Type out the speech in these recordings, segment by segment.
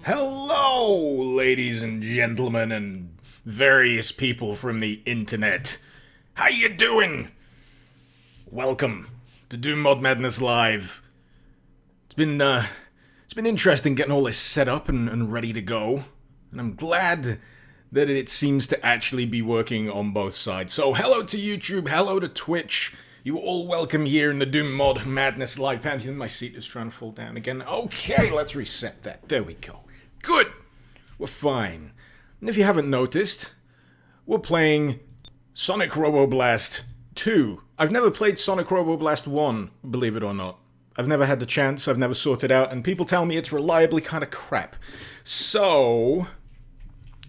Hello, ladies and gentlemen, and various people from the internet. How you doing? Welcome to Doom Mod Madness Live. It's been interesting getting all this set up and ready to go, and I'm glad that it seems to actually be working on both sides. So hello to YouTube, hello to Twitch. You are all welcome here in the Doom Mod Madness Live Pantheon. My seat is trying to fall down again. Okay, let's reset that. There we go. Good! We're fine. And if you haven't noticed, we're playing Sonic Robo Blast 2. I've never played Sonic Robo Blast 1, believe it or not. I've never had the chance, I've never sorted it out, and people tell me it's reliably kind of crap. So,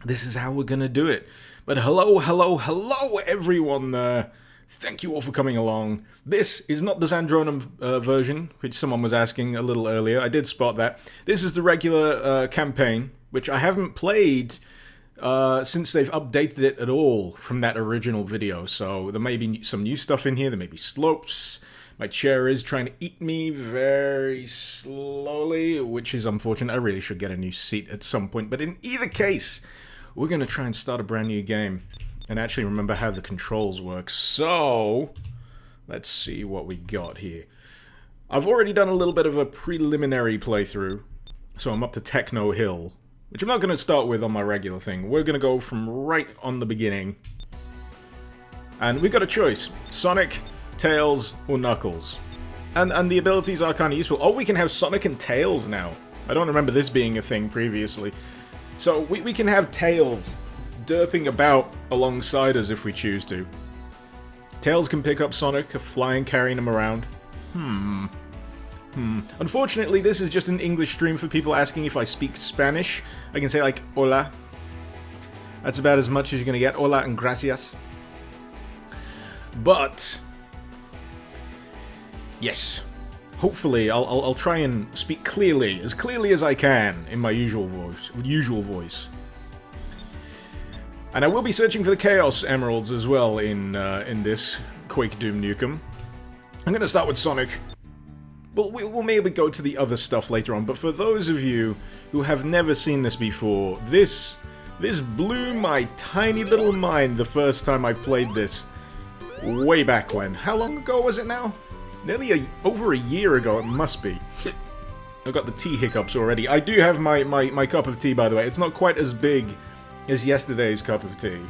this is how we're gonna do it. But hello everyone. Thank you all for coming along. This is not the Zandronum version, which someone was asking a little earlier. I did spot that. This is the regular campaign, which I haven't played since they've updated it at all from that original video. So there may be some new stuff in here. There may be slopes. My chair is trying to eat me very slowly, which is unfortunate. I really should get a new seat at some point. But in either case, we're going to try and start a brand new game and actually remember how the controls work. So, let's see what we got here. I've already done a little bit of a preliminary playthrough, so I'm up to Techno Hill, which I'm not going to start with on my regular thing. We're going to go from right on the beginning. And we've got a choice. Sonic, Tails, or Knuckles. And the abilities are kind of useful. Oh, we can have Sonic and Tails now. I don't remember this being a thing previously. So we can have Tails derping about alongside us if we choose to. Tails can pick up Sonic, flying, carrying him around. Unfortunately, this is just an English stream for people asking if I speak Spanish. I can say, like, hola. That's about as much as you're gonna get. Hola and gracias. But yes, hopefully I'll try and speak clearly as I can in my usual voice. And I will be searching for the Chaos Emeralds as well in this Quake Doom Nukem. I'm gonna start with Sonic. We'll maybe go to the other stuff later on, but for those of you who have never seen this before, this blew my tiny little mind the first time I played this. Way back when. How long ago was it now? Nearly over a year ago, it must be. I've got the tea hiccups already. I do have my cup of tea, by the way. It's not quite as big as yesterday's cup of tea.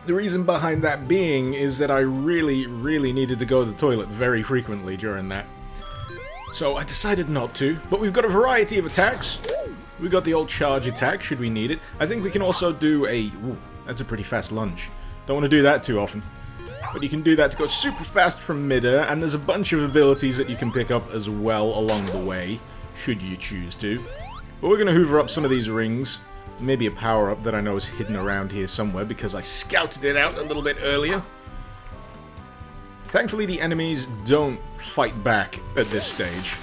The reason behind that being is that I really needed to go to the toilet very frequently during that. So I decided not to, but we've got a variety of attacks. We've got the old charge attack, should we need it. I think we can also do a... Ooh, that's a pretty fast lunge. Don't want to do that too often. But you can do that to go super fast from midair, and there's a bunch of abilities that you can pick up as well along the way, should you choose to. But we're going to hoover up some of these rings. Maybe a power-up that I know is hidden around here somewhere, because I scouted it out a little bit earlier. Thankfully, the enemies don't fight back at this stage,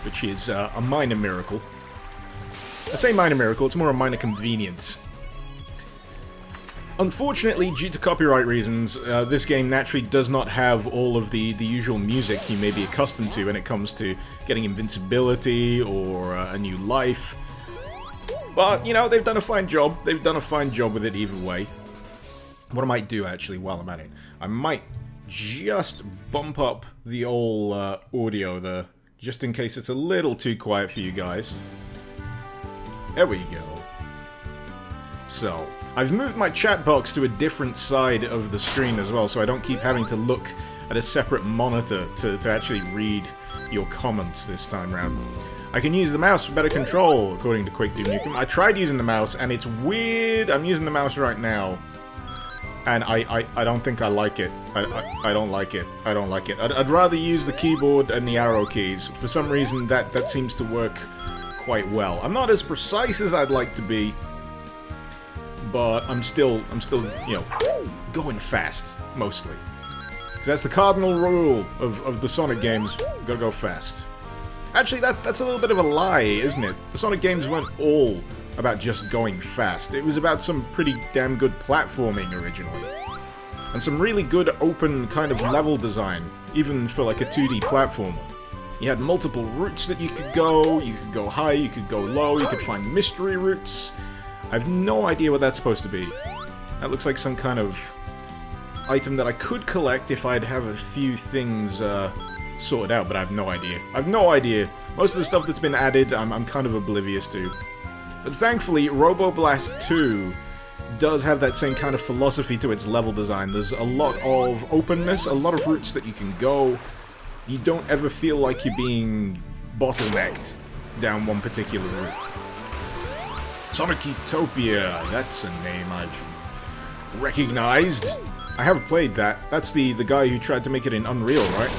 which is a minor miracle. I say minor miracle, it's more a minor convenience. Unfortunately, due to copyright reasons, this game naturally does not have all of the usual music you may be accustomed to when it comes to getting invincibility or a new life. But, you know, they've done a fine job. They've done a fine job with it either way. What I might do, actually, while I'm at it, I might just bump up the old audio there, just in case it's a little too quiet for you guys. There we go. So, I've moved my chat box to a different side of the screen as well, so I don't keep having to look at a separate monitor to actually read your comments this time round. I can use the mouse for better control, according to Quake Doom Nukem. I tried using the mouse, and it's weird. I'm using the mouse right now, and I don't think I like it. I don't like it. I don't like it. I'd rather use the keyboard and the arrow keys. For some reason, that seems to work quite well. I'm not as precise as I'd like to be, but I'm still, you know, going fast, mostly. Because that's the cardinal rule of the Sonic games. Gotta go fast. Actually, that's a little bit of a lie, isn't it? The Sonic games weren't all about just going fast. It was about some pretty damn good platforming originally. And some really good open kind of level design, even for like a 2D platformer. You had multiple routes that you could go high, you could go low, you could find mystery routes. I have no idea what that's supposed to be. That looks like some kind of item that I could collect if I'd have a few things sorted out, but I have no idea. I have no idea. Most of the stuff that's been added, I'm kind of oblivious to. But thankfully, Robo Blast 2 does have that same kind of philosophy to its level design. There's a lot of openness, a lot of routes that you can go. You don't ever feel like you're being bottlenecked down one particular route. Sonic Utopia, that's a name I've recognized. I have played that. That's the guy who tried to make it in Unreal, right?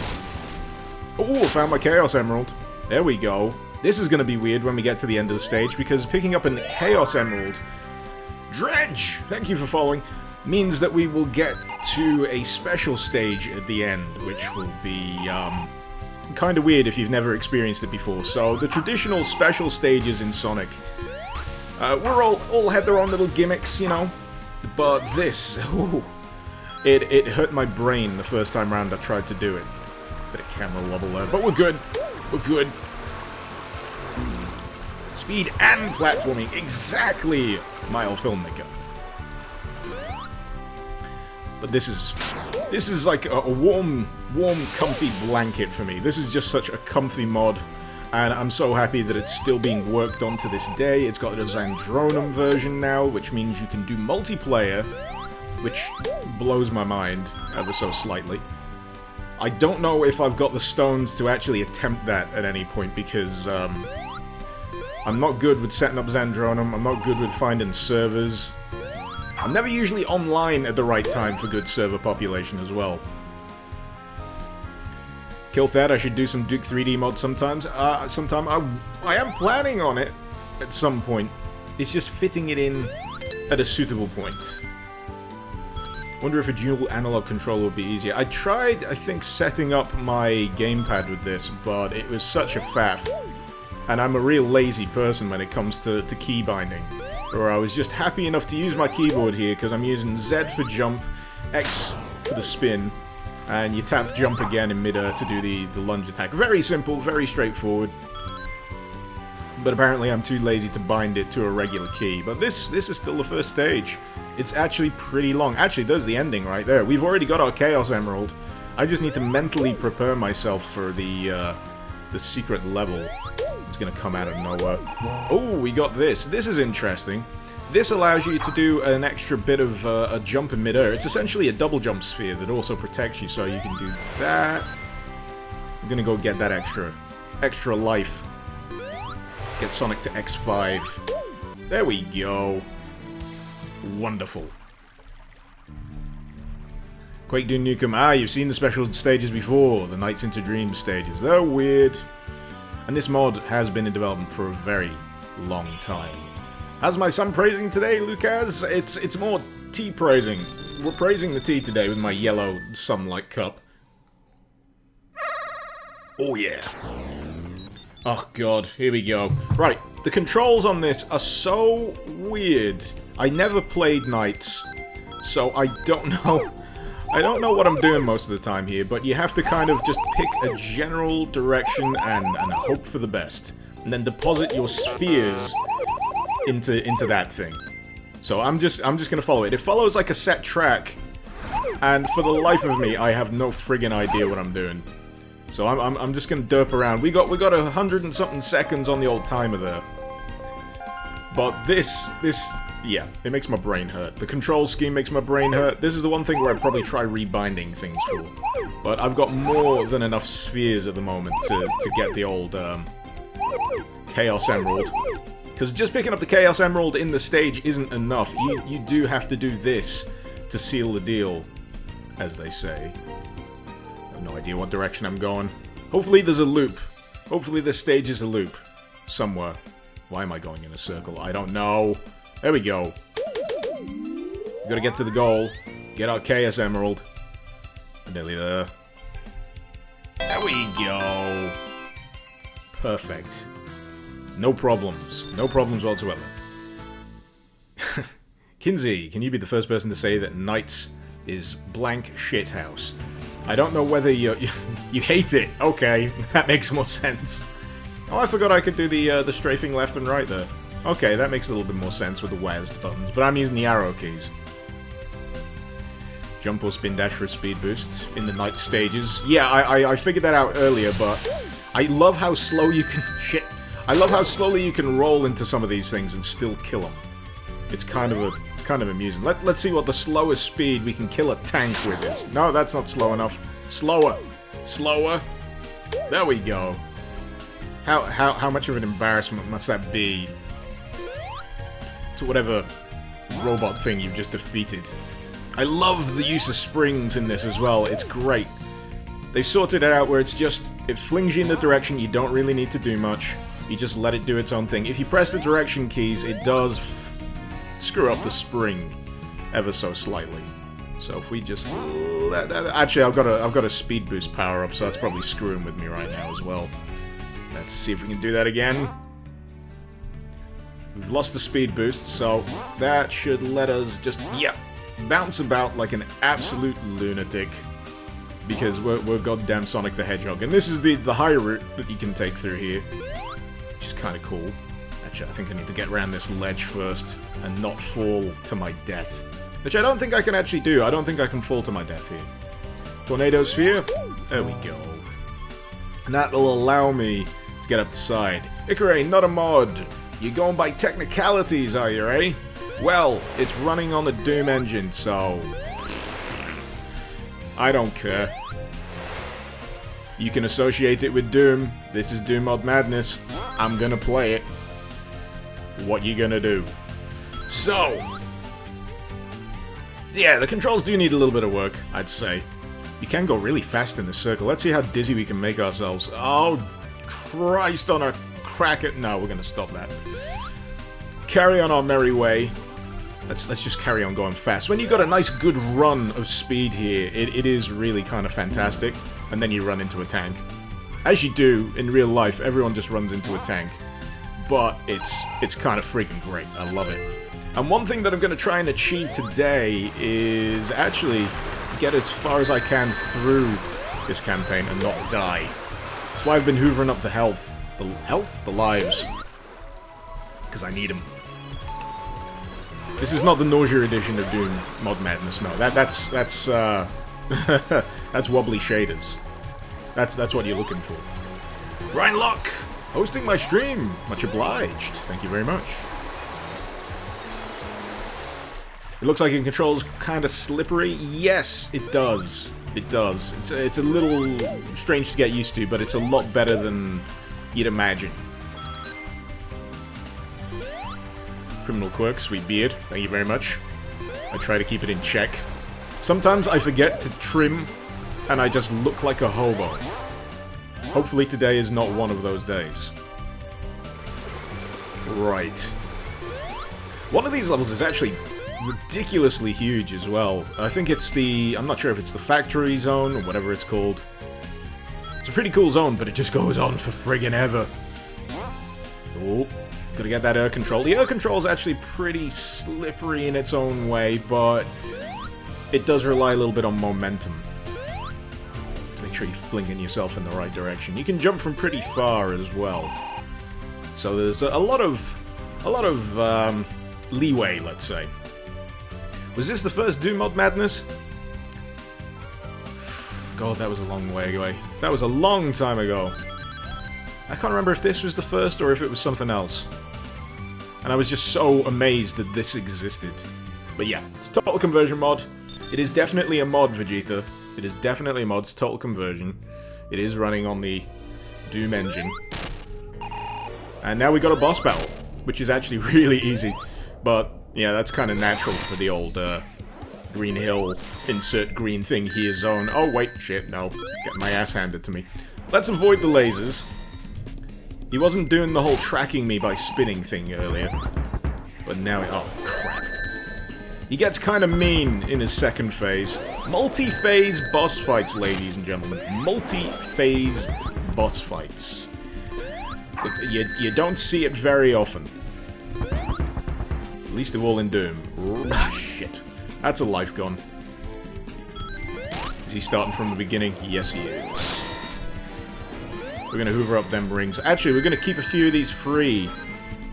Oh, I found my Chaos Emerald. There we go. This is going to be weird when we get to the end of the stage, because picking up a Chaos Emerald... Dredge! Thank you for following. Means that we will get to a special stage at the end, which will be, kind of weird if you've never experienced it before. So, the traditional special stages in Sonic, we're all had their own little gimmicks, you know. But this, ooh, it hurt my brain the first time round I tried to do it. Bit of camera wobble there, but we're good. We're good. Speed and platforming, exactly my old filmmaker. But this is like a warm, comfy blanket for me. This is just such a comfy mod, and I'm so happy that it's still being worked on to this day. It's got a Zandronum version now, which means you can do multiplayer, which blows my mind ever so slightly. I don't know if I've got the stones to actually attempt that at any point, because I'm not good with setting up Zandronum, I'm not good with finding servers. I'm never usually online at the right time for good server population as well. Kill that, I should do some Duke 3D mods sometimes. Sometime I am planning on it at some point. It's just fitting it in at a suitable point. Wonder if a dual analog controller would be easier. I tried, I think, setting up my gamepad with this, but it was such a faff. And I'm a real lazy person when it comes to key binding. Or I was just happy enough to use my keyboard here, because I'm using Z for jump, X for the spin, and you tap jump again in midair to do the lunge attack. Very simple, very straightforward. But apparently I'm too lazy to bind it to a regular key. But this is still the first stage. It's actually pretty long. Actually, there's the ending right there. We've already got our Chaos Emerald. I just need to mentally prepare myself for the secret level. It's gonna come out of nowhere. Oh, we got this. This is interesting. This allows you to do an extra bit of a jump in midair. It's essentially a double jump sphere that also protects you, so you can do that. I'm gonna go get that extra life. Get Sonic to X5. There we go. Wonderful. Quake Dune Nukem. Ah, you've seen the special stages before. The Nights into Dreams stages. They're weird. And this mod has been in development for a very long time. How's my sun praising today, Lucas? It's more tea praising. We're praising the tea today with my yellow sunlight cup. Oh yeah. Oh god, here we go. Right, the controls on this are so weird. I never played Nights, so I don't know. I don't know what I'm doing most of the time here, but you have to kind of just pick a general direction and hope for the best. And then deposit your spheres into that thing. So I'm just gonna follow it. It follows like a set track, and for the life of me, I have no friggin' idea what I'm doing. So I'm just gonna derp around. We got 100 and something seconds on the old timer there. But this, yeah, it makes my brain hurt. The control scheme makes my brain hurt. This is the one thing where I'd probably try rebinding things for. But I've got more than enough spheres at the moment to get the old Chaos Emerald. Because just picking up the Chaos Emerald in the stage isn't enough. You do have to do this to seal the deal, as they say. I have no idea what direction I'm going. Hopefully there's a loop. Hopefully this stage is a loop. Somewhere. Why am I going in a circle? I don't know. There we go. We gotta get to the goal. Get our Chaos Emerald. Nearly there. There we go. Perfect. No problems. No problems whatsoever. Kinsey, can you be the first person to say that Nights is blank shithouse? I don't know whether you hate it. Okay, that makes more sense. Oh, I forgot I could do the strafing left and right there. Okay, that makes a little bit more sense with the WASD buttons, but I'm using the arrow keys. Jump or spin dash for a speed boost in the night stages. Yeah, I figured that out earlier, but I love how slow you can... Shit. I love how slowly you can roll into some of these things and still kill them. It's kind of amusing. Let's see what the slowest speed we can kill a tank with is. No, that's not slow enough. Slower. Slower. There we go. How much of an embarrassment must that be? to whatever robot thing you've just defeated. I love the use of springs in this as well, it's great. They've sorted it out where it's just, it flings you in the direction, you don't really need to do much. You just let it do its own thing. If you press the direction keys, it does screw up the spring ever so slightly. So if we just actually, I've got a speed boost power up, so that's probably screwing with me right now as well. Let's see if we can do that again. We've lost the speed boost, so that should let us just, bounce about like an absolute lunatic. Because we're goddamn Sonic the Hedgehog. And this is the high route that you can take through here. Which is kind of cool. Actually, I think I need to get around this ledge first and not fall to my death. Which I don't think I can actually do. I don't think I can fall to my death here. Tornado Sphere. There we go. And that'll allow me to get up the side. Ikare, not a mod. You're going by technicalities, are you, eh? Well, it's running on the Doom engine, so I don't care. You can associate it with Doom. This is Doom Mod Madness. I'm gonna play it. What you gonna do? So, yeah, the controls do need a little bit of work, I'd say. You can go really fast in the circle. Let's see how dizzy we can make ourselves. Oh, Christ on a cracker. No, we're gonna stop that. Carry on our merry way. Let's just carry on going fast. When you've got a nice good run of speed here, it is really kind of fantastic. And then you run into a tank. As you do in real life, everyone just runs into a tank. But it's kind of freaking great. I love it. And one thing that I'm going to try and achieve today is actually get as far as I can through this campaign and not die. That's why I've been hoovering up the health. The health? The lives. Because I need them. This is not the Nausea edition of Doom Mod Madness, no. That's that's wobbly shaders. That's what you're looking for. Ryan Locke, hosting my stream. Much obliged. Thank you very much. It looks like it controls kind of slippery. Yes, it does. It does. It's a little strange to get used to, but it's a lot better than you'd imagine. Criminal Quirk, sweet beard. Thank you very much. I try to keep it in check. Sometimes I forget to trim, and I just look like a hobo. Hopefully today is not one of those days. Right. One of these levels is actually ridiculously huge as well. I think it's the... I'm not sure if it's the factory zone or whatever it's called. It's a pretty cool zone, but it just goes on for friggin' ever. Oh. Gotta get that air control. The air control is actually pretty slippery in its own way, but it does rely a little bit on momentum. To make sure you're flinging yourself in the right direction. You can jump from pretty far as well. So there's a lot of leeway, let's say. Was this the first Doom Mod Madness? God, that was a long way away. That was a long time ago. I can't remember if this was the first or if it was something else. And I was just so amazed that this existed. But yeah, it's a Total Conversion mod. It is definitely a mod, Vegeta. It is definitely a mod, it's Total Conversion. It is running on the Doom engine. And now we got a boss battle, which is actually really easy. But, yeah, that's kind of natural for the old Green Hill insert green thing here zone. Oh, wait, shit, no. Get my ass handed to me. Let's avoid the lasers. He wasn't doing the whole tracking me by spinning thing earlier. But now oh, crap. He gets kind of mean in his second phase. Multi-phase boss fights, ladies and gentlemen. Multi-phase boss fights. You don't see it very often. At least of all in Doom. Ah, shit. That's a life gone. Is he starting from the beginning? Yes, he is. We're gonna hoover up them rings. Actually, we're gonna keep a few of these free.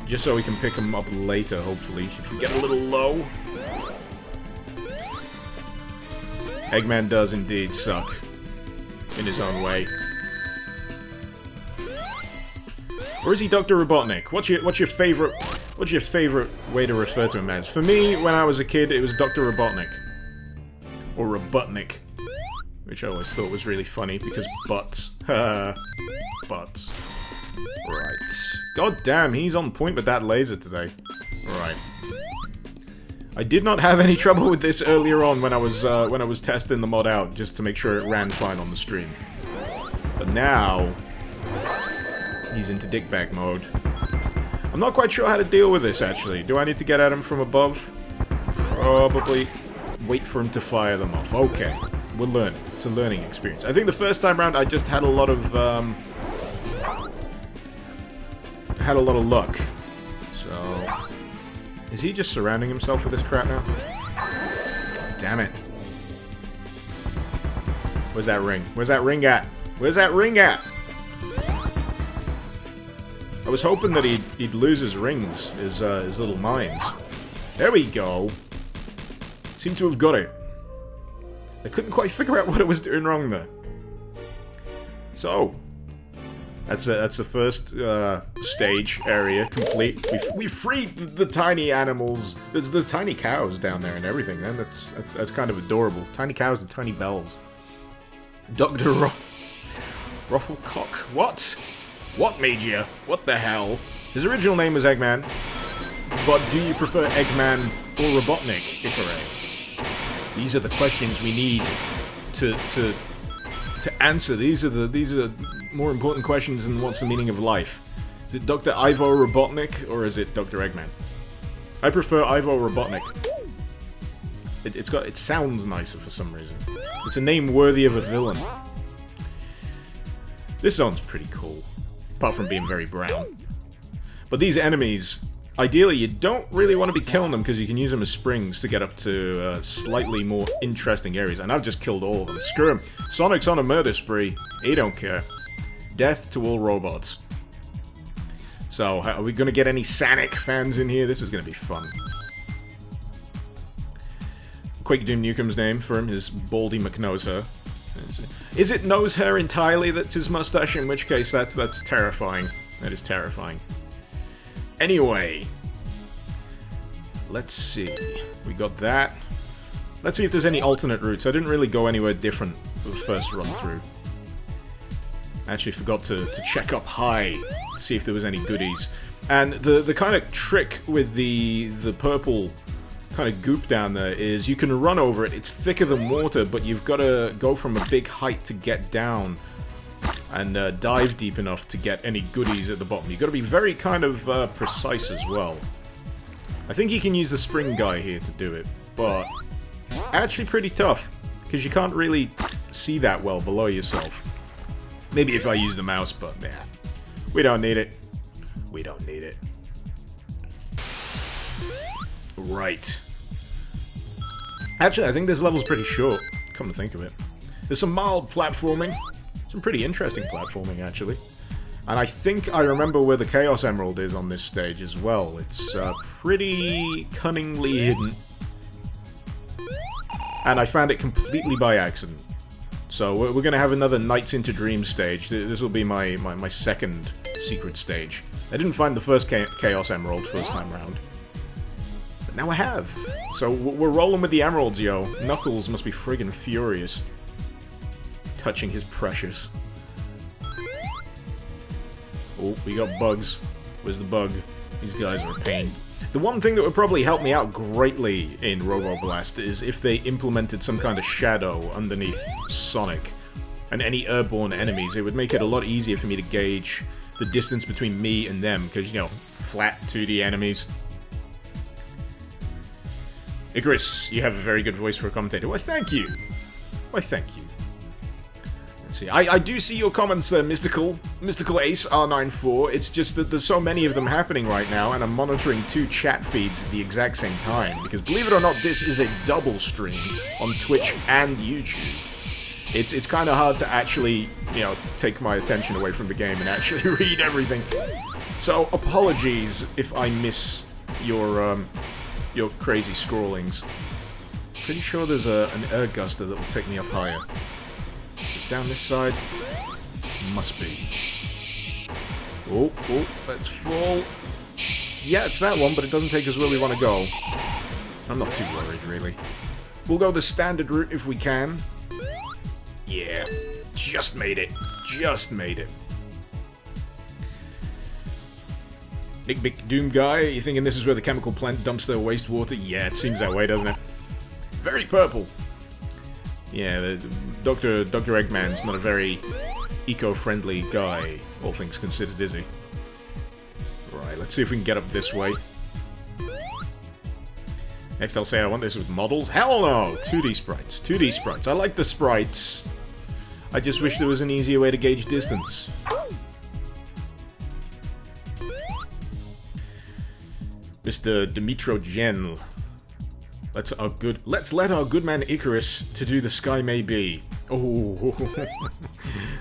Just so we can pick them up later, hopefully. If we get a little low. Eggman does indeed suck. In his own way. Or is he Dr. Robotnik? What's your favorite way to refer to him as? For me, when I was a kid, it was Dr. Robotnik. Or Robotnik. Which I always thought was really funny, because butts. Butts. Right. God damn, he's on point with that laser today. Right. I did not have any trouble with this earlier on when I was testing the mod out, just to make sure it ran fine on the stream. But now, he's into dickbag mode. I'm not quite sure how to deal with this, actually. Do I need to get at him from above? Probably wait for him to fire them off. Okay, we'll learn. It's a learning experience. I think the first time round I just had a lot of luck. So, is he just surrounding himself with this crap now? Damn it. Where's that ring? Where's that ring at? Where's that ring at? I was hoping that he'd lose his rings, his little mines. There we go. Seem to have got it. I couldn't quite figure out what I was doing wrong there. So, that's the first stage area complete. We freed the tiny animals. There's tiny cows down there and everything. Man, that's kind of adorable. Tiny cows with tiny bells. Dr. Rufflecock. What? What, Major? What the hell? His original name was Eggman, but do you prefer Eggman or Robotnik, Ikare? These are the questions we need to answer. These are more important questions than what's the meaning of life. Is it Dr. Ivo Robotnik or is it Dr. Eggman? I prefer Ivo Robotnik. It sounds nicer for some reason. It's a name worthy of a villain. This zone's pretty cool, apart from being very brown. But these enemies, ideally, you don't really want to be killing them because you can use them as springs to get up to slightly more interesting areas. And I've just killed all of them. Screw him. Sonic's on a murder spree. He don't care. Death to all robots. So, are we going to get any Sonic fans in here? This is going to be fun. Quake Doom Nukem's name for him is Baldy McNosehair. Is it Nosehair entirely that's his mustache? In which case, that's terrifying. That is terrifying. Anyway, let's see. We got that. Let's see if there's any alternate routes. I didn't really go anywhere different the first run through. I actually forgot to check up high, see if there was any goodies. And the kind of trick with the purple kind of goop down there is you can run over it. It's thicker than water, but you've got to go from a big height to get down and dive deep enough to get any goodies at the bottom. You've got to be very kind of precise as well. I think you can use the spring guy here to do it, but it's actually pretty tough because you can't really see that well below yourself. Maybe if I use the mouse, but nah, we don't need it. We don't need it. Right. Actually, I think this level's pretty short, come to think of it. There's some mild platforming. Some pretty interesting platforming, actually. And I think I remember where the Chaos Emerald is on this stage as well. It's pretty cunningly hidden. And I found it completely by accident. So we're going to have another Nights into Dreams stage. This will be my second secret stage. I didn't find the first Chaos Emerald first time round. But now I have. So we're rolling with the emeralds, yo. Knuckles must be friggin' furious. Touching his precious. Oh, we got bugs. Where's the bug? These guys are a pain. The one thing that would probably help me out greatly in Robo Blast is if they implemented some kind of shadow underneath Sonic and any airborne enemies. It would make it a lot easier for me to gauge the distance between me and them, because, you know, flat 2D enemies. Icarus, you have a very good voice for a commentator. Why, thank you. Why, thank you. Let's see. I do see your comments there, Mystical Ace R94. It's just that there's so many of them happening right now, and I'm monitoring 2 chat feeds at the exact same time. Because believe it or not, this is a double stream on Twitch and YouTube. It's kind of hard to actually, you know, take my attention away from the game and actually read everything. So apologies if I miss your crazy scrollings. Pretty sure there's an air guster that will take me up higher. Is it down this side? Must be. Oh, let's fall. Yeah, it's that one, but it doesn't take us where we want to go. I'm not too worried, really. We'll go the standard route if we can. Yeah, just made it. Just made it. Big Doom guy, you thinking this is where the chemical plant dumps their wastewater? Yeah, it seems that way, doesn't it? Very purple. Yeah, Dr. Eggman's not a very eco-friendly guy, all things considered, is he? Right, let's see if we can get up this way. Next I'll say I want this with models. Hell no! 2D sprites. 2D sprites. I like the sprites. I just wish there was an easier way to gauge distance. Mr. Dimitro Gen. Let's let our good man Icarus to do the Sky May Be. Oh,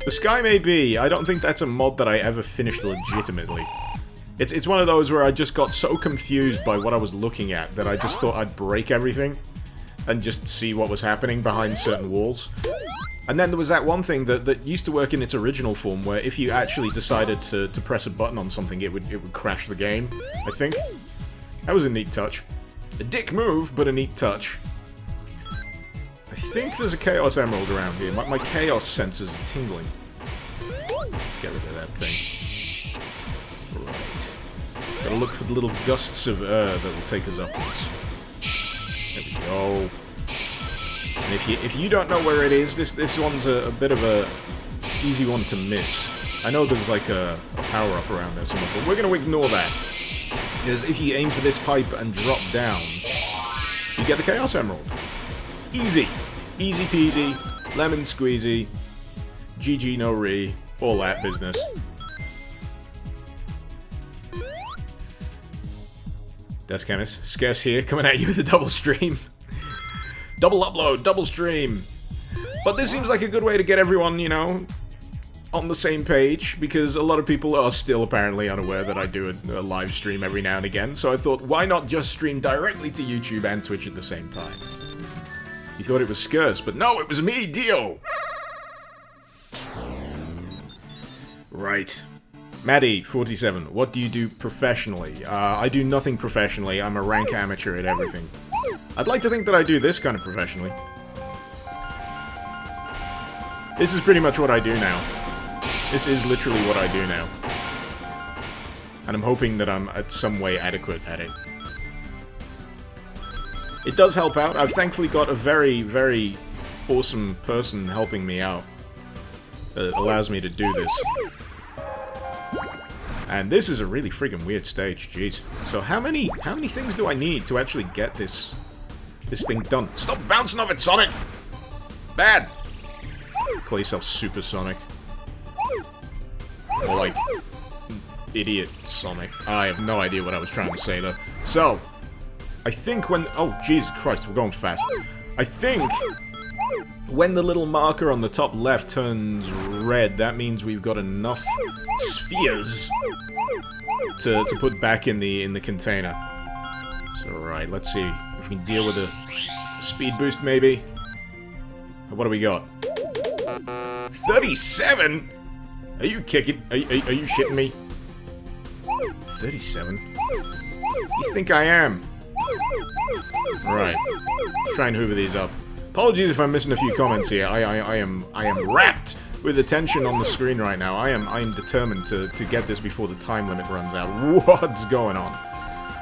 the Sky May Be. I don't think that's a mod that I ever finished legitimately. It's one of those where I just got so confused by what I was looking at that I just thought I'd break everything and just see what was happening behind certain walls. And then there was that one thing that used to work in its original form where if you actually decided to press a button on something, it would crash the game, I think. That was a neat touch. A dick move, but a neat touch. I think there's a Chaos Emerald around here. My Chaos senses are tingling. Get rid of that thing. Right. Gotta look for the little gusts of air that will take us upwards. There we go. And if you don't know where it is, this one's a bit of a easy one to miss. I know there's like a power-up around there somewhere, but we're gonna ignore that. Because if you aim for this pipe and drop down, you get the Chaos Emerald. Easy. Easy peasy, lemon squeezy, GG no re, all that business. Death Chemist, Scarce here, coming at you with a double stream. Double upload, double stream. But this seems like a good way to get everyone, you know, on the same page, because a lot of people are still apparently unaware that I do a live stream every now and again, so I thought, why not just stream directly to YouTube and Twitch at the same time? You thought it was scarce, but no, it was me, Dio! Right. Maddie, 47, what do you do professionally? I do nothing professionally, I'm a rank amateur at everything. I'd like to think that I do this kind of professionally. This is pretty much what I do now. This is literally what I do now. And I'm hoping that I'm at some way adequate at it. It does help out. I've thankfully got a very, very awesome person helping me out. That allows me to do this. And this is a really friggin' weird stage, jeez. So how many things do I need to actually get this thing done? Stop bouncing off it, Sonic! Bad! Call yourself Super Sonic. Or like, idiot Sonic. I have no idea what I was trying to say though. So, I think when... Oh, Jesus Christ, we're going fast. I think when the little marker on the top left turns red, that means we've got enough spheres to put back in the container. So, right, let's see if we can deal with a speed boost, maybe. What do we got? 37? Are you kicking? Are you shitting me? 37? You think I am? Right. Try and hoover these up. Apologies if I'm missing a few comments here. I am wrapped with attention on the screen right now. I am determined to get this before the time limit runs out. What's going on?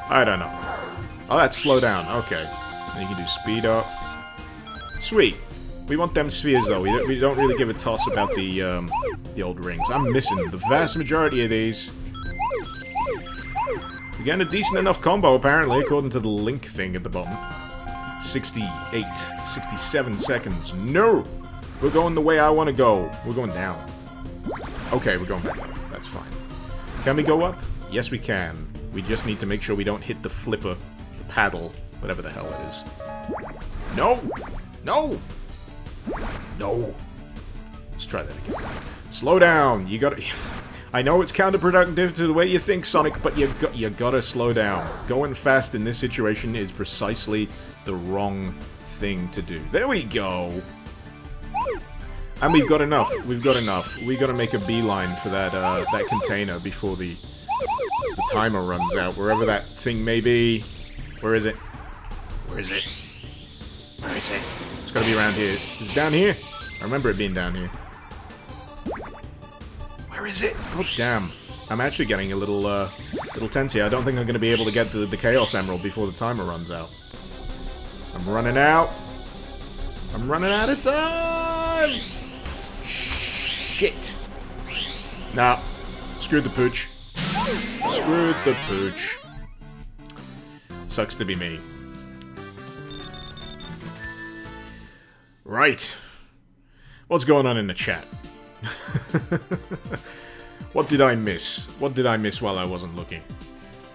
I don't know. Oh, that's slow down. Okay. Then you can do speed up. Sweet. We want them spheres though. We don't really give a toss about the old rings. I'm missing the vast majority of these. We're getting a decent enough combo apparently, according to the link thing at the bottom. 68, 67 seconds. No! We're going the way I want to go. We're going down. Okay, we're going back up. That's fine. Can we go up? Yes, we can. We just need to make sure we don't hit the flipper, the paddle, whatever the hell it is. No! No! No! Let's try that again. Slow down! You gotta... I know it's counterproductive to the way you think, Sonic, but you gotta slow down. Going fast in this situation is precisely the wrong thing to do. There we go! And we've got enough. We've got enough. We gotta make a beeline for that, that container before the timer runs out. Wherever that thing may be. Where is it? Where is it? Where is it? It's gotta be around here. Is it down here? I remember it being down here. Where is it? God damn. I'm actually getting a little Little tense here. I don't think I'm going to be able to get the Chaos Emerald before the timer runs out. I'm running out. I'm running out of time! Shit. Nah. Screwed the pooch. Screwed the pooch. Sucks to be me. Right. What's going on in the chat? What did I miss? What did I miss while I wasn't looking?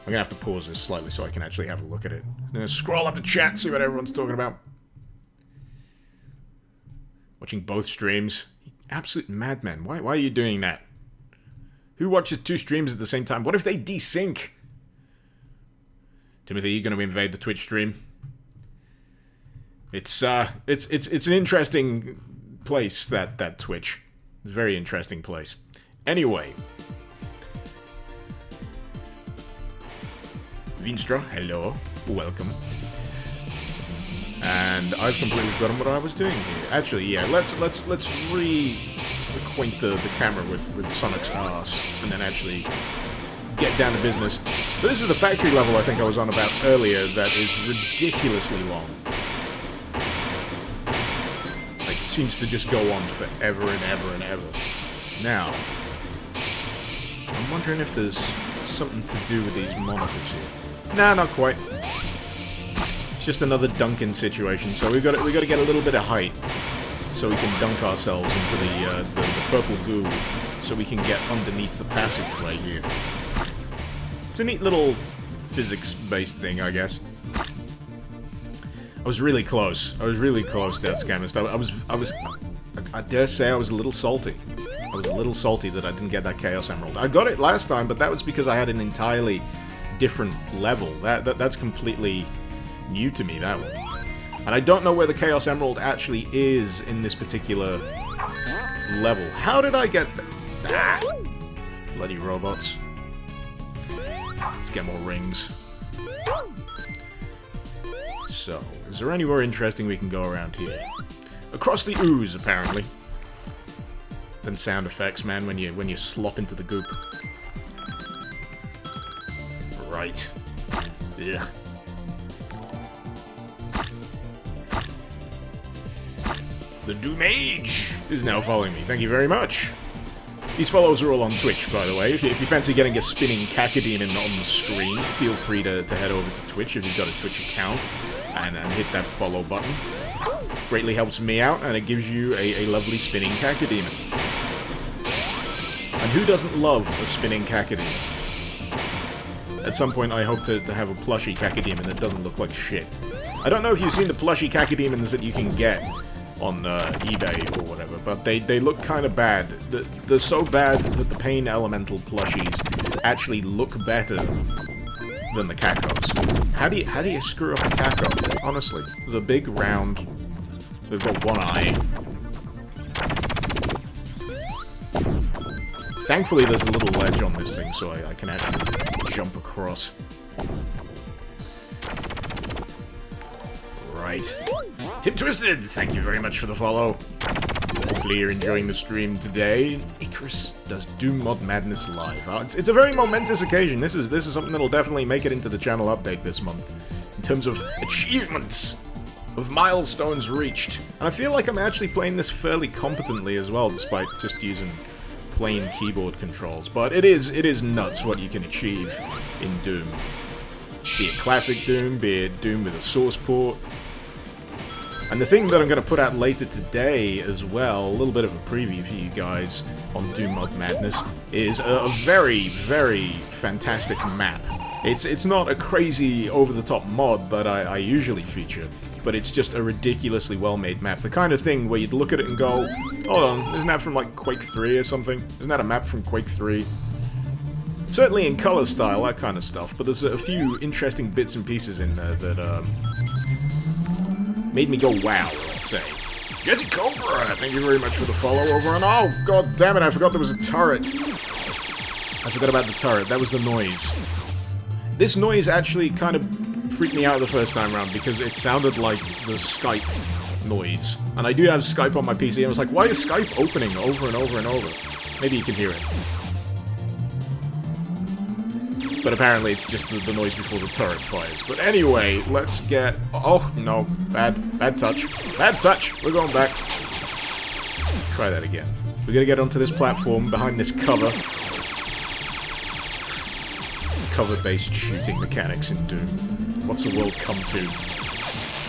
I'm gonna have to pause this slightly so I can actually have a look at it. I'm gonna scroll up the chat, see what everyone's talking about. Watching both streams. Absolute madman. Why are you doing that? Who watches 2 streams at the same time? What if they desync? Timothy, are you gonna invade the Twitch stream? It's an interesting place, that Twitch. It's a very interesting place. Anyway. Vinstra, hello. Welcome. And I've completely forgotten what I was doing here. Actually, yeah, let's reacquaint the camera with Sonic's ass, and then actually get down to business. But this is the factory level I think I was on about earlier that is ridiculously long. Like, it seems to just go on forever and ever and ever. Now, I'm wondering if there's something to do with these monitors here. Nah, not quite. It's just another dunking situation, so we got to get a little bit of height so we can dunk ourselves into the purple goo so we can get underneath the passageway here. It's a neat little physics-based thing, I guess. I was really close. I was really close, Death Scamist. I dare say I was a little salty. I was a little salty that I didn't get that Chaos Emerald. I got it last time, but that was because I had an entirely different level. That's completely new to me, that one. And I don't know where the Chaos Emerald actually is in this particular level. How did I get that? Bloody robots. Let's get more rings. So, is there anywhere interesting we can go around here? Across the ooze, apparently. Them sound effects, man, when you slop into the goop. Right. Ugh. The Doomage is now following me. Thank you very much. These follows are all on Twitch, by the way. If you fancy getting a spinning cacodemon on the screen, feel free to head over to Twitch if you've got a Twitch account and hit that follow button. Greatly helps me out, and it gives you a lovely spinning cacodemon. And who doesn't love a spinning cacodemon? At some point, I hope to have a plushie cacodemon that doesn't look like shit. I don't know if you've seen the plushie cacodemons that you can get on eBay or whatever, but they look kind of bad. They're so bad that the Pain Elemental plushies actually look better than the Cacos. How do you screw up a Caco? Honestly, the big round. They've got one eye. Thankfully, there's a little ledge on this thing, so I can actually jump across. Right. Tip Twisted, thank you very much for the follow. Hopefully you're enjoying the stream today. Icarus does Doom Mod Madness live. It's a very momentous occasion. This is something that'll definitely make it into the channel update this month. In terms of achievements, of milestones reached. And I feel like I'm actually playing this fairly competently as well, despite just using plain keyboard controls. But it is nuts what you can achieve in Doom. Be it classic Doom, be it Doom with a source port. And the thing that I'm going to put out later today as well, a little bit of a preview for you guys on Doom Mod Madness, is a very, very fantastic map. It's not a crazy, over-the-top mod that I usually feature, but it's just a ridiculously well-made map. The kind of thing where you'd look at it and go, hold on, isn't that from like Quake 3 or something? Isn't that a map from Quake 3? Certainly in color style, that kind of stuff, but there's a few interesting bits and pieces in there that made me go wow, let's say. Jesse Cobra, thank you very much for the follow over on... Oh, god damn it, I forgot there was a turret. I forgot about the turret, that was the noise. This noise actually kind of freaked me out the first time around because it sounded like the Skype noise. And I do have Skype on my PC, and I was like, why is Skype opening over and over and over? Maybe you can hear it. But apparently it's just the noise before the turret fires. But anyway, let's get... Oh, no. Bad touch. Bad touch! We're going back. Try that again. We're gonna get onto this platform behind this cover. Cover-based shooting mechanics in Doom. What's the world come to?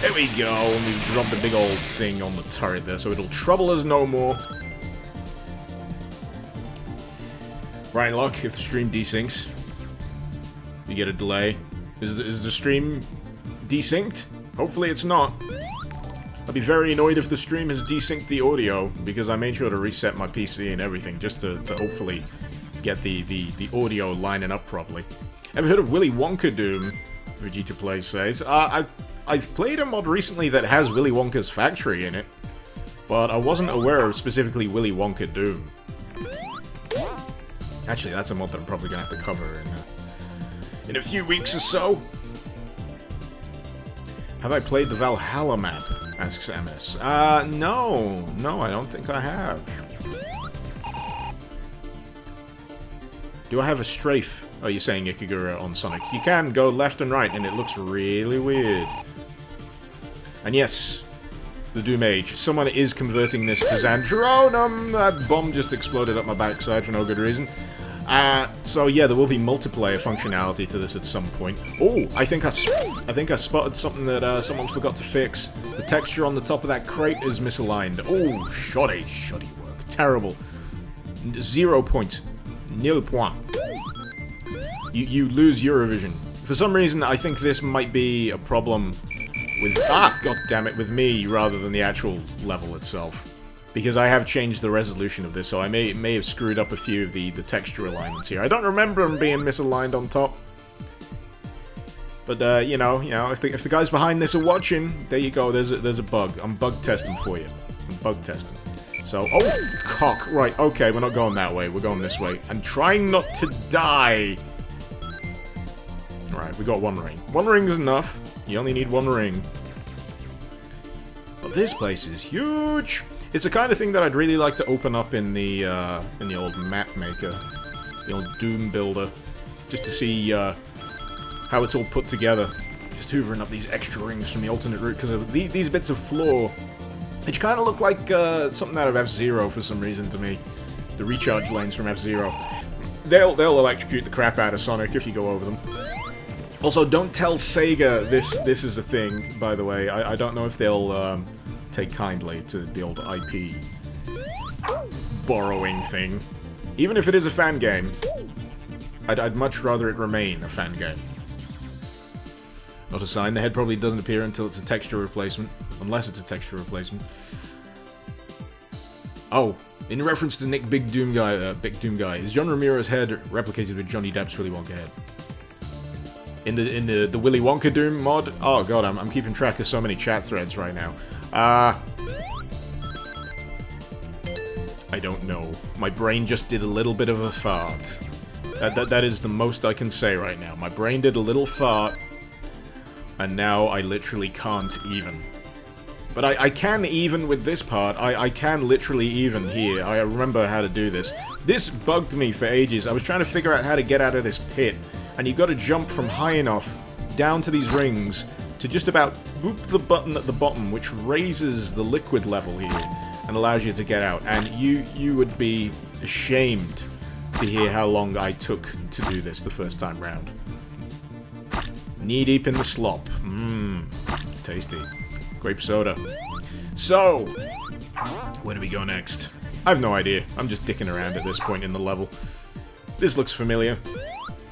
There we go, and we've dropped the big old thing on the turret there, so it'll trouble us no more. Brian Luck, if the stream desyncs, you get a delay. Is the stream desynced? Hopefully it's not. I'll be very annoyed if the stream has desynced the audio, because I made sure to reset my PC and everything, just to hopefully get the audio lining up properly. Ever heard of Willy Wonka Doom? Vegeta Plays says. I've played a mod recently that has Willy Wonka's factory in it, but I wasn't aware of specifically Willy Wonka Doom. Actually, that's a mod that I'm probably gonna have to cover in a few weeks or so. Have I played the Valhalla map? Asks MS. No, I don't think I have. Do I have a strafe? Oh, you're saying Ikigura on Sonic. You can go left and right, and it looks really weird. And yes, the Doom Age. Someone is converting this to Zandronum. That bomb just exploded up my backside for no good reason. So yeah, there will be multiplayer functionality to this at some point. Oh, I think I spotted something that someone forgot to fix. The texture on the top of that crate is misaligned. Oh, shoddy work. Terrible. 0 points. Nil point. You lose Eurovision. For some reason, I think this might be a problem with... God damn it, with me rather than the actual level itself. Because I have changed the resolution of this, so I may have screwed up a few of the texture alignments here. I don't remember them being misaligned on top. But, you know, if the guys behind this are watching, there you go, there's a bug. I'm bug testing for you. I'm bug testing. So, oh, cock. Right, okay, we're not going that way. We're going this way. I'm trying not to die. Alright, we got one ring. One ring is enough. You only need one ring. But this place is huge. It's the kind of thing that I'd really like to open up in the old map maker, the old Doom builder, just to see how it's all put together. Just hoovering up these extra rings from the alternate route because of these bits of floor, which kind of look like something out of F-Zero for some reason to me. The recharge lanes from F-Zero. They'll electrocute the crap out of Sonic if you go over them. Also, don't tell Sega this is a thing, by the way. I don't know if they'll take kindly to the old IP borrowing thing. Even if it is a fan game, I'd much rather it remain a fan game. Not a sign. The head probably doesn't appear until it's a texture replacement. Unless it's a texture replacement. Oh, in reference to Nick Big Doom Guy, is John Romero's head replicated with Johnny Depp's Willy Wonka head? In the Willy Wonka Doom mod? Oh god, I'm keeping track of so many chat threads right now. I don't know. My brain just did a little bit of a fart. That is the most I can say right now. My brain did a little fart, and now I literally can't even. But I can even with this part. I can literally even here. I remember how to do this. This bugged me for ages. I was trying to figure out how to get out of this pit. And you've got to jump from high enough down to these rings to just about boop the button at the bottom, which raises the liquid level here and allows you to get out. And you would be ashamed to hear how long I took to do this the first time round. Knee deep in the slop. Mmm. Tasty. Grape soda. So, where do we go next? I have no idea. I'm just dicking around at this point in the level. This looks familiar.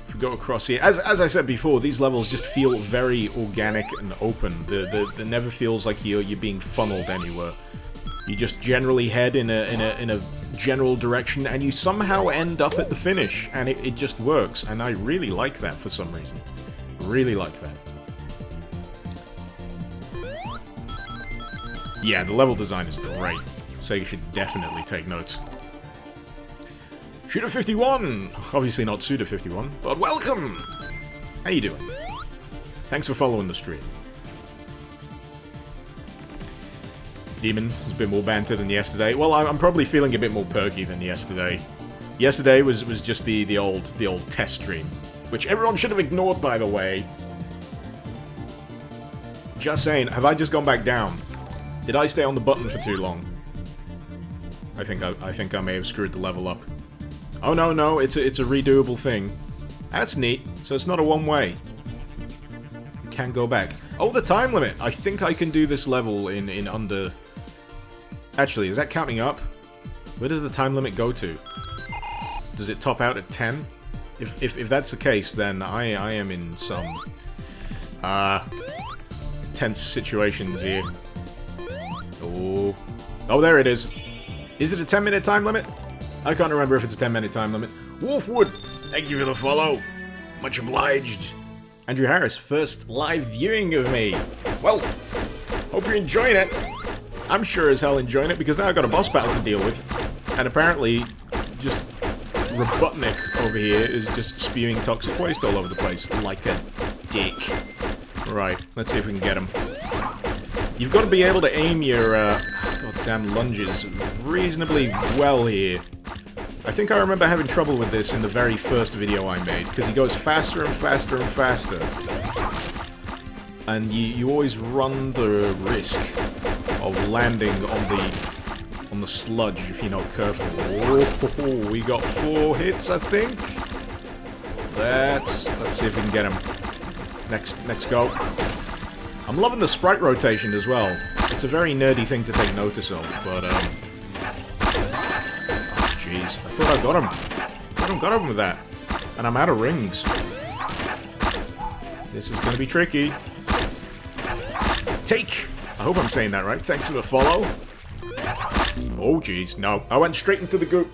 If we go across here, as I said before, these levels just feel very organic and open. There never feels like you're being funneled anywhere. You just generally head in a general direction, and you somehow end up at the finish, and it just works. And I really like that for some reason. Really like that. Yeah, the level design is great. Sega should definitely take notes. Shooter 51! Obviously not Suda 51, but welcome! How you doing? Thanks for following the stream. Demon was a bit more banter than yesterday. Well, I'm probably feeling a bit more perky than yesterday. Yesterday was just the old test stream. which everyone should have ignored, by the way. Just saying, have I just gone back down? Did I stay on the button for too long? I think I may have screwed the level up. Oh no, it's a redoable thing. That's neat. So it's not a one-way. Can go back. Oh, the time limit! I think I can do this level in under... Actually, is that counting up? Where does the time limit go to? Does it top out at 10? If that's the case, then I am in some... tense situations here. Oh. Oh, there it is. Is it a 10-minute time limit? I can't remember if it's a 10-minute time limit. Wolfwood, thank you for the follow. Much obliged. Andrew Harris, first live viewing of me. Well, hope you're enjoying it. I'm sure as hell enjoying it because now I've got a boss battle to deal with. And apparently, just Robotnik over here is just spewing toxic waste all over the place like a dick. Right, let's see if we can get him. You've got to be able to aim your goddamn lunges reasonably well here. I think I remember having trouble with this in the very first video I made, because he goes faster and faster and faster. And you always run the risk of landing on the sludge if you're not careful. Oh, we got 4 hits, I think. Let's see if we can get him. Next go. I'm loving the sprite rotation as well. It's a very nerdy thing to take notice of, but jeez, I thought I got him. I don't got him with that. And I'm out of rings. This is gonna be tricky. Take! I hope I'm saying that right. Thanks for the follow. Oh jeez, no. I went straight into the goop.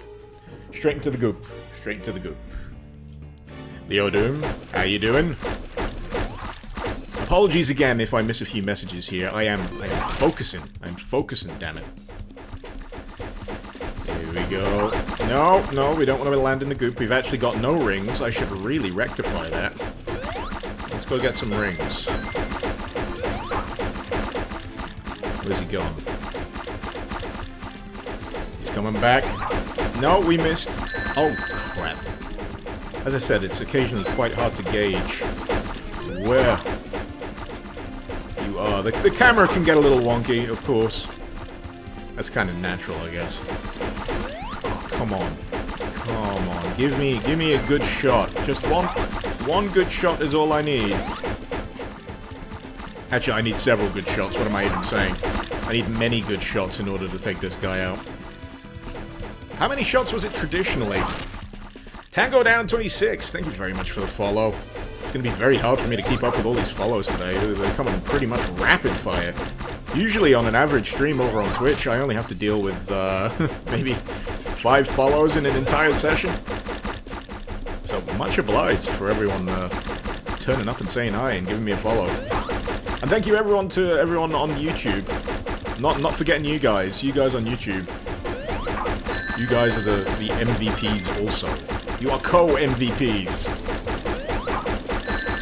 Straight into the goop. Straight into the goop. Leo Doom, how you doing? Apologies again if I miss a few messages here. I am focusing. I'm focusing, damn it. Here we go. No, we don't want to land in the goop. We've actually got no rings. I should really rectify that. Let's go get some rings. Where's he gone? He's coming back. No, we missed. Oh, crap. As I said, it's occasionally quite hard to gauge where you are. The camera can get a little wonky, of course. That's kind of natural, I guess. Oh, come on. Come on. Give me a good shot. Just one good shot is all I need. Actually, I need several good shots. What am I even saying? I need many good shots in order to take this guy out. How many shots was it traditionally? Tango Down 26, thank you very much for the follow. It's going to be very hard for me to keep up with all these follows today. They're coming pretty much rapid fire. Usually on an average stream over on Twitch, I only have to deal with maybe 5 follows in an entire session. So much obliged for everyone turning up and saying hi and giving me a follow. And thank you everyone on YouTube. Not forgetting you guys on YouTube. You guys are the MVPs also. You are co-MVPs.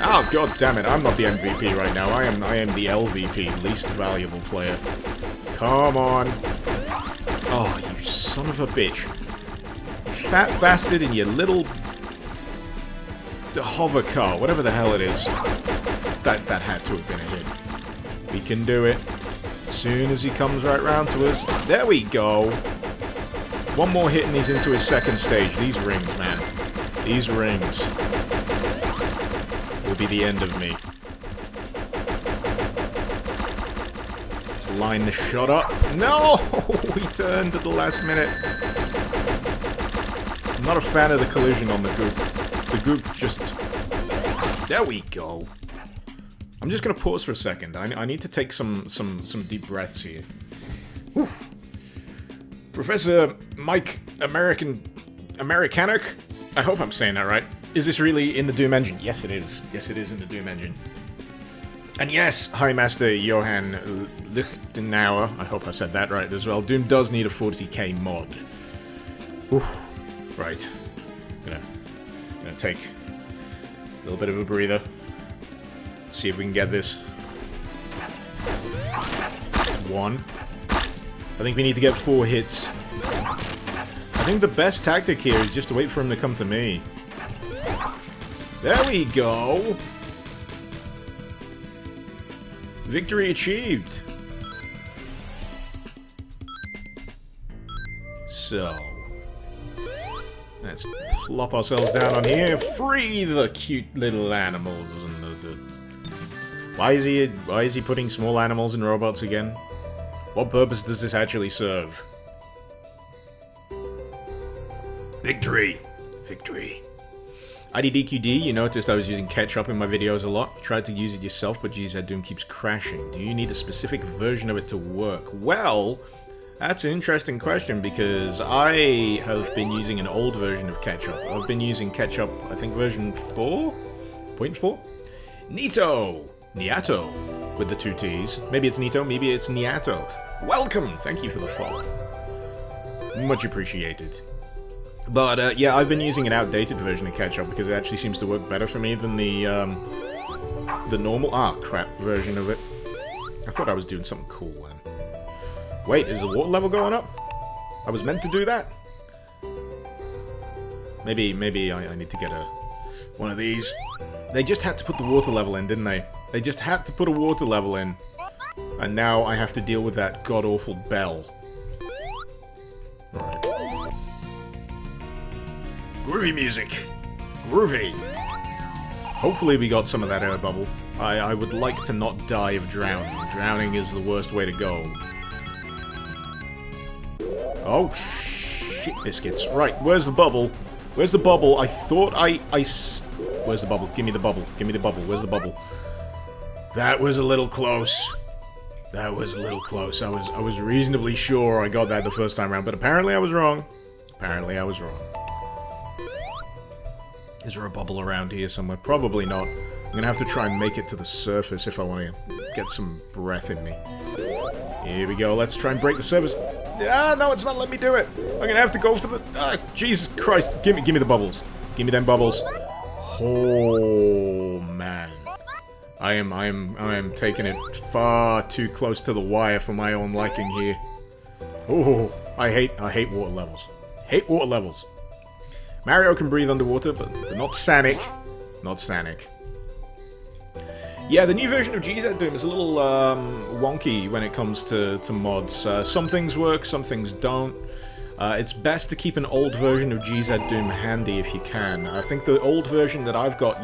Oh god damn it, I'm not the MVP right now. I am the LVP, least valuable player. Come on. Oh, you son of a bitch. Fat bastard in your little hover car, whatever the hell it is. That had to have been a hit. We can do it. As soon as he comes right round to us. There we go. One more hit and he's into his second stage. These rings, man. These rings will be the end of me. Let's line the shot up. No! We turned at the last minute. I'm not a fan of the collision on the goop. The goop just... There we go. I'm just gonna pause for a second. I need to take some deep breaths here. Whew. Professor Mike Americanic? I hope I'm saying that right. Is this really in the Doom engine? Yes, it is. Yes, it is in the Doom engine. And yes, High Master Johann Lichtenauer, I hope I said that right as well. Doom does need a 40k mod. Whew. Right. Gonna take a little bit of a breather. Let's see if we can get this. One. I think we need to get 4 hits. I think the best tactic here is just to wait for him to come to me. There we go! Victory achieved! So... let's plop ourselves down on here, free the cute little animals and the... Why is he putting small animals in robots again? What purpose does this actually serve? Victory! Victory. IDDQD, you noticed I was using ketchup in my videos a lot. Tried to use it yourself, but GZ Doom keeps crashing. Do you need a specific version of it to work? Well, that's an interesting question, because I have been using an old version of ketchup. I've been using ketchup, I think version 4.4? Nito! Niato! With the 2 T's. Maybe it's Nito, maybe it's Niato. Welcome! Thank you for the follow. Much appreciated. But, yeah, I've been using an outdated version of ketchup because it actually seems to work better for me than the normal, crap version of it. I thought I was doing something cool then. Wait, is the water level going up? I was meant to do that? Maybe I need to get one of these. They just had to put the water level in, didn't they? They just had to put a water level in. And now I have to deal with that god-awful bell. Right. Groovy music. Groovy. Hopefully we got some of that air bubble. I would like to not die of drowning. Drowning is the worst way to go. Oh, shit biscuits. Right, where's the bubble? Where's the bubble? I thought where's the bubble? Give me the bubble. Give me the bubble. Where's the bubble? That was a little close. That was a little close. I was reasonably sure I got that the first time around, but apparently I was wrong. Apparently I was wrong. Is there a bubble around here somewhere? Probably not. I'm gonna have to try and make it to the surface if I want to get some breath in me. Here we go. Let's try and break the surface. Ah, no, it's not letting me do it. I'm gonna have to go for the... Ah, Jesus Christ. Give me the bubbles. Give me them bubbles. Oh, man. I am taking it far too close to the wire for my own liking here. Oh, I hate water levels. Hate water levels. Mario can breathe underwater, but not Sonic. Not Sonic. Yeah, the new version of GZ Doom is a little wonky when it comes to mods. Some things work, some things don't. It's best to keep an old version of GZ Doom handy if you can. I think the old version that I've got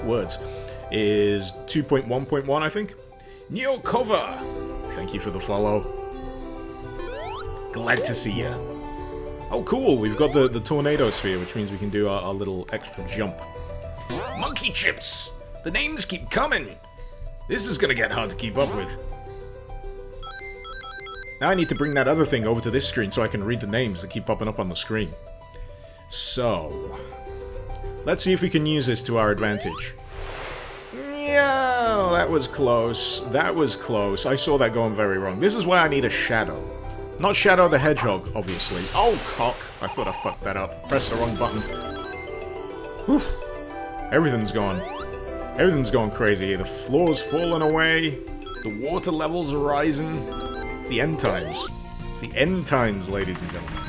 words is 2.1.1, I think. Neo Cover! Thank you for the follow. Glad to see ya. Oh, cool, we've got the tornado sphere, which means we can do our little extra jump. Monkey Chips! The names keep coming! This is gonna get hard to keep up with. Now I need to bring that other thing over to this screen so I can read the names that keep popping up on the screen. So... let's see if we can use this to our advantage. Yeah, that was close. That was close. I saw that going very wrong. This is why I need a shadow. Not Shadow the Hedgehog, obviously. Oh, cock! I thought I fucked that up. Pressed the wrong button. Whew. Everything's going crazy here. The floor's falling away. The water levels are rising. It's the end times. It's the end times, ladies and gentlemen.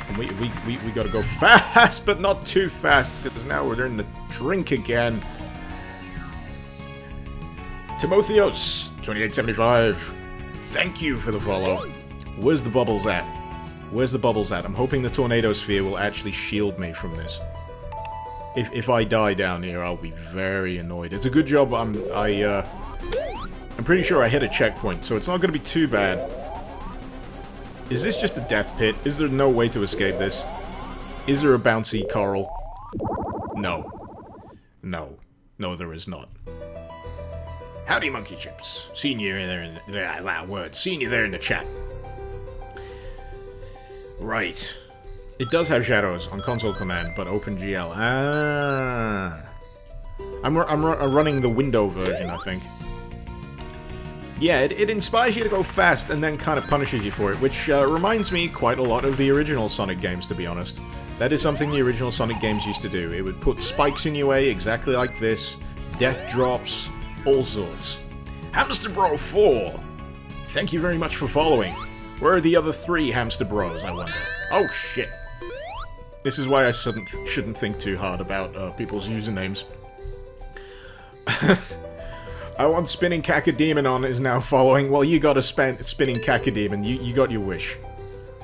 And we gotta go fast, but not too fast, because now we're in the drink again. Timotheos, 2875. Thank you for the follow. Where's the bubbles at? Where's the bubbles at? I'm hoping the tornado sphere will actually shield me from this. If I die down here, I'll be very annoyed. It's a good job I'm pretty sure I hit a checkpoint, so it's not going to be too bad. Is this just a death pit? Is there no way to escape this? Is there a bouncy coral? No. No. No, there is not. Howdy, Monkey Chips. Seeing you there in the... Seeing you there in the chat. Right. It does have shadows on console command, but OpenGL. Ah. I'm running the window version, I think. Yeah, it inspires you to go fast and then kind of punishes you for it, which reminds me quite a lot of the original Sonic games, to be honest. That is something the original Sonic games used to do. It would put spikes in your way, exactly like this, death drops, all sorts. Hamster Bro 4! Thank you very much for following. Where are the other 3 Hamster Bros, I wonder? Oh, shit. This is why I shouldn't think too hard about people's usernames. I want Spinning Cacodemon is now following. Well, you got a Spinning Cacodemon. You got your wish.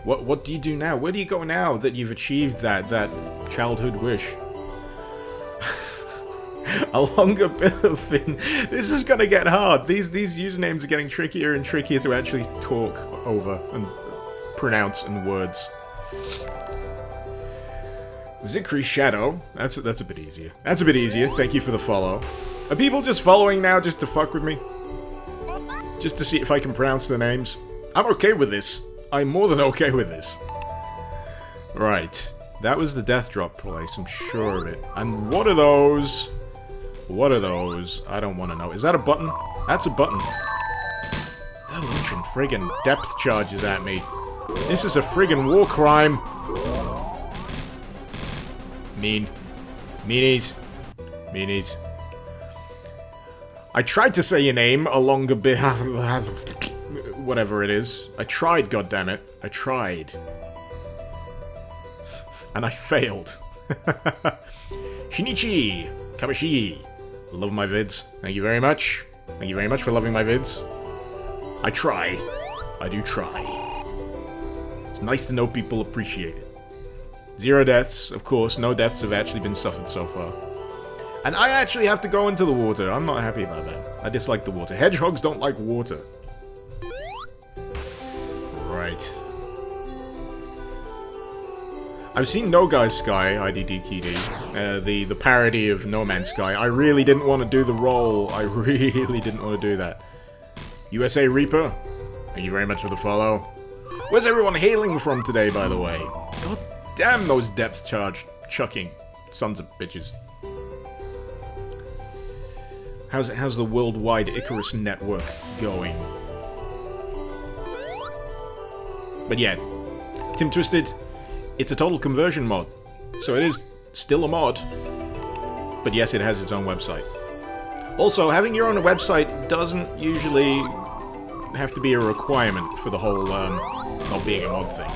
What do you do now? Where do you go now that you've achieved that childhood wish? A longer bill of fin. This is gonna get hard. These usernames are getting trickier and trickier to actually talk over and pronounce in words. Zikri Shadow. That's a bit easier. That's a bit easier. Thank you for the follow. Are people just following now just to fuck with me? Just to see if I can pronounce their names? I'm okay with this. I'm more than okay with this. Right. That was the death drop place, I'm sure of it. And what are those? What are those? I don't want to know. Is that a button? That's a button. They're launching friggin' depth charges at me. This is a friggin' war crime. Mean. Meanies. Meanies. I tried to say your name along a bit... whatever it is. I tried, goddammit. I tried. And I failed. Shinichi! Kabashi! Love my vids. Thank you very much. Thank you very much for loving my vids. I try. I do try. It's nice to know people appreciate it. 0 deaths, of course. No deaths have actually been suffered so far. And I actually have to go into the water. I'm not happy about that. I dislike the water. Hedgehogs don't like water. Right. I've seen No Guy's Sky, IDDKD, the parody of No Man's Sky. I really didn't want to do the role. I really didn't want to do that. USA Reaper, thank you very much for the follow. Where's everyone hailing from today, by the way? God damn those depth charge chucking sons of bitches. How's the worldwide Icarus network going? But yeah, Tim Twisted, it's a total conversion mod. So it is still a mod. But yes, it has its own website. Also, having your own website doesn't usually have to be a requirement for the whole not being a mod thing.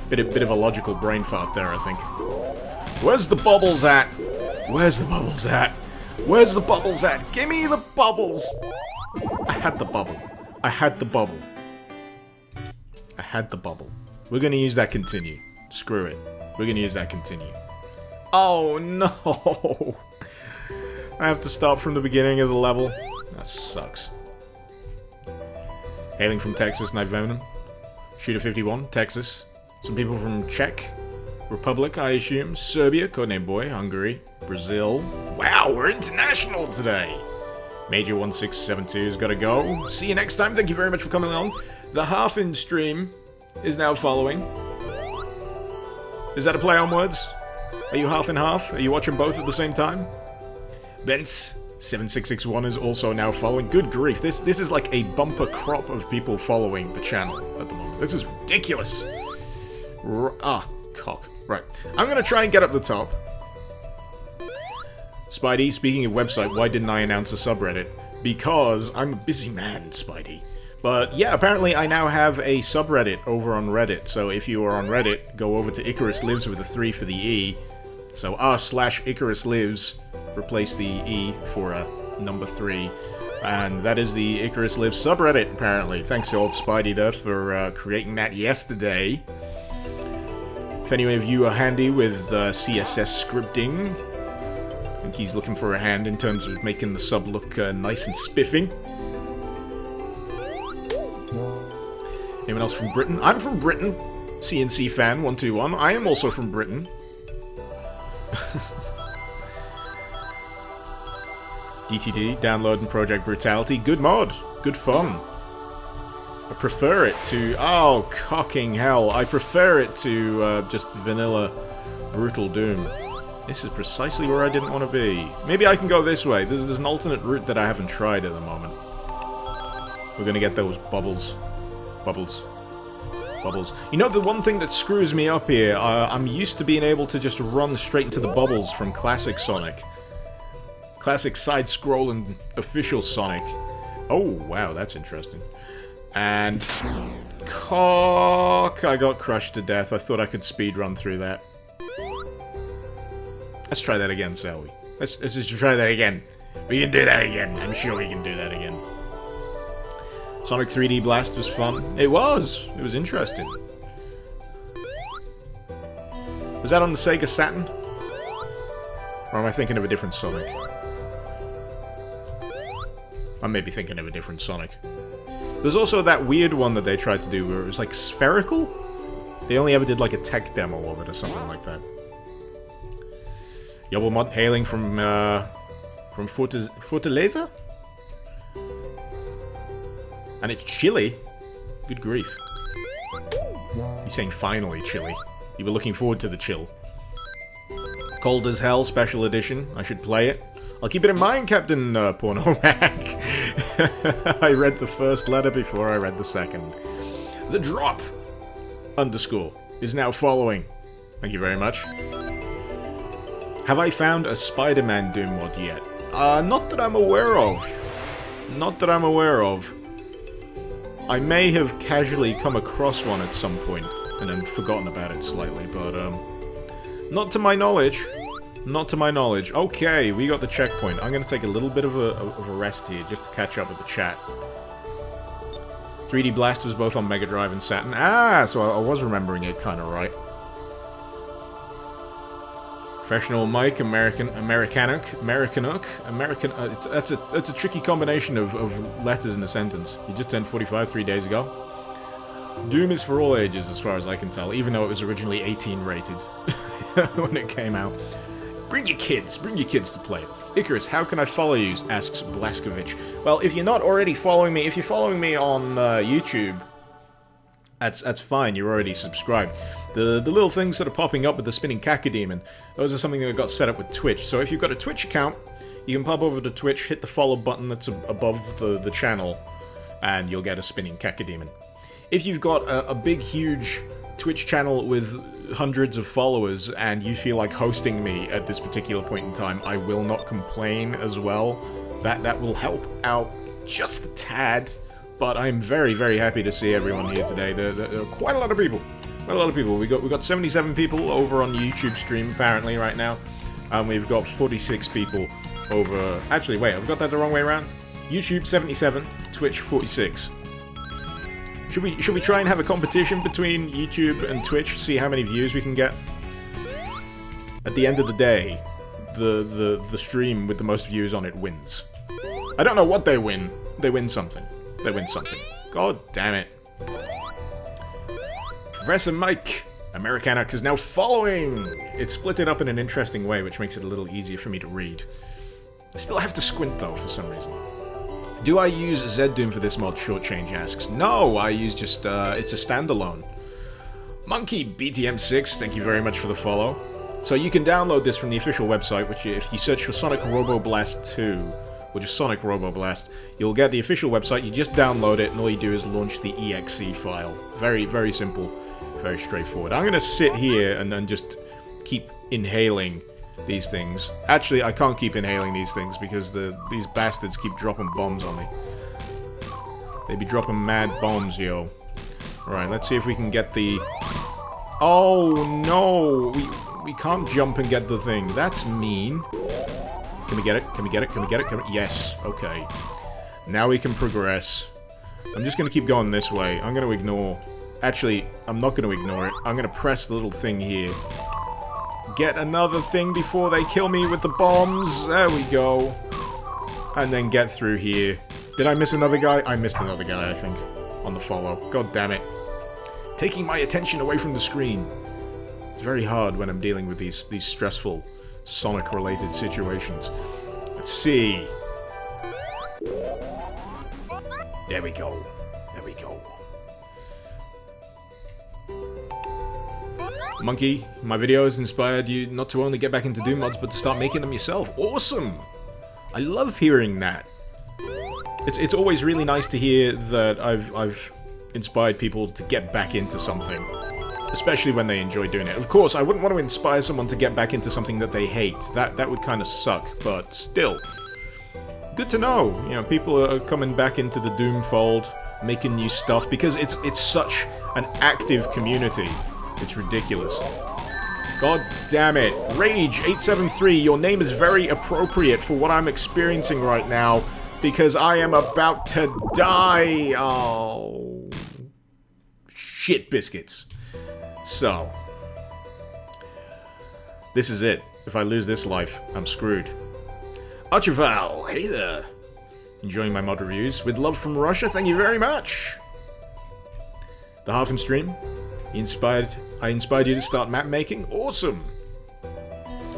Bit of a logical brain fart there, I think. Where's the bubbles at? Where's the bubbles at? Where's the bubbles at? Give me the bubbles! I had the bubble. I had the bubble. I had the bubble. We're gonna use that continue. Screw it. We're gonna use that continue. Oh no! I have to start from the beginning of the level. That sucks. Hailing from Texas, Night Venom. Shooter51, Texas. Some people from Czech Republic, I assume. Serbia, Codename Boy, Hungary, Brazil. Wow, we're international today! Major1672's gotta go. See you next time. Thank you very much for coming along. The Half-In stream is now following. Is that a play on words? Are you half and half? Are you watching both at the same time? Bence7661 is also now following. Good grief, this is like a bumper crop of people following the channel at the moment. This is ridiculous. Cock. Right. I'm gonna try and get up the top. Spidey, speaking of website, why didn't I announce a subreddit? Because I'm a busy man, Spidey. But yeah, apparently I now have a subreddit over on Reddit. So if you are on Reddit, go over to Icarus Lives with a 3 for the E. So r/Icarus Lives, replace the E for a number 3. And that is the Icarus Lives subreddit, apparently. Thanks to old Spidey there for creating that yesterday. If any of you are handy with CSS scripting, I think he's looking for a hand in terms of making the sub look nice and spiffing. Anyone else from Britain? I'm from Britain. CNC fan 121. I am also from Britain. DTD, download and Project Brutality. Good mod. Good fun. I prefer it to... Oh, cocking hell. I prefer it to just vanilla Brutal Doom. This is precisely where I didn't want to be. Maybe I can go this way. There's an alternate route that I haven't tried at the moment. We're gonna get those bubbles. Bubbles. Bubbles. You know, the one thing that screws me up here, I'm used to being able to just run straight into the bubbles from classic Sonic. Classic side-scrolling official Sonic. Oh, wow, that's interesting. And... Cock! I got crushed to death. I thought I could speedrun through that. Let's try that again, shall we? Let's just try that again. We can do that again. I'm sure we can do that again. Sonic 3D Blast was fun. It was. It was interesting. Was that on the Sega Saturn? Or am I thinking of a different Sonic? I may be thinking of a different Sonic. There's also that weird one that they tried to do where it was like spherical? They only ever did like a tech demo of it or something like that. Yobblemont hailing from Fortaleza? And it's chilly. Good grief. He's saying finally chilly. You were looking forward to the chill. Cold as Hell Special Edition. I should play it. I'll keep it in mind, Captain Pornomac. I read the first letter before I read the second. The drop underscore is now following. Thank you very much. Have I found a Spider-Man Doom mod yet? Not that I'm aware of. Not that I'm aware of. I may have casually come across one at some point and then forgotten about it slightly, but not to my knowledge. Not to my knowledge. Okay, we got the checkpoint. I'm going to take a little bit of a rest here just to catch up with the chat. 3D Blast was both on Mega Drive and Saturn. Ah, so I was remembering it kind of right. Professional Mike, that's a tricky combination of letters in a sentence. You just turned 45 3 days ago. Doom is for all ages, as far as I can tell, even though it was originally 18 rated when it came out. Bring your kids to play it. Icarus, how can I follow you? Asks Blaskovich. Well, if you're not already following me, if you're following me on YouTube, that's fine, you're already subscribed. The little things that are popping up with the spinning cacodemon, those are something that got set up with Twitch. So if you've got a Twitch account, you can pop over to Twitch, hit the follow button that's above the channel, and you'll get a spinning cacodemon. If you've got a big, huge Twitch channel with hundreds of followers, and you feel like hosting me at this particular point in time, I will not complain as well. That will help out just a tad. But I'm very, very happy to see everyone here today. There are quite a lot of people. Quite a lot of people. We got 77 people over on YouTube stream apparently right now, and we've got 46 people over. Actually, wait, I've got that the wrong way around. YouTube 77, Twitch 46. Should we try and have a competition between YouTube and Twitch? See how many views we can get. At the end of the day, the stream with the most views on it wins. I don't know what they win. They win something. They win something. God damn it. Professor Mike, Americanax is now following! It's split it up in an interesting way, which makes it a little easier for me to read. I still have to squint, though, for some reason. Do I use Z-Doom for this mod? Shortchange asks. No, I use just, it's a standalone. Monkey BTM6, thank you very much for the follow. So you can download this from the official website, which if you search for Sonic Robo Blast 2, or just Sonic Robo Blast, you'll get the official website, you just download it, and all you do is launch the exe file. Very, very simple, very straightforward. I'm gonna sit here and then just keep inhaling these things. Actually, I can't keep inhaling these things because these bastards keep dropping bombs on me. They be dropping mad bombs, yo. Alright, let's see if we can get the... Oh, no! We can't jump and get the thing. That's mean. Can we get it? Can we get it? Can we get it? Yes. Okay. Now we can progress. I'm just gonna keep going this way. I'm gonna ignore... Actually, I'm not gonna ignore it. I'm gonna press the little thing here. Get another thing before they kill me with the bombs. There we go. And then get through here. Did I miss another guy? I missed another guy, I think. On the follow. God damn it. Taking my attention away from the screen. It's very hard when I'm dealing with these stressful Sonic-related situations. Let's see. There we go. There we go. Monkey, my video has inspired you not to only get back into Doom mods, but to start making them yourself. Awesome! I love hearing that. It's always really nice to hear that I've inspired people to get back into something. Especially when they enjoy doing it. Of course, I wouldn't want to inspire someone to get back into something that they hate. That would kind of suck, but still. Good to know. You know, people are coming back into the Doom fold, making new stuff, because it's such an active community. It's ridiculous. God damn it. Rage873, your name is very appropriate for what I'm experiencing right now, because I am about to die. Oh. Shit biscuits. So. This is it. If I lose this life, I'm screwed. Archival, hey there. Enjoying my mod reviews. With love from Russia, thank you very much. The Halfen stream. I inspired you to start map making? Awesome!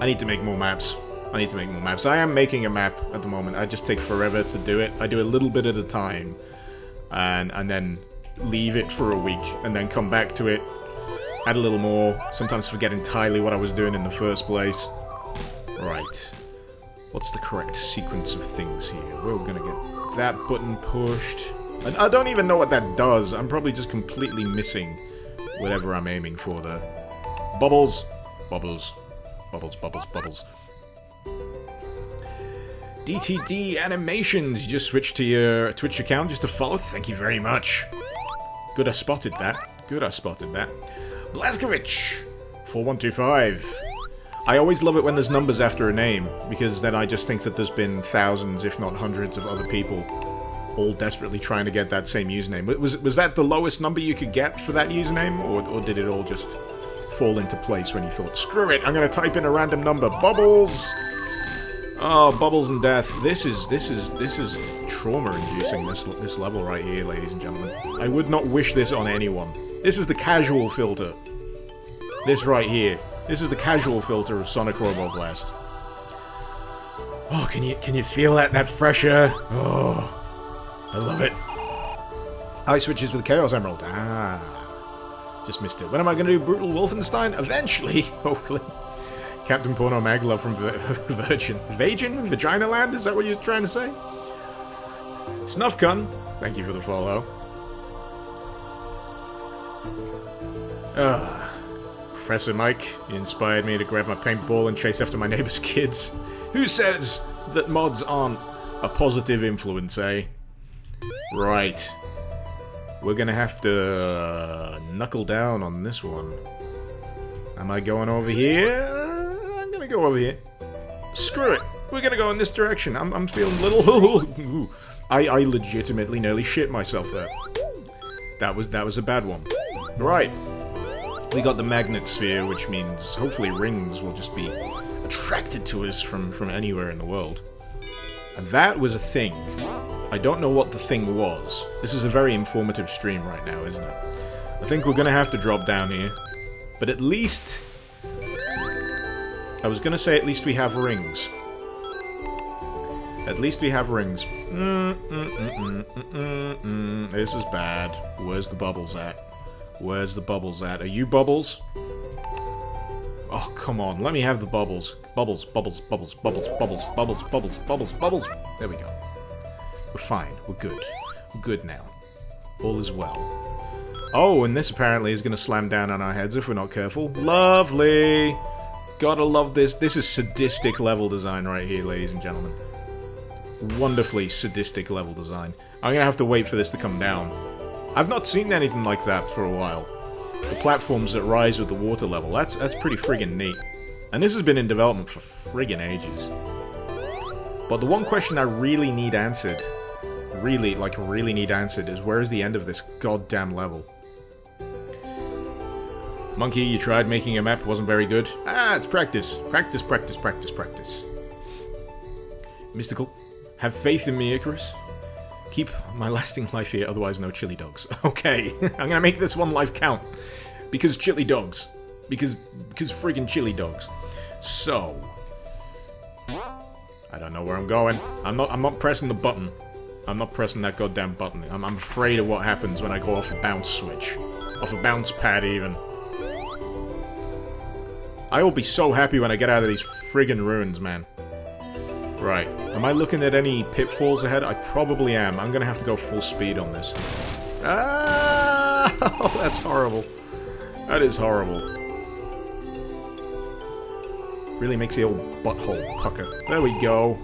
I need to make more maps. I am making a map at the moment. I just take forever to do it. I do a little bit at a time. And then leave it for a week. And then come back to it. Add a little more. Sometimes forget entirely what I was doing in the first place. Right. What's the correct sequence of things here? We're gonna get that button pushed. And I don't even know what that does. I'm probably just completely missing whatever I'm aiming for there. Bubbles. Bubbles. Bubbles, bubbles, bubbles. DTD Animations. You just switched to your Twitch account just to follow. Thank you very much. Good I spotted that. Blazkowicz. 4125. I always love it when there's numbers after a name, because then I just think that there's been thousands, if not hundreds, of other people all desperately trying to get that same username. Was that the lowest number you could get for that username, or did it all just fall into place when you thought, screw it, I'm gonna type in a random number. Bubbles! Oh, bubbles and death. This is trauma-inducing, this level right here, ladies and gentlemen. I would not wish this on anyone. This is the casual filter. This right here. This is the casual filter of Sonic Robo Blast. Oh, can you feel that fresh air? Oh, I love it. Eye switches with the Chaos Emerald. Ah, just missed it. When am I going to do Brutal Wolfenstein? Eventually, hopefully. Captain Porno Maglove from Vagina Land? Is that what you're trying to say? Snuffcun, thank you for the follow. Professor Mike, you inspired me to grab my paintball and chase after my neighbor's kids. Who says that mods aren't a positive influence, eh? Right. We're gonna have to knuckle down on this one. Am I going over here? I'm gonna go over here. Screw it. We're gonna go in this direction. I'm feeling a little... I legitimately nearly shit myself there. That was a bad one. Right. We got the magnet sphere, which means hopefully rings will just be attracted to us from anywhere in the world. And that was a thing. I don't know what the thing was. This is a very informative stream right now, isn't it? I think we're gonna have to drop down here. But at least... I was gonna say at least we have rings. At least we have rings. This is bad. Where's the bubbles at? Where's the bubbles at? Are you bubbles? Oh, come on. Let me have the bubbles. Bubbles, bubbles, bubbles, bubbles, bubbles, bubbles, bubbles, bubbles, bubbles. There we go. We're fine. We're good. We're good now. All is well. Oh, and this apparently is going to slam down on our heads if we're not careful. Lovely! Gotta love this. This is sadistic level design right here, ladies and gentlemen. Wonderfully sadistic level design. I'm going to have to wait for this to come down. I've not seen anything like that for a while. The platforms that rise with the water level, that's pretty friggin' neat. And this has been in development for friggin' ages. But the one question I really need answered, really need answered, is where is the end of this goddamn level? Monkey, you tried making a map, wasn't very good. Ah, it's practice. Practice, practice, practice, practice. Mystical, have faith in me, Icarus. Keep my lasting life here, otherwise no chili dogs. Okay, I'm gonna make this one life count. Because chili dogs. Because friggin' chili dogs. So... I don't know where I'm going. I'm not pressing the button. I'm not pressing that goddamn button. I'm afraid of what happens when I go off a bounce switch. Off a bounce pad, even. I will be so happy when I get out of these friggin' ruins, man. Right. Am I looking at any pitfalls ahead? I probably am. I'm gonna have to go full speed on this. Ah! Oh, that's horrible. That is horrible. Really makes the old butthole pucker. There we go.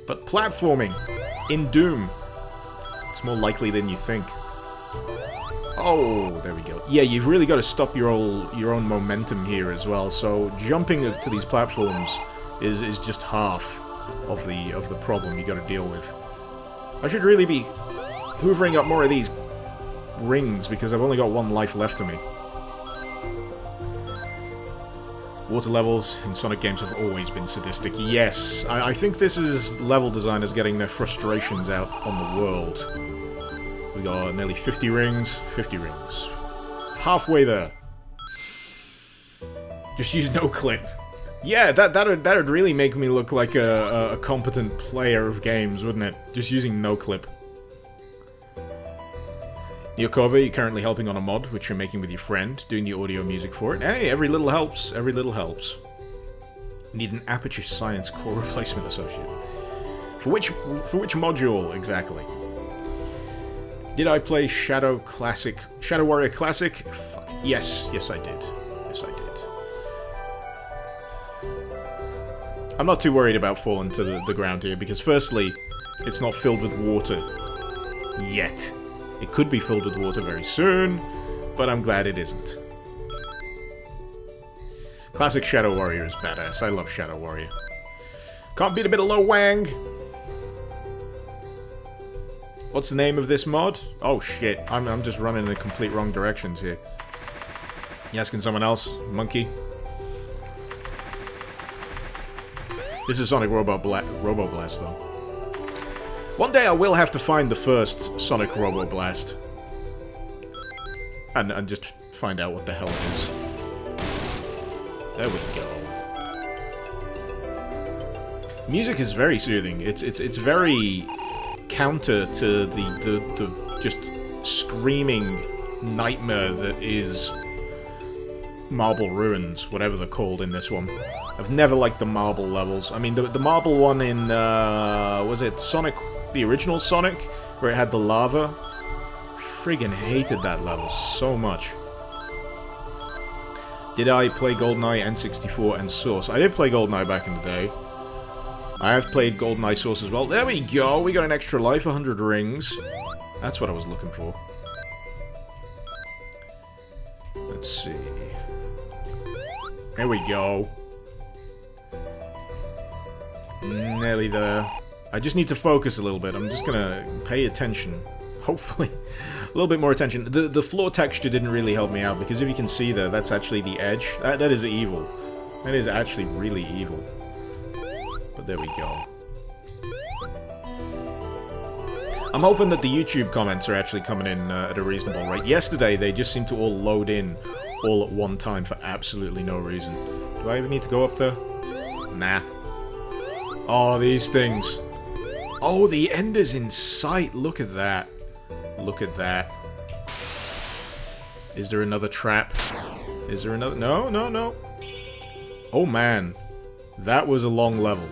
But platforming in Doom. It's more likely than you think. Oh, there we go. Yeah, you've really got to stop your own momentum here as well. So jumping to these platforms is just half of the problem you got to deal with. I should really be hoovering up more of these rings because I've only got one life left of me. Water levels in Sonic games have always been sadistic. Yes, I think this is level designers getting their frustrations out on the world. We got nearly 50 rings. 50 rings. Halfway there. Just use no clip. Yeah, that'd really make me look like a competent player of games, wouldn't it? Just using no clip. Yokova, you're currently helping on a mod, which you're making with your friend, doing the audio music for it. Hey, every little helps. Every little helps. Need an Aperture Science core replacement associate. For which module exactly? Did I play Shadow Warrior Classic? Fuck. Yes, I did. Yes, I did. I'm not too worried about falling to the ground here, because firstly, it's not filled with water. Yet. It could be filled with water very soon, but I'm glad it isn't. Classic Shadow Warrior is badass. I love Shadow Warrior. Can't beat a bit of low wang. What's the name of this mod? Oh shit, I'm just running in the complete wrong directions here. You asking someone else? Monkey? This is Sonic Robo Blast though. One day I will have to find the first Sonic Robo Blast. And just find out what the hell it is. There we go. Music is very soothing. It's very counter to the just screaming nightmare that is Marble Ruins, whatever they're called in this one. I've never liked the marble levels. I mean, the marble one in, was it Sonic, the original Sonic, where it had the lava? Friggin' hated that level so much. Did I play GoldenEye, N64, and Source? I did play GoldenEye back in the day. I have played GoldenEye Source as well. There we go! We got an extra life, 100 rings. That's what I was looking for. Let's see. There we go. Nearly there. I just need to focus a little bit. I'm just gonna pay attention. Hopefully. A little bit more attention. The floor texture didn't really help me out, because if you can see there, that's actually the edge. That is evil. That is actually really evil. But there we go. I'm hoping that the YouTube comments are actually coming in at a reasonable rate. Yesterday, they just seemed to all load in all at one time for absolutely no reason. Do I even need to go up there? Nah. Oh, these things. Oh, the end is in sight. Look at that. Look at that. Is there another trap? Is there another? No, no, no. Oh, man. That was a long level.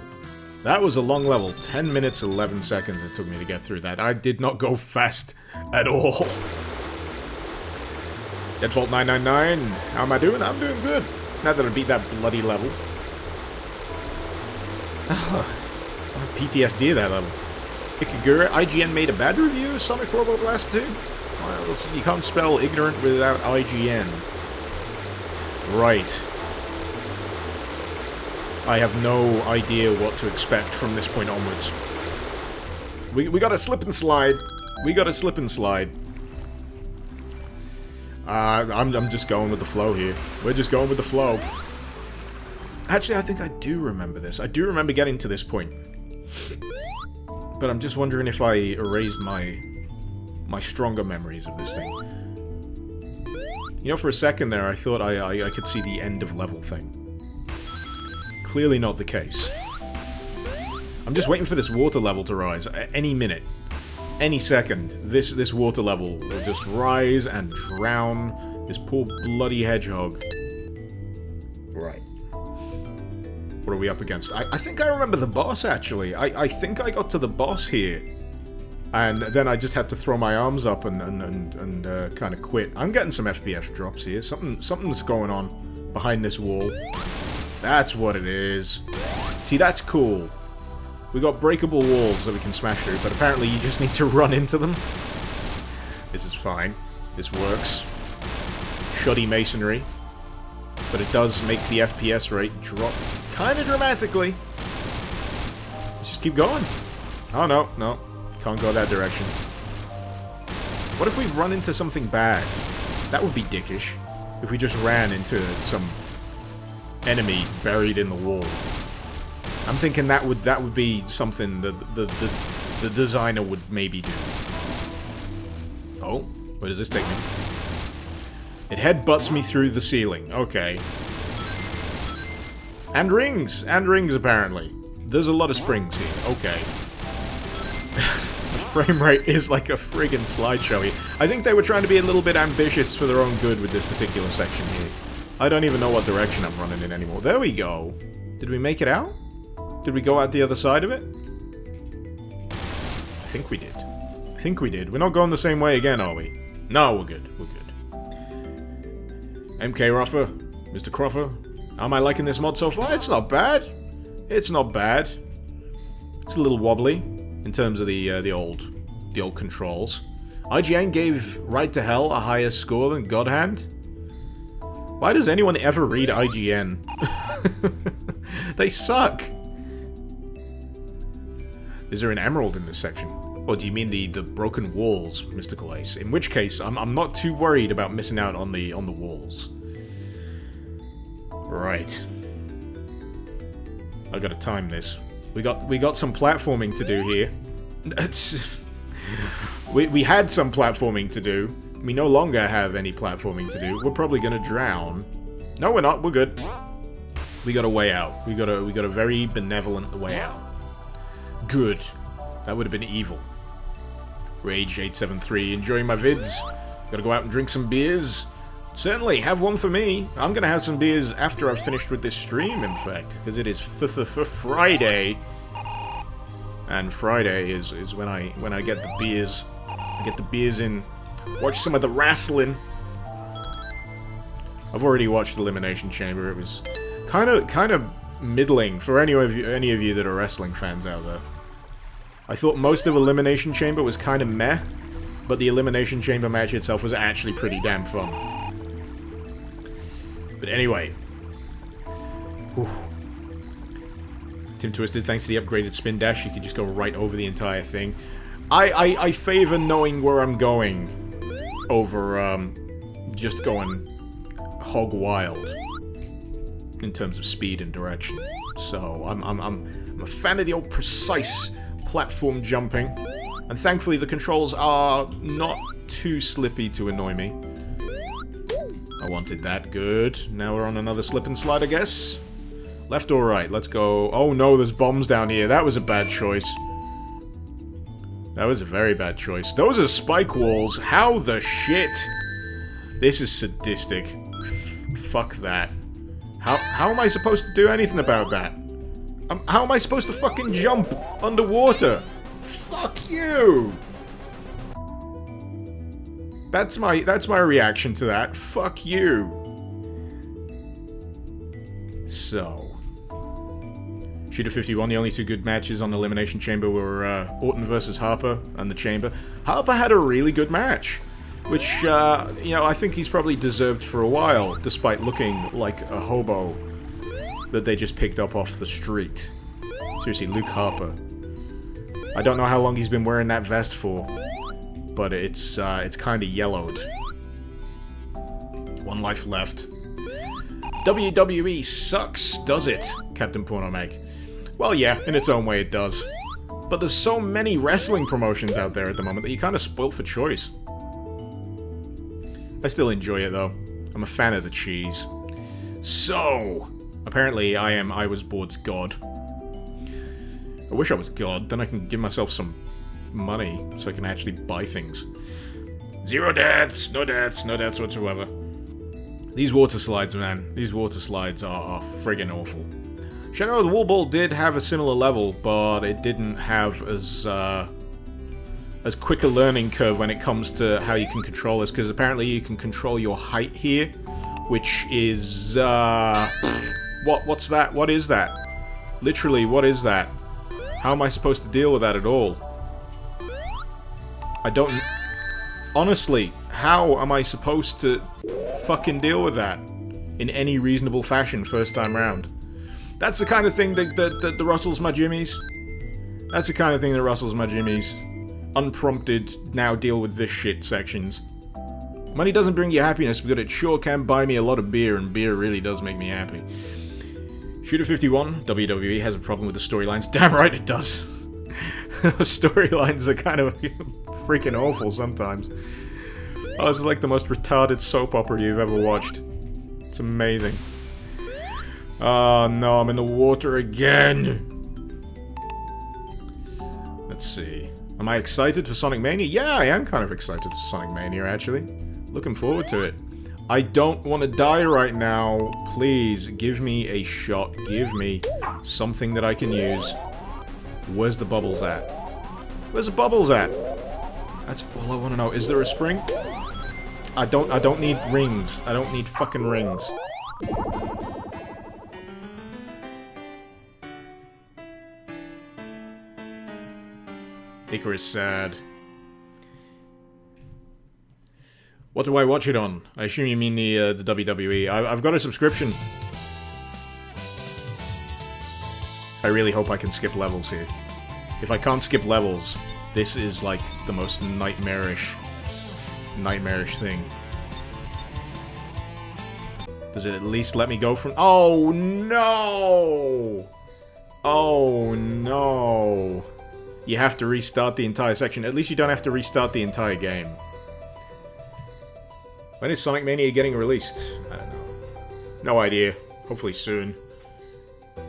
That was a long level. 10 minutes, 11 seconds it took me to get through that. I did not go fast at all. Deadfault 999. How am I doing? I'm doing good. Now that I beat that bloody level. PTSD of that level. Ikagura, IGN made a bad review of Sonic Robo Blast 2? Well, you can't spell ignorant without IGN. Right. I have no idea what to expect from this point onwards. We gotta slip and slide. We gotta slip and slide. I'm just going with the flow here. We're just going with the flow. Actually, I think I do remember this. I do remember getting to this point. But I'm just wondering if I erased my stronger memories of this thing. You know, for a second there, I thought I could see the end of level thing. Clearly not the case. I'm just waiting for this water level to rise. Any minute. Any second. This water level will just rise and drown this poor bloody hedgehog. Right. What are we up against? I think I remember the boss, actually. I think I got to the boss here. And then I just had to throw my arms up and kind of quit. I'm getting some FPS drops here. Something's going on behind this wall. That's what it is. See, that's cool. We got breakable walls that we can smash through, but apparently you just need to run into them. This is fine. This works. Shoddy masonry. But it does make the FPS rate drop kind of dramatically. Let's just keep going. Oh, no, no. Can't go that direction. What if we run into something bad? That would be dickish. If we just ran into some enemy buried in the wall. I'm thinking that would be something that the designer would maybe do. Oh, where does this take me? It headbutts me through the ceiling. Okay. And rings! And rings, apparently. There's a lot of springs here. Okay. The frame rate is like a friggin' slideshow here. I think they were trying to be a little bit ambitious for their own good with this particular section here. I don't even know what direction I'm running in anymore. There we go. Did we make it out? Did we go out the other side of it? I think we did. I think we did. We're not going the same way again, are we? No, we're good. We're good. MK Ruffer, Mr. Croffer, how am I liking this mod so far? It's not bad. It's not bad. It's a little wobbly in terms of the old controls. IGN gave Right to Hell a higher score than God Hand. Why does anyone ever read IGN? They suck. Is there an emerald in this section? Or do you mean the broken walls, Mystical Ace? In which case, I'm not too worried about missing out on the walls. Right. I gotta time this. We got some platforming to do here. we had some platforming to do. We no longer have any platforming to do. We're probably gonna drown. No, we're not. We're good. We got a way out. We got a very benevolent way out. Good. That would have been evil. Rage873, enjoying my vids. Gotta go out and drink some beers. Certainly, have one for me. I'm gonna have some beers after I've finished with this stream, in fact, because it is Friday. And Friday is when I get the beers. I get the beers in. Watch some of the wrestling. I've already watched Elimination Chamber. It was kind of middling for any of you that are wrestling fans out there. I thought most of Elimination Chamber was kind of meh, but the Elimination Chamber match itself was actually pretty damn fun. But anyway. Whew. Tim Twisted, thanks to the upgraded spin dash, you could just go right over the entire thing. I favor knowing where I'm going over just going hog wild in terms of speed and direction. So I'm a fan of the old precise platform jumping, and thankfully the controls are not too slippy to annoy me. I wanted that. Good. Now we're on another slip and slide, I guess. Left or right? Let's go. Oh no, there's bombs down here. That was a bad choice. That was a very bad choice. Those are spike walls. How the shit? This is sadistic. Fuck that. How am I supposed to do anything about that? How am I supposed to fucking jump underwater? Fuck you! That's my reaction to that. Fuck you. So, Shooter 51, the only two good matches on Elimination Chamber were Orton versus Harper and the Chamber. Harper had a really good match, which, you know, I think he's probably deserved for a while, despite looking like a hobo that they just picked up off the street. Seriously, Luke Harper. I don't know how long he's been wearing that vest for, but it's kind of yellowed. One life left. WWE sucks, does it, Captain Pornomag? Well, yeah, in its own way it does. But there's so many wrestling promotions out there at the moment that you're kind of spoilt for choice. I still enjoy it, though. I'm a fan of the cheese. So, apparently I was Board's god. I wish I was god, then I can give myself some money so I can actually buy things. Zero deaths, no deaths whatsoever. These water slides, man. These water slides are friggin' awful. Shadow of the Wall Ball did have a similar level, but it didn't have as quick a learning curve when it comes to how you can control this, because apparently you can control your height here, which is, what's that? What is that? Literally, what is that? How am I supposed to deal with that at all? I don't... Honestly, How am I supposed to fucking deal with that in any reasonable fashion first time round? That's the kind of thing that rustles my jimmies. That's the kind of thing that rustles my jimmies. Unprompted, now deal with this shit sections. Money doesn't bring you happiness, but it sure can buy me a lot of beer, and beer really does make me happy. Shooter 51, WWE has a problem with the storylines. Damn right it does. Storylines are kind of freaking awful sometimes. Oh, this is like the most retarded soap opera you've ever watched. It's amazing. Oh no, I'm in the water again. Let's see. Am I excited for Sonic Mania? Yeah, I am kind of excited for Sonic Mania, actually. Looking forward to it. I don't want to die right now. Please, give me a shot. Give me something that I can use. Where's the bubbles at? Where's the bubbles at? That's all I want to know. Is there a spring? I don't need rings. I don't need fucking rings. Icarus sad. What do I watch it on? I assume you mean the WWE. I've got a subscription. I really hope I can skip levels here. If I can't skip levels, this is like the most nightmarish thing. Does it at least let me go from— oh no! Oh no! You have to restart the entire section. At least you don't have to restart the entire game. When is Sonic Mania getting released? I don't know. No idea. Hopefully soon.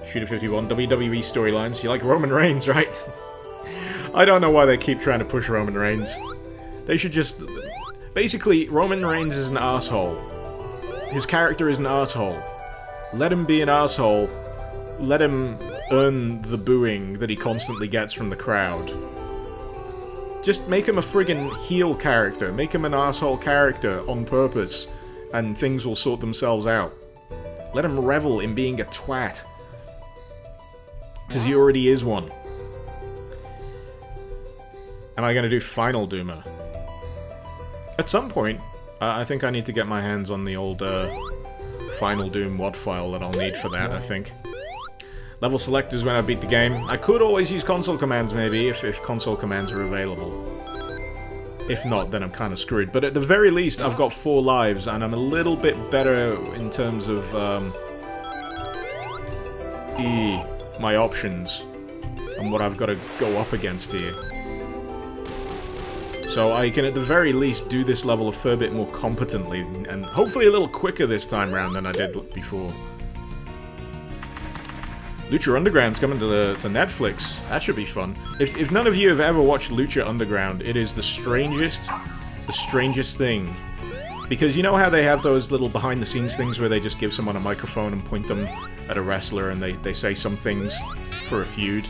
Shooter 51, WWE storylines. You like Roman Reigns, right? I don't know why they keep trying to push Roman Reigns. They should just— basically, Roman Reigns is an asshole. His character is an asshole. Let him be an asshole. Let him earn the booing that he constantly gets from the crowd. Just make him a friggin' heel character. Make him an asshole character on purpose, and things will sort themselves out. Let him revel in being a twat. Because he already is one. Am I gonna do Final Doomer? At some point, I think I need to get my hands on the old Final Doom WAD file that I'll need for that, I think. Level select is when I beat the game. I could always use console commands, maybe, if console commands are available. If not, then I'm kind of screwed. But at the very least, I've got 4 lives, and I'm a little bit better in terms of my options and what I've got to go up against here. So I can at the very least do this level a fair bit more competently, and hopefully a little quicker this time round than I did before. Lucha Underground's coming to Netflix. That should be fun. If none of you have ever watched Lucha Underground, it is the strangest thing. Because you know how they have those little behind-the-scenes things where they just give someone a microphone and point them at a wrestler and they say some things for a feud?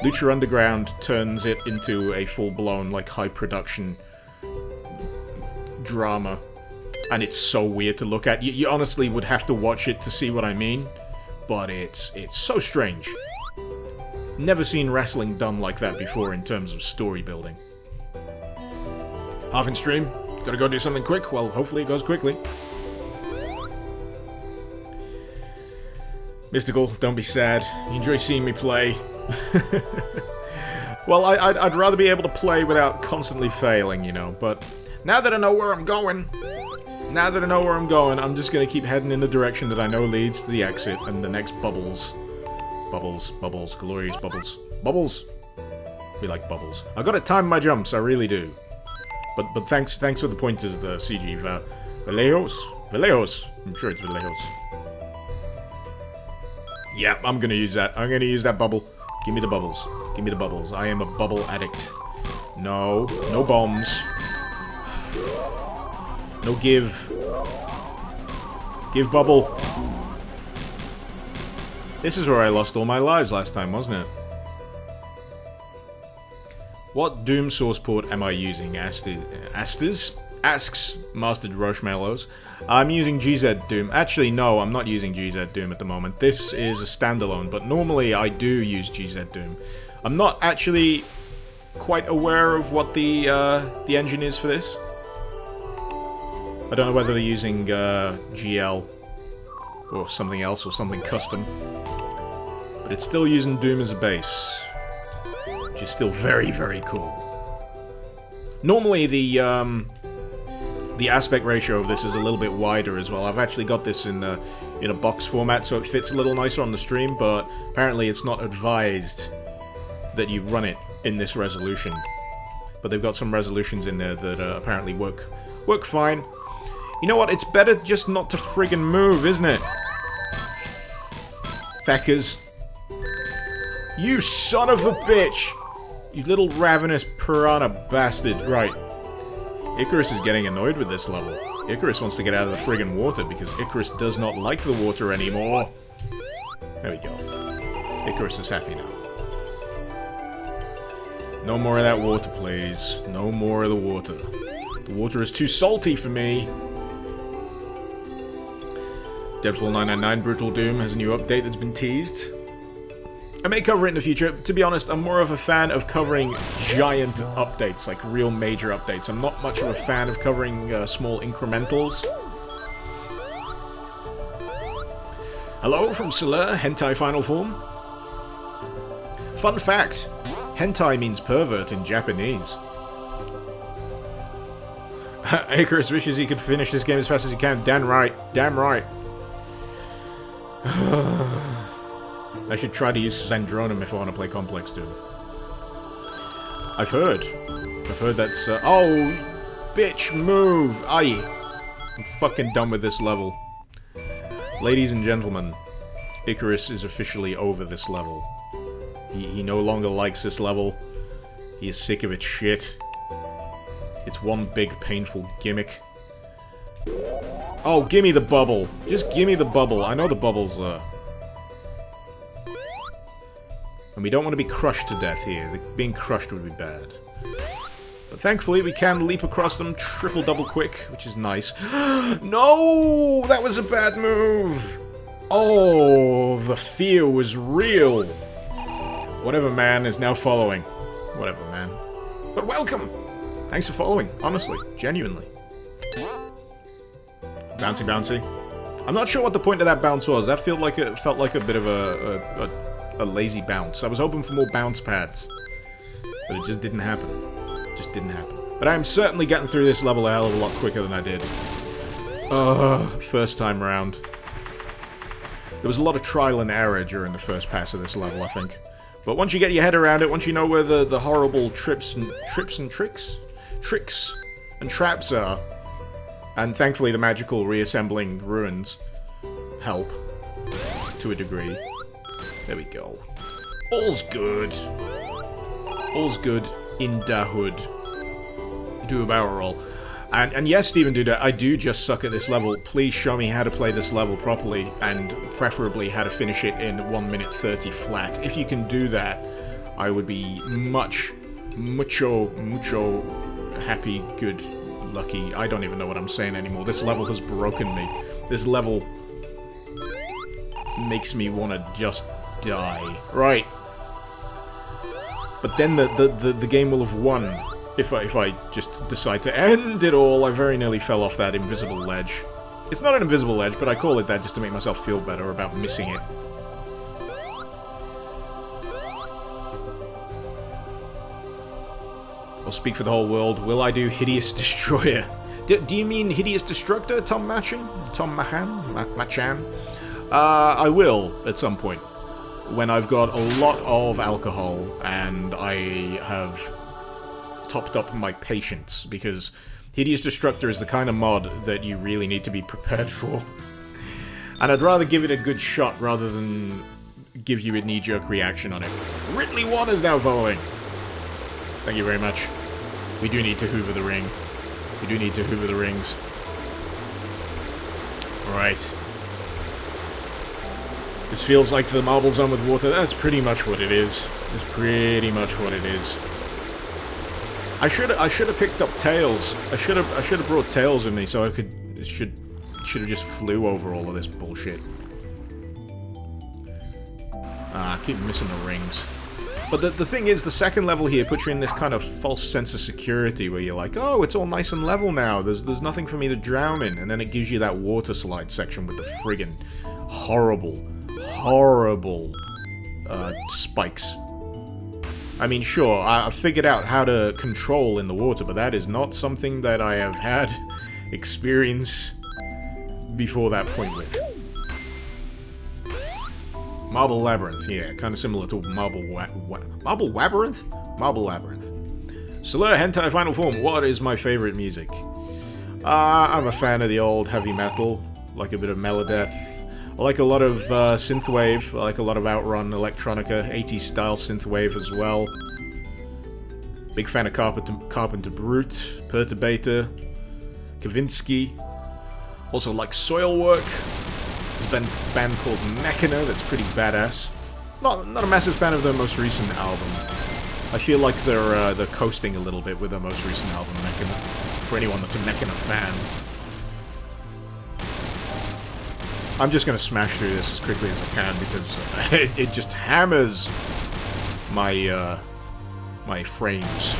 Lucha Underground turns it into a full-blown, like, high-production drama. And it's so weird to look at. You honestly would have to watch it to see what I mean. But it's so strange. Never seen wrestling done like that before in terms of story building. Half in stream. Gotta go do something quick. Well, hopefully it goes quickly. Mystical, don't be sad. You enjoy seeing me play. Well, I'd rather be able to play without constantly failing, you know. But now that I know where I'm going... I'm just gonna keep heading in the direction that I know leads to the exit and the next bubbles. Bubbles, glorious bubbles. Bubbles! We like bubbles. I gotta time my jumps, I really do. But thanks for the pointers, the CG. Vallejos. I'm sure it's Vallejos. Yeah, I'm gonna use that. I'm gonna use that bubble. Give me the bubbles. Give me the bubbles. I am a bubble addict. No bombs. No give. Give bubble. This is where I lost all my lives last time, wasn't it? What Doom source port am I using? Asks Mastered Rochemellows. I'm using GZ Doom. Actually, no, I'm not using GZ Doom at the moment. This is a standalone, but normally I do use GZ Doom. I'm not actually quite aware of what the engine is for this. I don't know whether they're using GL or something else or something custom. But it's still using Doom as a base, which is still very, very cool. Normally the aspect ratio of this is a little bit wider as well. I've actually got this in a box format, so it fits a little nicer on the stream, but apparently it's not advised that you run it in this resolution. But they've got some resolutions in there that apparently work fine. You know what? It's better just not to friggin' move, isn't it? Feckers. You son of a bitch! You little ravenous piranha bastard. Right. Icarus is getting annoyed with this level. Icarus wants to get out of the friggin' water because Icarus does not like the water anymore. There we go. Icarus is happy now. No more of that water, please. No more of the water. The water is too salty for me. Debswall999 Brutal Doom has a new update that's been teased. I may cover it in the future. To be honest, I'm more of a fan of covering giant updates, like real major updates. I'm not much of a fan of covering small incrementals. Hello from Soler, Hentai Final Form. Fun fact, hentai means pervert in Japanese. Icarus wishes he could finish this game as fast as he can. Damn right. Damn right. I should try to use Xandronum if I want to play Complex Doom. I've heard that's... oh, bitch, move! Aye. I'm fucking done with this level. Ladies and gentlemen, Icarus is officially over this level. He no longer likes this level. He is sick of its shit. It's one big painful gimmick. Oh, gimme the bubble. Just gimme the bubble. I know the bubble's and we don't want to be crushed to death here. Being crushed would be bad. But thankfully we can leap across them triple-double quick, which is nice. No! That was a bad move! Oh, the fear was real. Whatever man is now following. Whatever man. But welcome! Thanks for following, honestly, genuinely. Bouncy, bouncy. I'm not sure what the point of that bounce was. That felt like a bit of a lazy bounce. I was hoping for more bounce pads, but it just didn't happen. It just didn't happen. But I'm certainly getting through this level a hell of a lot quicker than I did. First time round. There was a lot of trial and error during the first pass of this level, I think. But once you get your head around it, once you know where the horrible tricks and traps are, and thankfully the magical reassembling ruins help to a degree. There we go. All's good. All's good in da hood. Do a barrel roll. And yes, Steven Duda, I do just suck at this level. Please show me how to play this level properly, and preferably how to finish it in 1 minute 30 flat. If you can do that, I would be mucho happy, good, lucky. I don't even know what I'm saying anymore. This level has broken me. This level makes me want to just die. Right. But then the game will have won if I just decide to end it all. I very nearly fell off that invisible ledge. It's not an invisible ledge, but I call it that just to make myself feel better about missing it. I'll speak for the whole world. Will I do Hideous Destroyer? Do you mean Hideous Destructor, Tom Machan? Tom Machan? I will, at some point. When I've got a lot of alcohol and I have topped up my patience, because Hideous Destructor is the kind of mod that you really need to be prepared for. And I'd rather give it a good shot rather than give you a knee-jerk reaction on it. Ridley 1 is now following. Thank you very much. We do need to hoover the ring. We do need to hoover the rings. Right. This feels like the marble zone with water. That's pretty much what it is. It's pretty much what it is. I should have picked up Tails. I should have brought Tails with me so I should have just flew over all of this bullshit. Ah, I keep missing the rings. But the thing is, the second level here puts you in this kind of false sense of security where you're like, oh, it's all nice and level now, there's nothing for me to drown in, and then it gives you that water slide section with the friggin' horrible spikes. I mean, sure, I figured out how to control in the water, but that is not something that I have had experience before that point with. Marble Labyrinth, yeah, kind of similar to Marble Labyrinth? Marble Labyrinth. Slur Hentai Final Form, what is my favorite music? I'm a fan of the old heavy metal, like a bit of Melodeath. I like a lot of synthwave, I like a lot of Outrun, electronica, 80s style synthwave as well. Big fan of Carpenter Brute, Perturbator, Kavinsky. Also like Soilwork. There's a band called Mechana that's pretty badass. Not a massive fan of their most recent album. I feel like they're coasting a little bit with their most recent album, Mechana. For anyone that's a Mechana fan. I'm just gonna smash through this as quickly as I can because it just hammers my my frames.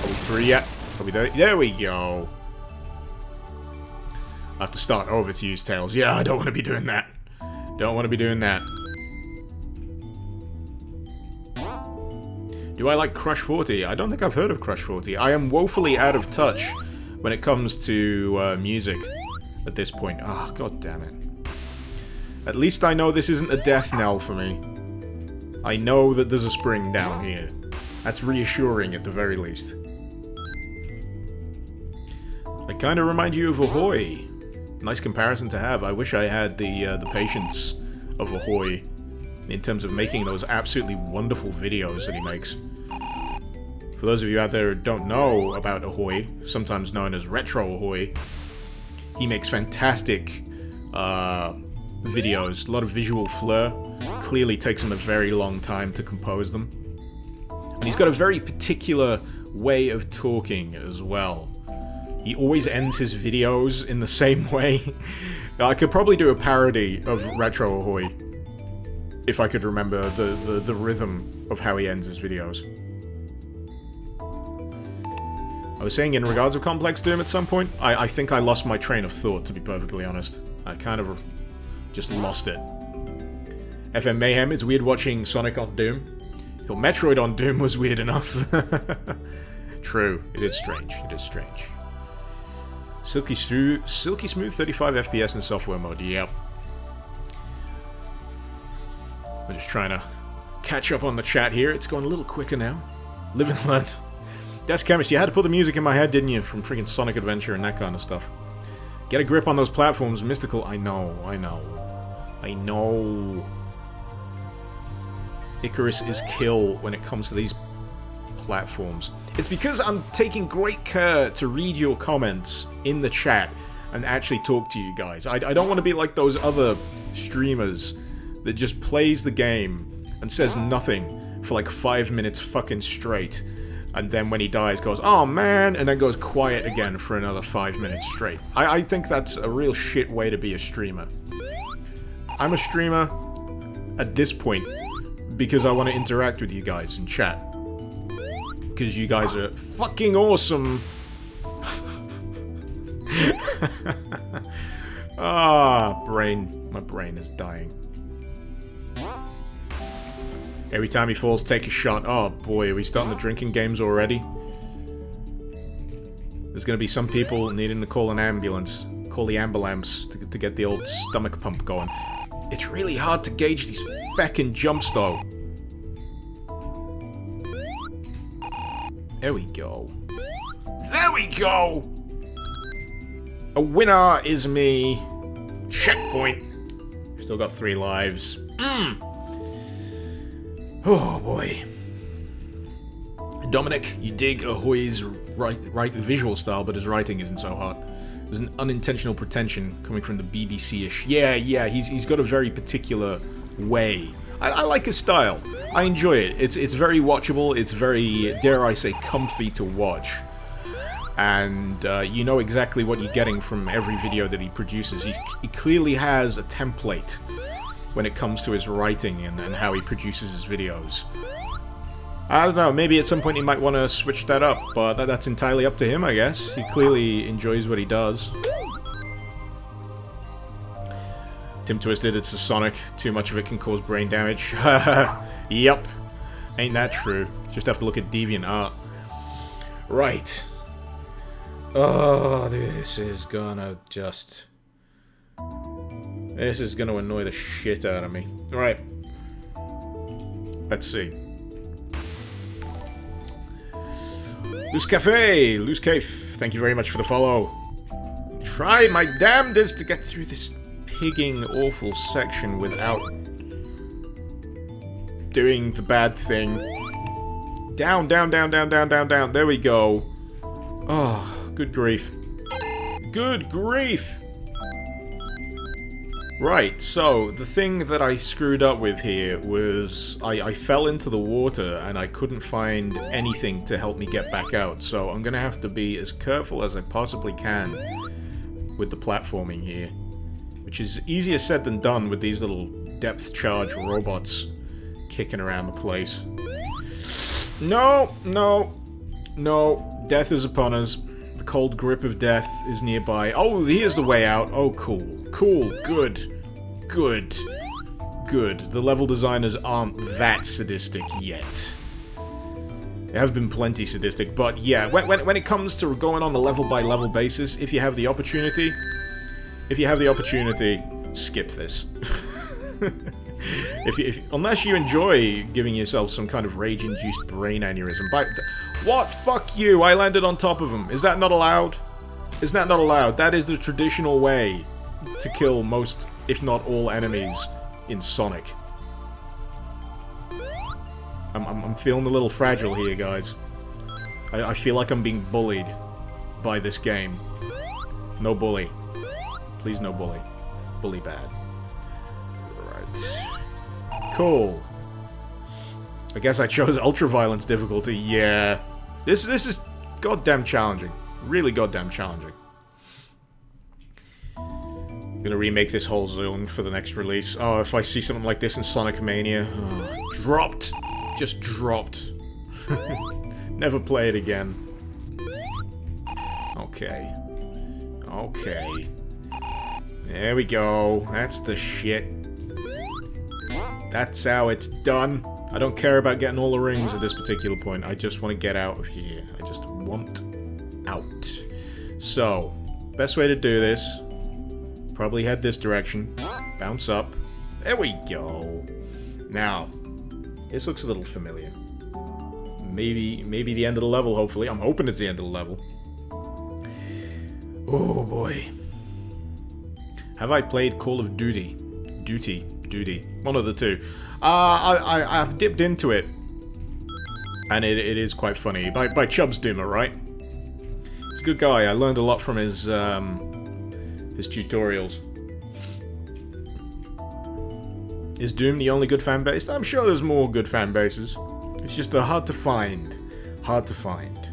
Are we through yet? Are we there? There we go. I have to start over to use Tails. Yeah, I don't want to be doing that. Don't want to be doing that. Do I like Crush 40? I don't think I've heard of Crush 40. I am woefully out of touch when it comes to music at this point. Ah, god damn it. At least I know this isn't a death knell for me. I know that there's a spring down here. That's reassuring at the very least. I kind of remind you of Ahoy. Nice comparison to have. I wish I had the patience of Ahoy in terms of making those absolutely wonderful videos that he makes. For those of you out there who don't know about Ahoy, sometimes known as Retro Ahoy, he makes fantastic videos, a lot of visual flair. Clearly takes him a very long time to compose them. And he's got a very particular way of talking as well. He always ends his videos in the same way. I could probably do a parody of Retro Ahoy if I could remember the rhythm of how he ends his videos. I was saying in regards of Complex Doom at some point, I think I lost my train of thought, to be perfectly honest. I kind of just lost it. FM Mayhem, it's weird watching Sonic on Doom. I thought Metroid on Doom was weird enough. True, it is strange, it is strange. Silky Smooth 35 FPS in software mode, yep. I'm just trying to catch up on the chat here. It's going a little quicker now. Live and learn. Desk Chemist, you had to put the music in my head, didn't you? From freaking Sonic Adventure and that kind of stuff. Get a grip on those platforms, Mystical. I know. Icarus is kill when it comes to these platforms. It's because I'm taking great care to read your comments in the chat and actually talk to you guys. I don't want to be like those other streamers that just plays the game and says nothing for like 5 minutes fucking straight, and then when he dies goes, oh man, and then goes quiet again for another 5 minutes straight. I think that's a real shit way to be a streamer. I'm a streamer at this point because I want to interact with you guys in chat. Because you guys are fucking awesome. Brain. My brain is dying. Every time he falls, take a shot. Oh boy, are we starting the drinking games already? There's gonna be some people needing to call an ambulance. Call the ambulance to get the old stomach pump going. It's really hard to gauge these feckin' jumps though. There we go. There we go! A winner is me. Checkpoint. Still got 3 lives. Oh boy. Dominic, you dig Ahoy's right visual style, but his writing isn't so hot. There's an unintentional pretension coming from the BBC-ish. Yeah, he's got a very particular way. I like his style. I enjoy it. It's very watchable. It's very, dare I say, comfy to watch. And you know exactly what you're getting from every video that he produces. He clearly has a template when it comes to his writing and how he produces his videos. I don't know, maybe at some point he might want to switch that up, but that's entirely up to him, I guess. He clearly enjoys what he does. Tim Twisted, it's a Sonic. Too much of it can cause brain damage. Yep. Ain't that true. Just have to look at DeviantArt. Right. Oh, this is gonna just... This is gonna annoy the shit out of me. Right. Let's see. Loose Cafe! Loose Cave, thank you very much for the follow. Tried my damnedest to get through this pigging awful section without doing the bad thing. Down, down, down, down, down, down, down. There we go. Oh, good grief. Good grief! Right, so, the thing that I screwed up with here was I fell into the water and I couldn't find anything to help me get back out, so I'm gonna have to be as careful as I possibly can with the platforming here. Which is easier said than done with these little depth charge robots kicking around the place. No, no, no, death is upon us. The cold grip of death is nearby. Oh, here's the way out. Oh, cool. Cool. Good. Good. Good. The level designers aren't that sadistic yet. They have been plenty sadistic, but yeah, when it comes to going on a level-by-level basis, if you have the opportunity, skip this. Unless you enjoy giving yourself some kind of rage-induced brain aneurysm. What? Fuck you! I landed on top of him. Is that not allowed? Is that not allowed? That is the traditional way to kill most, if not all, enemies in Sonic. I'm feeling a little fragile here, guys. I feel like I'm being bullied by this game. No bully. Please, no bully. Bully bad. Right. Cool. I guess I chose ultra-violence difficulty. Yeah. This is goddamn challenging. Really goddamn challenging. I'm gonna remake this whole zone for the next release. Oh, if I see something like this in Sonic Mania. Oh, dropped. Just dropped. Never play it again. Okay. Okay. There we go. That's the shit. That's how it's done. I don't care about getting all the rings at this particular point. I just want to get out of here. I just want out. So, best way to do this, probably head this direction. Bounce up. There we go. Now, this looks a little familiar. Maybe the end of the level, hopefully. I'm hoping it's the end of the level. Oh, boy. Have I played Call of Duty? Duty. One of the two. I've dipped into it. And it is quite funny. By Chubb's Doomer, right? He's a good guy. I learned a lot from his tutorials. Is Doom the only good fan base? I'm sure there's more good fan bases. It's just they're hard to find. Hard to find.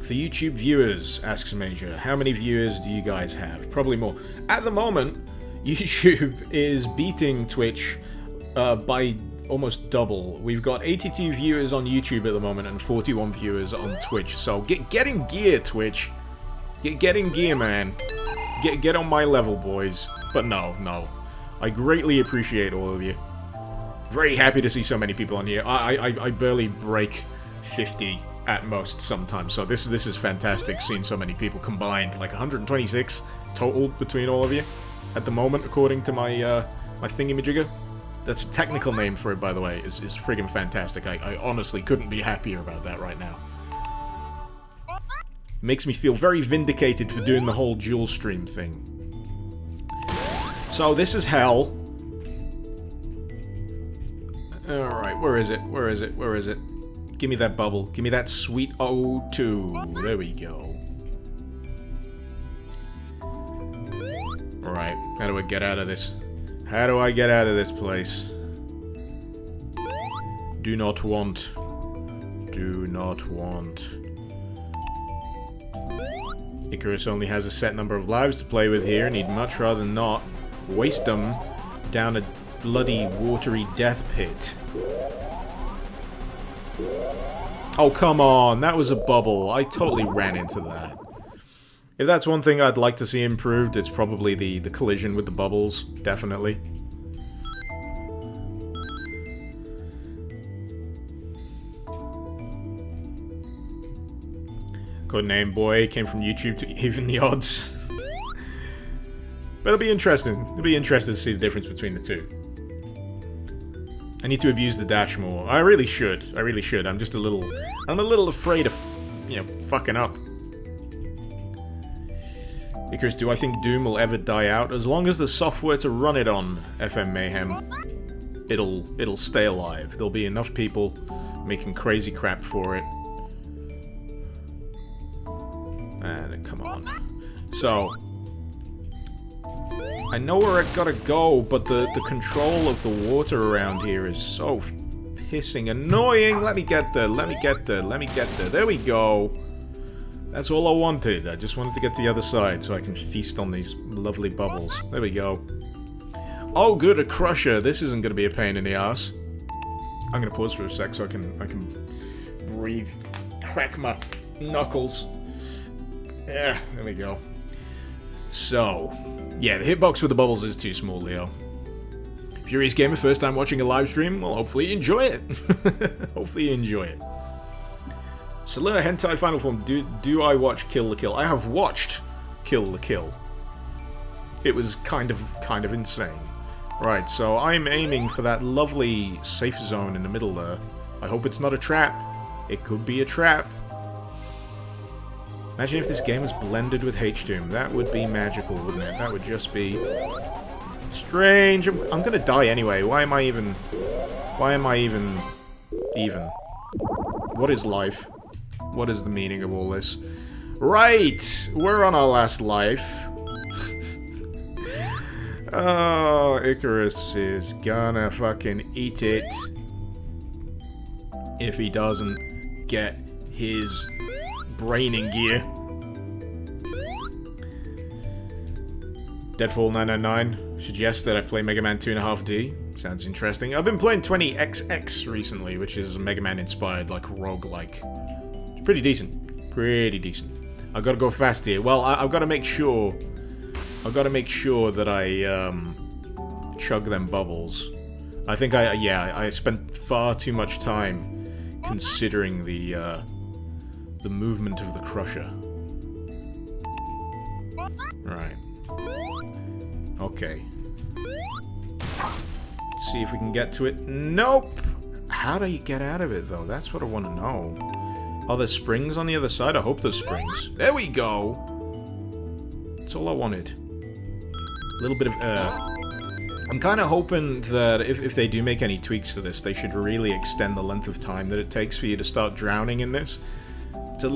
For YouTube viewers, asks Major, how many viewers do you guys have? Probably more. At the moment, YouTube is beating Twitch by almost double. We've got 82 viewers on YouTube at the moment and 41 viewers on Twitch. So get in gear, Twitch. Get in gear, man. Get on my level, boys. But no. I greatly appreciate all of you. Very happy to see so many people on here. I barely break 50 at most sometimes, so this is fantastic seeing so many people combined. Like 126 total between all of you at the moment, according to my my thingamajigger. That's a technical name for it, by the way. Is friggin' fantastic. I honestly couldn't be happier about that right now. It makes me feel very vindicated for doing the whole dual stream thing. So this is hell. Alright, where is it? Where is it? Where is it? Give me that bubble. Give me that sweet O2. There we go. Alright, how do I get out of this? How do I get out of this place? Do not want. Do not want. Icarus only has a set number of lives to play with here, and he'd much rather not waste them down a bloody watery death pit. Oh, come on. That was a bubble. I totally ran into that. If that's one thing I'd like to see improved, it's probably the collision with the bubbles. Definitely. Codename Boy came from YouTube to even the odds. But it'll be interesting. It'll be interesting to see the difference between the two. I need to abuse the dash more. I really should. I really should. I'm just a little... I'm a little afraid of, you know, fucking up. Because do I think Doom will ever die out? As long as there's software to run it on FM Mayhem, it'll stay alive. There'll be enough people making crazy crap for it. And come on. So... I know where I gotta go, but the control of the water around here is so pissing annoying. Let me get there, let me get there, let me get there. There we go. That's all I wanted. I just wanted to get to the other side so I can feast on these lovely bubbles. There we go. Oh, good, a crusher. This isn't gonna be a pain in the ass. I'm gonna pause for a sec so I can breathe. Crack my knuckles. Yeah, there we go. So, yeah, the hitbox with the bubbles is too small, Leo. Furious Gamer, first time watching a live stream? Well, hopefully you enjoy it. Hopefully you enjoy it. Solera Hentai Final Form, do I watch Kill la Kill? I have watched Kill la Kill. It was kind of insane. Right, so I'm aiming for that lovely safe zone in the middle there. I hope it's not a trap. It could be a trap. Imagine if this game was blended with H-Doom. That would be magical, wouldn't it? That would just be... strange. I'm gonna die anyway. Why am I even... What is life? What is the meaning of all this? Right! We're on our last life. Oh, Icarus is gonna fucking eat it. If he doesn't get his... braining gear. Deadfall 999 suggests that I play Mega Man 2.5D. Sounds interesting. I've been playing 20XX recently, which is Mega Man inspired, like roguelike. It's pretty decent. Pretty decent. I've got to go fast here. Well, I've got to make sure. I've got to make sure that I chug them bubbles. I think I spent far too much time considering the movement of the crusher. Right. Okay. Let's see if we can get to it. Nope! How do you get out of it, though? That's what I want to know. Are there springs on the other side? I hope there's springs. There we go! That's all I wanted. A little bit of... I'm kind of hoping that if they do make any tweaks to this, they should really extend the length of time that it takes for you to start drowning in this. It's a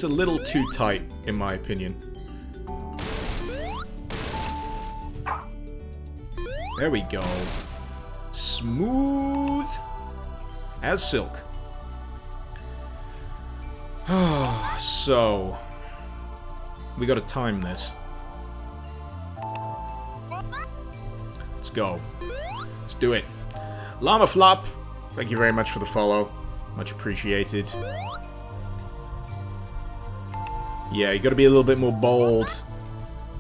little too tight, in my opinion. There we go. Smooth as silk. So, we gotta time this. Let's go. Let's do it. Llama Flop, thank you very much for the follow. Much appreciated. Yeah, you gotta be a little bit more bold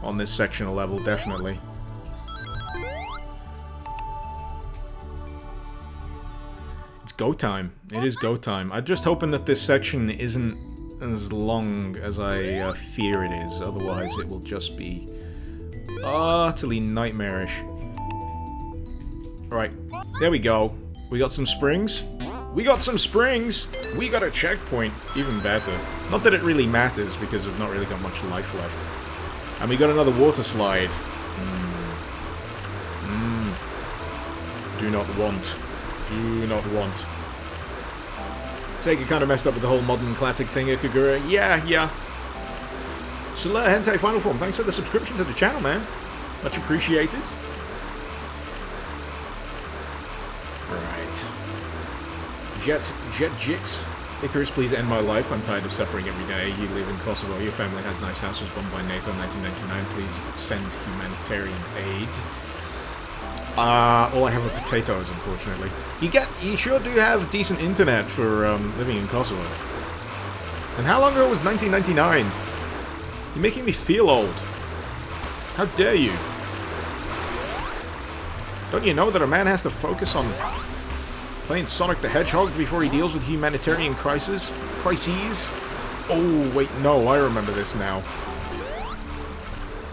on this sectional level, definitely. It's go time. It is go time. I'm just hoping that this section isn't as long as I fear it is. Otherwise, it will just be utterly nightmarish. Right, there we go. We got some springs. We got some springs! We got a checkpoint. Even better. Not that it really matters, because we've not really got much life left. And we got another water slide. Do not want. Do not want. Sega kind of messed up with the whole modern classic thing, Ikagura. Yeah. Solera Hentai Final Form, thanks for the subscription to the channel, man. Much appreciated. Right. Jet Jits. Icarus, please end my life. I'm tired of suffering every day. You live in Kosovo. Your family has nice houses bombed by NATO in 1999. Please send humanitarian aid. All I have are potatoes, unfortunately. You sure do have decent internet for living in Kosovo. And how long ago was 1999? You're making me feel old. How dare you? Don't you know that a man has to focus on playing Sonic the Hedgehog before he deals with humanitarian crises? Oh, wait, no, I remember this now.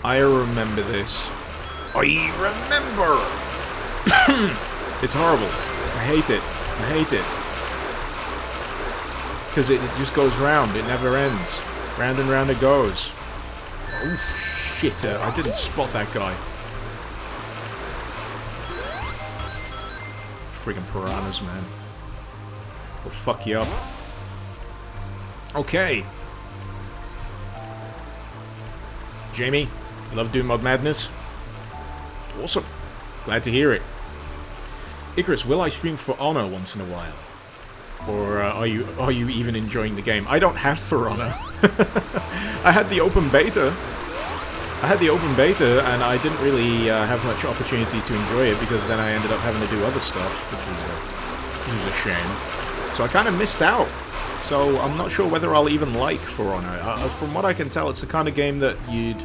I remember this. I remember! It's horrible. I hate it. I hate it. Because it just goes round. It never ends. Round and round it goes. Oh, shit. I didn't spot that guy. Friggin' piranhas, man. Will fuck you up. Okay. Jamie, you love doing Mod Madness? Awesome. Glad to hear it. Icarus, will I stream For Honor once in a while? Or are you even enjoying the game? I don't have For Honor. I had the open beta. And I didn't really have much opportunity to enjoy it because then I ended up having to do other stuff, which was a shame. So I kind of missed out. So I'm not sure whether I'll even like For Honor. From what I can tell, it's the kind of game that you'd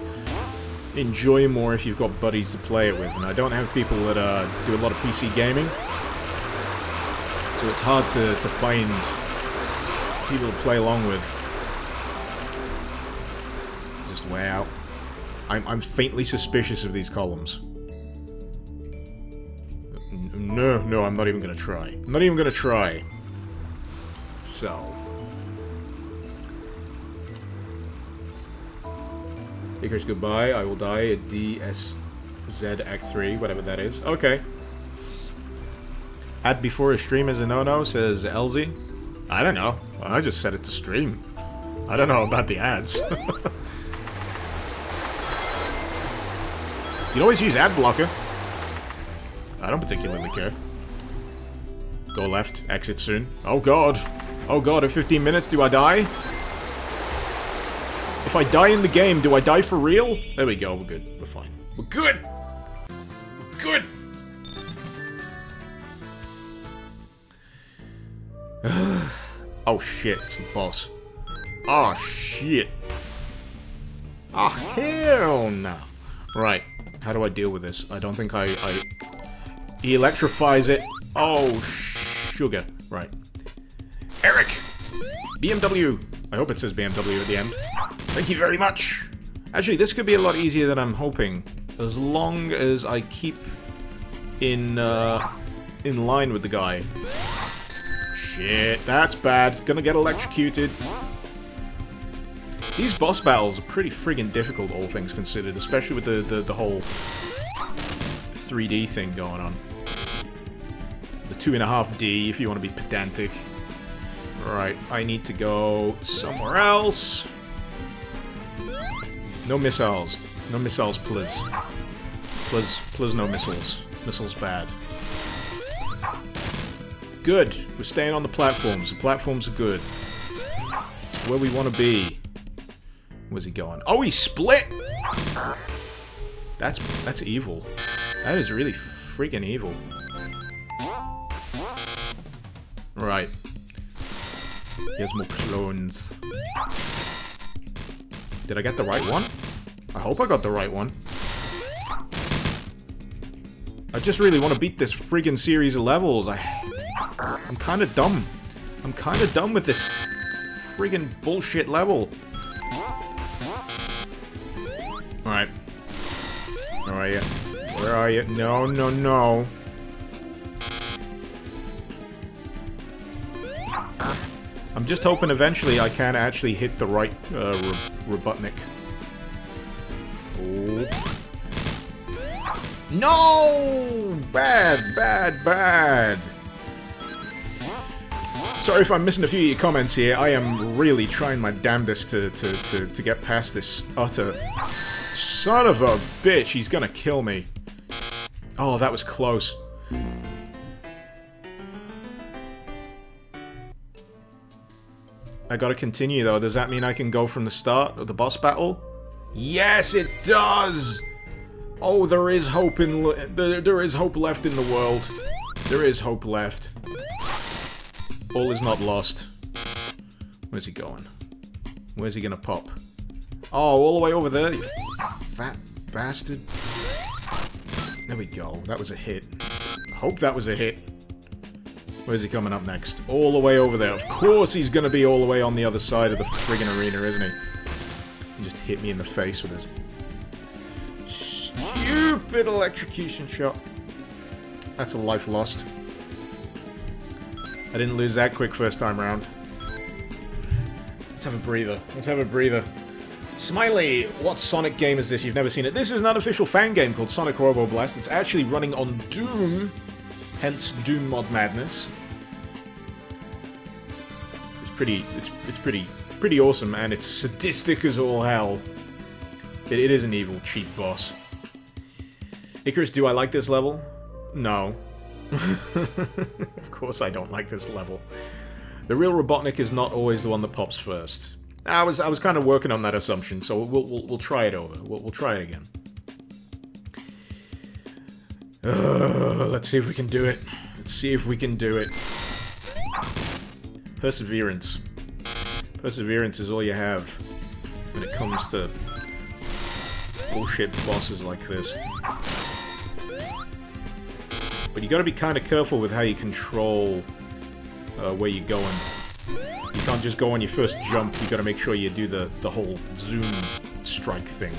enjoy more if you've got buddies to play it with, and I don't have people that do a lot of PC gaming, so it's hard to find people to play along with. Just way out. I'm faintly suspicious of these columns. No, I'm not even gonna try. I'm not even gonna try. So. Icarus, goodbye. I will die at DSZ Act 3, whatever that is. Okay. Ad before a stream is a no-no, says Elzy. I don't know. I just set it to stream. I don't know about the ads. You can always use ad blocker. I don't particularly care. Go left. Exit soon. Oh god. Oh god, in 15 minutes do I die? If I die in the game, do I die for real? There we go, we're good. We're fine. We're good! We're good! Oh shit, it's the boss. Oh shit. Oh hell no. Right, how do I deal with this? I don't think He electrifies it. Oh, sugar. Right. Eric! BMW! I hope it says BMW at the end. Thank you very much! Actually, this could be a lot easier than I'm hoping. As long as I keep in line with the guy. Shit, that's bad. Gonna get electrocuted. These boss battles are pretty friggin' difficult, all things considered, especially with the whole 3D thing going on. The 2.5D, if you want to be pedantic. Right, I need to go somewhere else. No missiles. No missiles, please. Please no missiles. Missiles bad. Good. We're staying on the platforms. The platforms are good. It's where we want to be. Where's he going? Oh, he split! That's evil. That is really freaking evil. Right. Here's more clones. Did I get the right one? I hope I got the right one. I just really want to beat this friggin' series of levels. I'm kind of dumb. I'm kind of done with this friggin' bullshit level. Alright. Where are you? Where are you? No, no, no. I'm just hoping eventually I can actually hit the right Robotnik. Oh. No! Bad, bad, bad. Sorry if I'm missing a few of your comments here. I am really trying my damnedest to get past this utter son of a bitch. He's gonna kill me. Oh, that was close. I gotta continue, though. Does that mean I can go from the start of the boss battle? Yes, it does! Oh, there is hope in... There is hope left in the world. There is hope left. All is not lost. Where's he going? Where's he gonna pop? Oh, all the way over there, you fat bastard. There we go. That was a hit. I hope that was a hit. Where's he coming up next? All the way over there. Of course he's gonna be all the way on the other side of the friggin' arena, isn't he? He just hit me in the face with his stupid electrocution shot. That's a life lost. I didn't lose that quick first time round. Let's have a breather. Let's have a breather. Smiley, what Sonic game is this? You've never seen it. This is an unofficial fan game called Sonic Robo Blast. It's actually running on Doom, hence Doom Mod Madness. It's pretty awesome, and it's sadistic as all hell. It is an evil, cheap boss. Icarus, do I like this level? No. Of course I don't like this level. The real Robotnik is not always the one that pops first. I was kind of working on that assumption, so we'll try it over. We'll try it again. Let's see if we can do it. Let's see if we can do it. Perseverance. Perseverance is all you have when it comes to bullshit bosses like this. But you gotta be kind of careful with how you control where you're going. You can't just go on your first jump, you gotta make sure you do the whole zoom strike thing.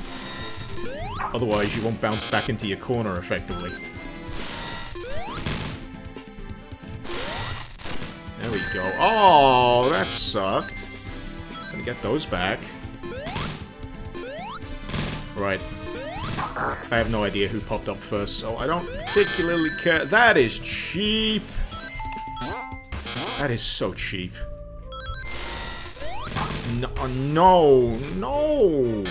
Otherwise, you won't bounce back into your corner effectively. There we go. Oh, that sucked. Gonna get those back. Right. I have no idea who popped up first, so I don't particularly care. That is cheap. That is so cheap. No, no.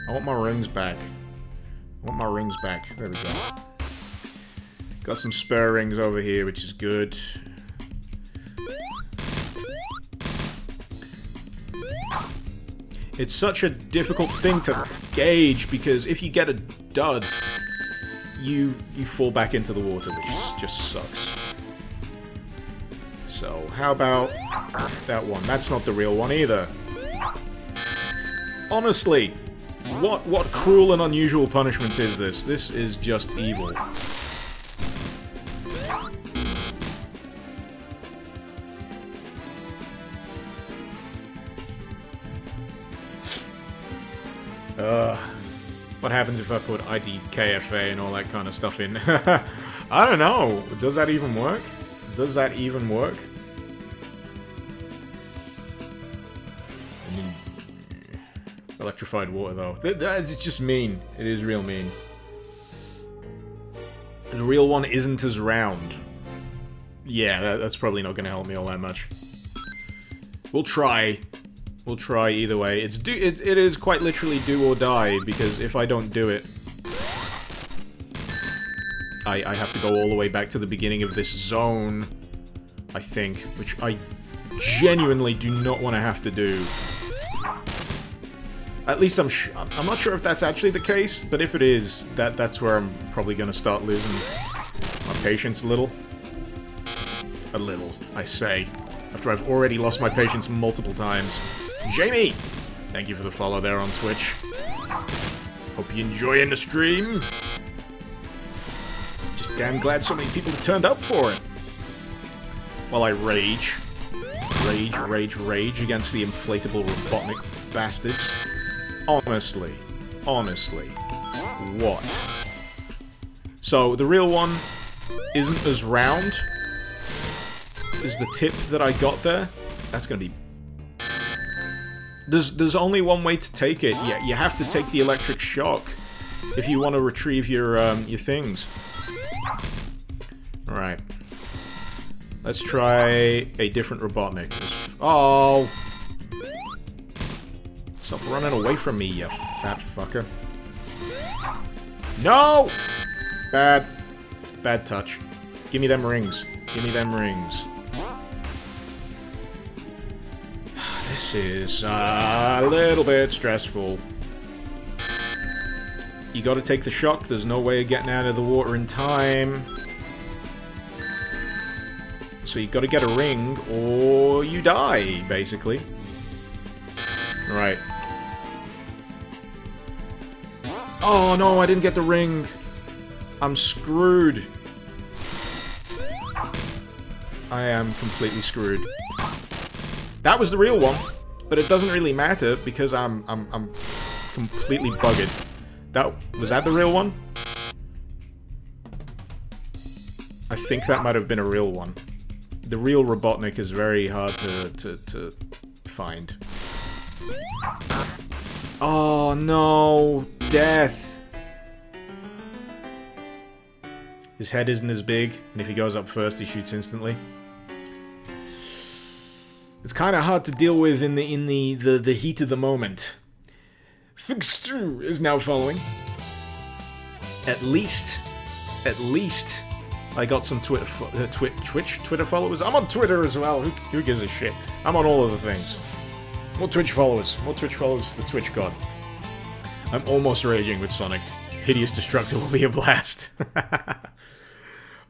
I want my rings back. I want my rings back. There we go. Got some spare rings over here, which is good. It's such a difficult thing to gauge, because if you get a dud, you fall back into the water, which just sucks. So, how about that one? That's not the real one either. Honestly, what cruel and unusual punishment is this? This is just evil. What happens if I put IDKFA and all that kind of stuff in? I don't know. Does that even work? Does that even work? Electrified water, though. It's just mean. It is real mean. The real one isn't as round. Yeah, that's probably not going to help me all that much. We'll try. We'll try either way. It is quite literally do or die, because if I don't do it, I have to go all the way back to the beginning of this zone, I think, which I genuinely do not want to have to do. At least I'm not sure if that's actually the case, but if it is, that's where I'm probably going to start losing my patience a little. A little, I say. After I've already lost my patience multiple times. Jamie! Thank you for the follow there on Twitch. Hope you're enjoying the stream. Just damn glad so many people have turned up for it. While I rage against the inflatable Robotnik bastards. Honestly. What? So, the real one isn't as round as the tip that I got there. That's gonna be... There's only one way to take it. Yeah, you have to take the electric shock if you want to retrieve your things. Alright. Let's try a different Robotnik. Oh! Stop running away from me, you fat fucker. No! Bad touch. Give me them rings. Give me them rings. This is a little bit stressful. You gotta take the shock. There's no way of getting out of the water in time. So you gotta get a ring, or you die, basically. Right. Oh no, I didn't get the ring. I'm screwed. I am completely screwed. That was the real one, but it doesn't really matter because I'm completely buggered. Was that the real one? I think that might have been a real one. The real Robotnik is very hard to find. Oh no, death. His head isn't as big, and if he goes up first, he shoots instantly. It's kind of hard to deal with in the heat of the moment. Fixstru is now following. At least, I got some Twitter followers. I'm on Twitter as well. Who gives a shit? I'm on all of the things. More Twitch followers. More Twitch followers for the Twitch god. I'm almost raging with Sonic. Hideous Destructor will be a blast.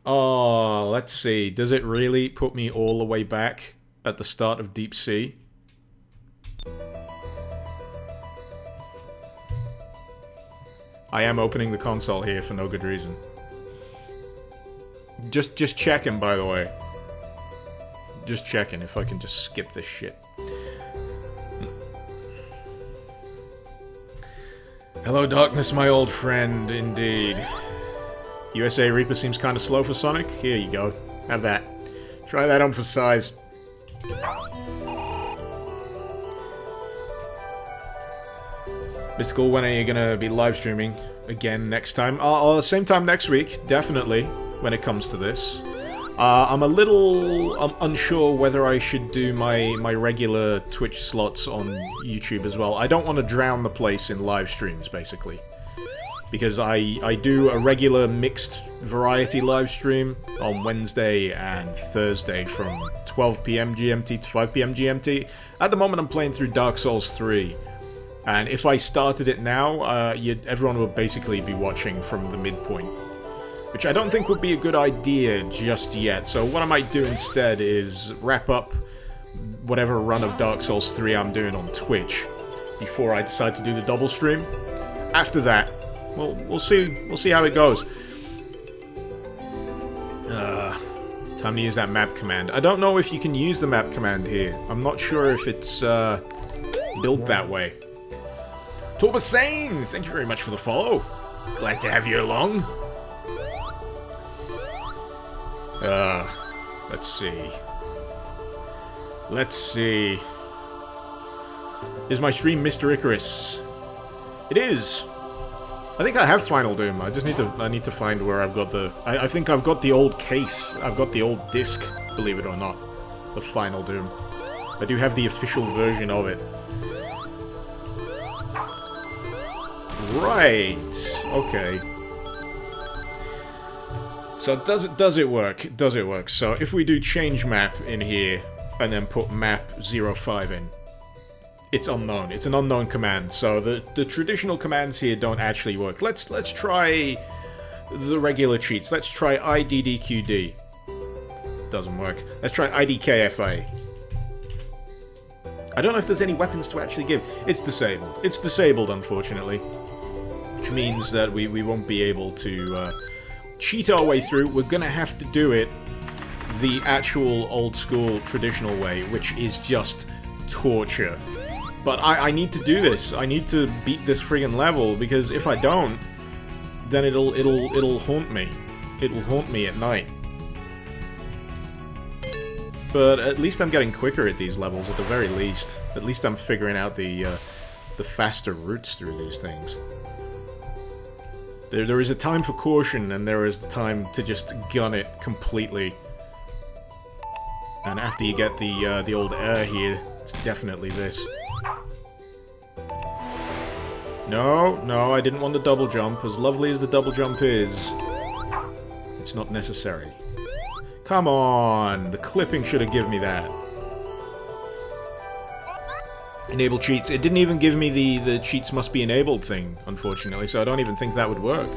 Oh, let's see. Does it really put me all the way back at the start of Deep Sea? I am opening the console here for no good reason. Just checking, by the way. Just checking if I can just skip this shit. Hello, darkness, my old friend, indeed. USA Reaper seems kind of slow for Sonic. Here you go. Have that. Try that on for size. Mystical, when are you gonna be live streaming again next time? Same time next week, definitely, when it comes to this. I'm a little unsure whether I should do my regular Twitch slots on YouTube as well. I don't want to drown the place in live streams, basically. Because I do a regular mixed variety live stream on Wednesday and Thursday from 12 PM GMT to 5 PM GMT. At the moment I'm playing through Dark Souls 3. And if I started it now, everyone would basically be watching from the midpoint. Which I don't think would be a good idea just yet. So what I might do instead is wrap up whatever run of Dark Souls 3 I'm doing on Twitch before I decide to do the double stream. After that, we'll see how it goes. Time to use that map command. I don't know if you can use the map command here. I'm not sure if it's built that way. Torbasane, thank you very much for the follow. Glad to have you along. Let's see. Let's see. Is my stream Mr. Icarus? It is. I think I have Final Doom. I just need to find where I've got the... I think I've got the old case. I've got the old disc, believe it or not, of Final Doom. I do have the official version of it. Right. Okay. So does it work? Does it work? So if we do change map in here and then put map 05 in, it's unknown. It's an unknown command. So the traditional commands here don't actually work. Let's try the regular cheats. Let's try IDDQD. Doesn't work. Let's try IDKFA. I don't know if there's any weapons to actually give. It's disabled. It's disabled, unfortunately. Which means that we won't be able to cheat our way through. We're gonna have to do it the actual old school traditional way, which is just torture. But I need to do this. I need to beat this friggin' level, because if I don't, then it'll haunt me. It will haunt me at night. But at least I'm getting quicker at these levels, at the very least. At least I'm figuring out the faster routes through these things. There is a time for caution, and there is the time to just gun it completely. And after you get the old air here, it's definitely this. No, I didn't want the double jump. As lovely as the double jump is, it's not necessary. Come on! The clipping should have given me that. Enable cheats. It didn't even give me the cheats must be enabled thing, unfortunately, so I don't even think that would work.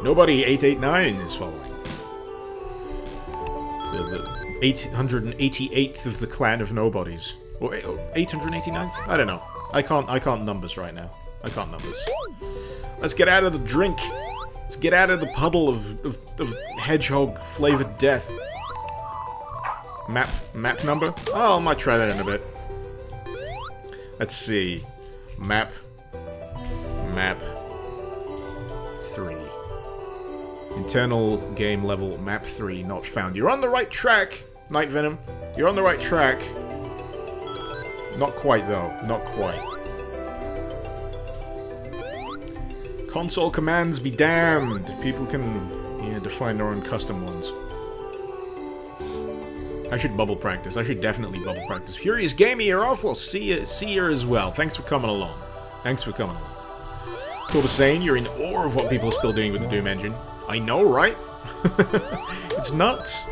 Nobody 889 is following. The 888th of the clan of nobodies. Or 889th? I don't know. I can't numbers right now. I can't numbers. Let's get out of the drink. Let's get out of the puddle of hedgehog-flavored death. Map number? Oh, I might try that in a bit. Let's see. Map 3. Internal game level map 3 not found. You're on the right track, Night Venom. You're on the right track. Not quite, though. Not quite. Console commands be damned. People can, define their own custom ones. I should bubble practice. I should definitely bubble practice. Furious Gamer, you're off. We'll see you as well. Thanks for coming along. Thanks for coming along. Corbasane, you're in awe of what people are still doing with the Doom engine. I know, right? It's nuts.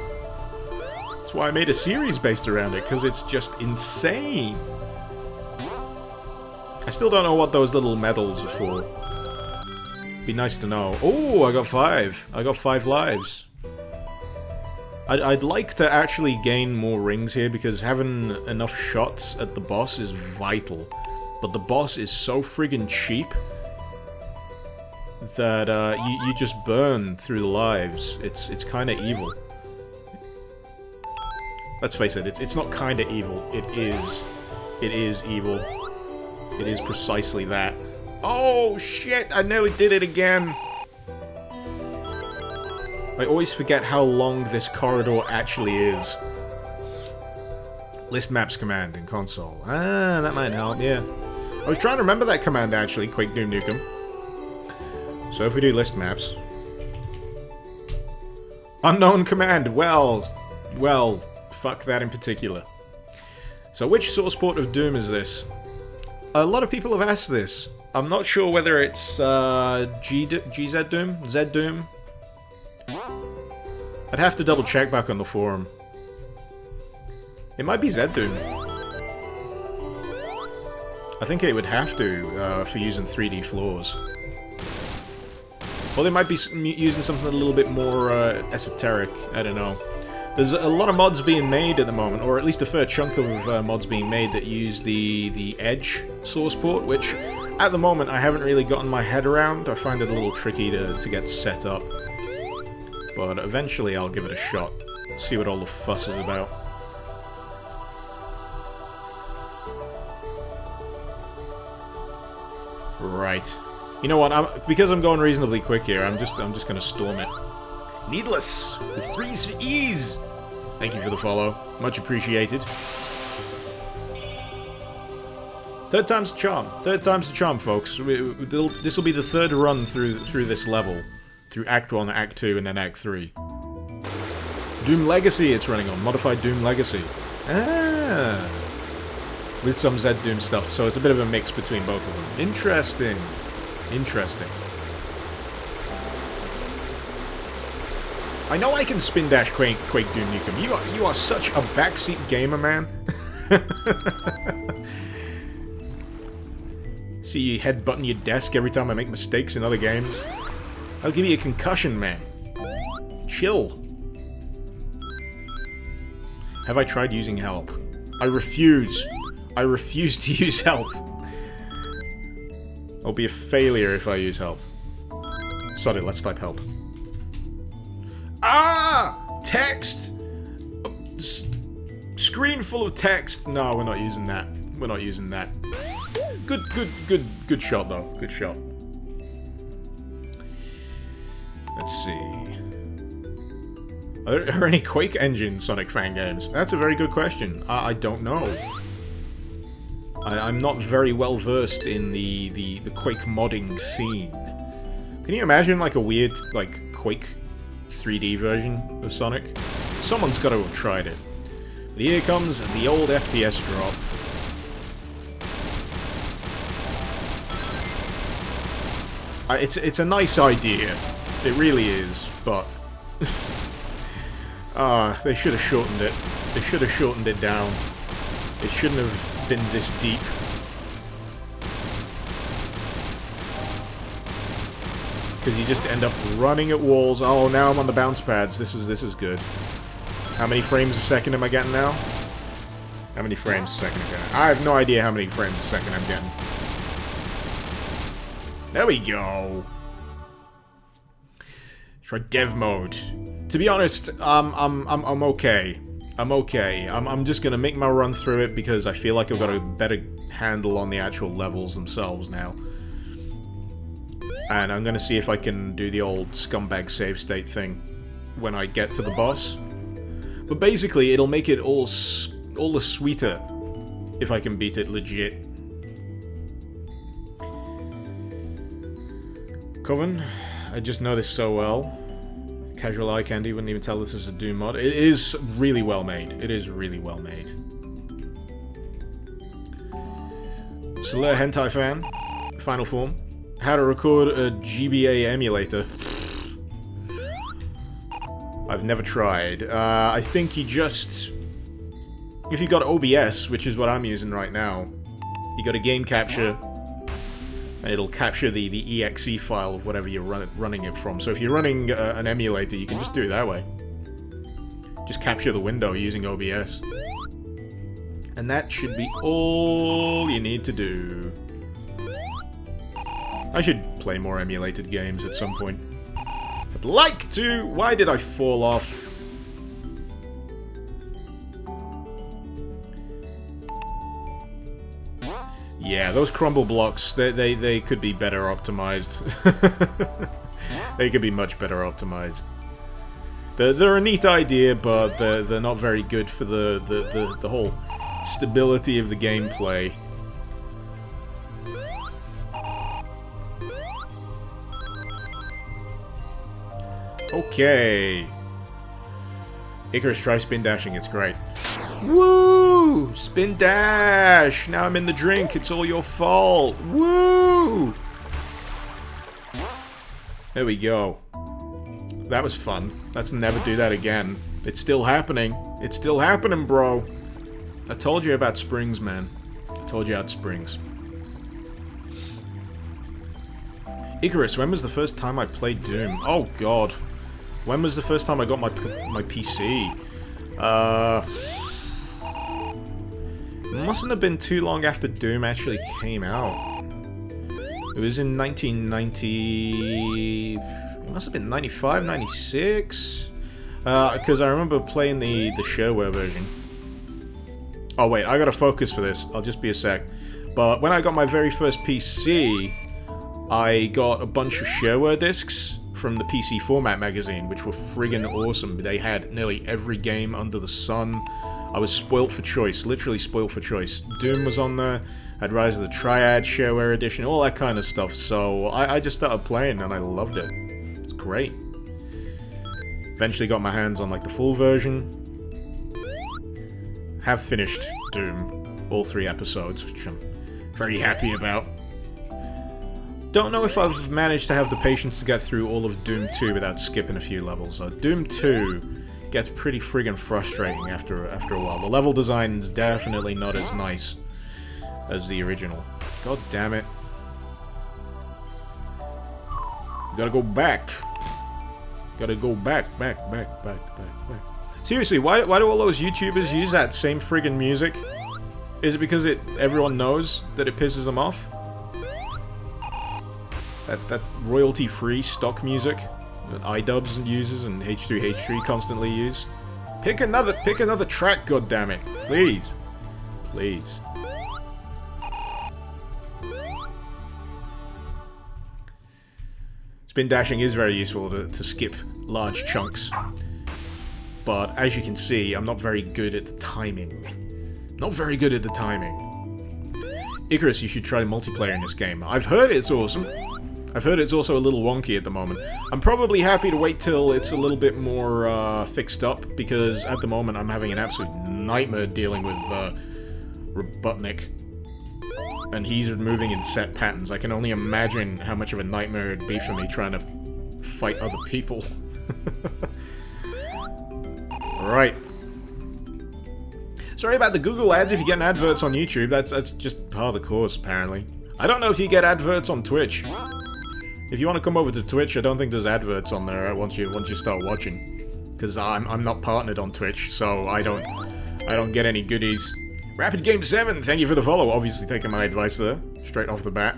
That's why I made a series based around it, because it's just insane. I still don't know what those little medals are for. Be nice to know. Oh, I got 5. I got 5 lives. I'd like to actually gain more rings here, because having enough shots at the boss is vital. But the boss is so friggin' cheap that you just burn through the lives. It's kind of evil. Let's face it, it's not kind of evil. It is evil. It is precisely that. Oh shit! I nearly did it again. I always forget how long this corridor actually is. List maps command in console. Ah, that might help, yeah. I was trying to remember that command, actually, Quake Doom Nukem. So if we do list maps... Unknown command, well, fuck that in particular. So which source port of Doom is this? A lot of people have asked this. I'm not sure whether it's GZ Doom? Z Doom? I'd have to double check back on the forum. It might be Z-Doom. I think it would have to, for using 3D floors. Or they might be using something a little bit more esoteric, I don't know. There's a lot of mods being made at the moment, or at least a fair chunk of mods being made that use the Edge source port, which at the moment I haven't really gotten my head around. I find it a little tricky to get set up. But eventually I'll give it a shot. See what all the fuss is about. Right. You know what? Because I'm going reasonably quick here, I'm just gonna storm it. Needless! With 3's for ease! Thank you for the follow. Much appreciated. Third time's a charm. Third time's a charm, folks. This will be the third run through this level. Through Act 1, Act 2, and then Act 3. Doom Legacy it's running on. Modified Doom Legacy. Ah! With some Z-Doom stuff, so it's a bit of a mix between both of them. Interesting. Interesting. I know I can spin dash Quake Doom Nukem. You are such a backseat gamer, man. See you headbutting your desk every time I make mistakes in other games. I'll give you a concussion, man. Chill. Have I tried using help? I refuse. I refuse to use help. I'll be a failure if I use help. Sorry, let's type help. Ah! Text! Screen full of text. No, we're not using that. We're not using that. Good shot, though. Good shot. Let's see. Are there any Quake engine Sonic fan games? That's a very good question. I don't know. I'm not very well versed in the Quake modding scene. Can you imagine like a weird like Quake 3D version of Sonic? Someone's got to have tried it. But here comes the old FPS drop. It's a nice idea. It really is, but... they should have shortened it. They should have shortened it down. It shouldn't have been this deep. Because you just end up running at walls. Oh, now I'm on the bounce pads. This is good. How many frames a second am I getting now? How many frames a second am I getting? I have no idea how many frames a second I'm getting. There we go. Try dev mode. To be honest, I'm okay. I'm okay. I'm just gonna make my run through it because I feel like I've got a better handle on the actual levels themselves now. And I'm gonna see if I can do the old scumbag save state thing when I get to the boss. But basically, it'll make it all the sweeter if I can beat it legit. Coven, I just know this so well. Casual eye candy wouldn't even tell this is a Doom mod. It is really well made. It is really well made. Solare Hentai fan, final form. How to record a GBA emulator. I've never tried. I think you just... If you got OBS, which is what I'm using right now, you got a game capture, and it'll capture the exe file of whatever you're running it from. So if you're running an emulator, you can just do it that way. Just capture the window using OBS. And that should be all you need to do. I should play more emulated games at some point. I'd like to! Why did I fall off? Yeah, those crumble blocks, they could be better optimized. They could be much better optimized. They're a neat idea, but they're not very good for the whole stability of the gameplay. Okay. Icarus, try spin dashing, it's great. Woo! Spin dash! Now I'm in the drink, it's all your fault. Woo! There we go. That was fun. Let's never do that again. It's still happening. It's still happening, bro. I told you about springs, man. I told you about springs. Icarus, when was the first time I played Doom? Oh, God. When was the first time I got my PC? Mustn't have been too long after Doom actually came out. It was in 1990... It must have been 95, 96? Because I remember playing the shareware version. Oh wait, I gotta focus for this. I'll just be a sec. But when I got my very first PC, I got a bunch of shareware discs from the PC Format magazine, which were friggin' awesome. They had nearly every game under the sun. I was spoilt for choice, literally spoilt for choice. Doom was on there, had Rise of the Triad, shareware edition, all that kind of stuff. So I just started playing and I loved it. It's great. Eventually got my hands on like the full version. Have finished Doom, all 3 episodes, which I'm very happy about. Don't know if I've managed to have the patience to get through all of Doom 2 without skipping a few levels. Doom 2 gets pretty friggin' frustrating after a while. The level design's definitely not as nice as the original. God damn it. Gotta go back. Gotta go back. Seriously, why do all those YouTubers use that same friggin' music? Is it because everyone knows that it pisses them off? That royalty-free stock music that iDubbbz uses and H3H3 constantly use. Pick another track, goddammit. Please. Please. Spin dashing is very useful to skip large chunks. But as you can see, I'm not very good at the timing. Not very good at the timing. Icarus, you should try multiplayer in this game. I've heard it's awesome. I've heard it's also a little wonky at the moment. I'm probably happy to wait till it's a little bit more fixed up, because at the moment I'm having an absolute nightmare dealing with Robotnik. And he's moving in set patterns. I can only imagine how much of a nightmare it'd be for me trying to fight other people. Alright. Sorry about the Google ads if you're getting adverts on YouTube. That's just part of the course, apparently. I don't know if you get adverts on Twitch. If you want to come over to Twitch, I don't think there's adverts on there once you start watching, because I'm not partnered on Twitch, so I don't get any goodies. Rapid Game 7, thank you for the follow. Obviously taking my advice there, straight off the bat.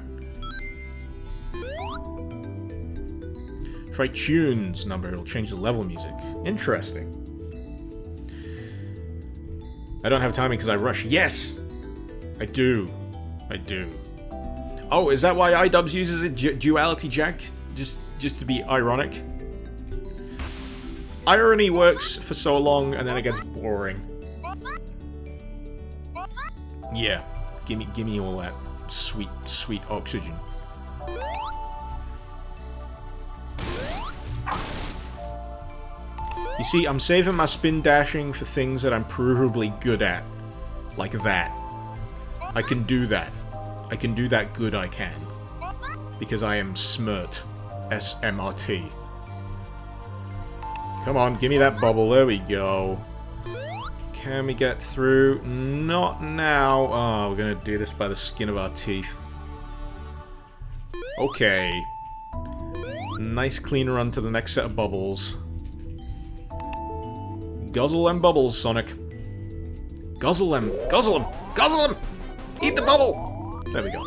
Try tunes number, it'll change the level music. Interesting. I don't have timing because I rush. Yes! I do. I do. Oh, is that why iDubbbz uses a duality jack? Just to be ironic? Irony works for so long and then it gets boring. Yeah. Gimme all that sweet, sweet oxygen. You see, I'm saving my spin dashing for things that I'm provably good at. Like that. I can do that. I can do that good I can. Because I am Smirt. S-M-R-T. Come on, give me that bubble. There we go. Can we get through? Not now. Oh, we're gonna do this by the skin of our teeth. Okay. Nice clean run to the next set of bubbles. Guzzle them bubbles, Sonic. Guzzle them! Guzzle them! Guzzle them! Eat the bubble! There we go.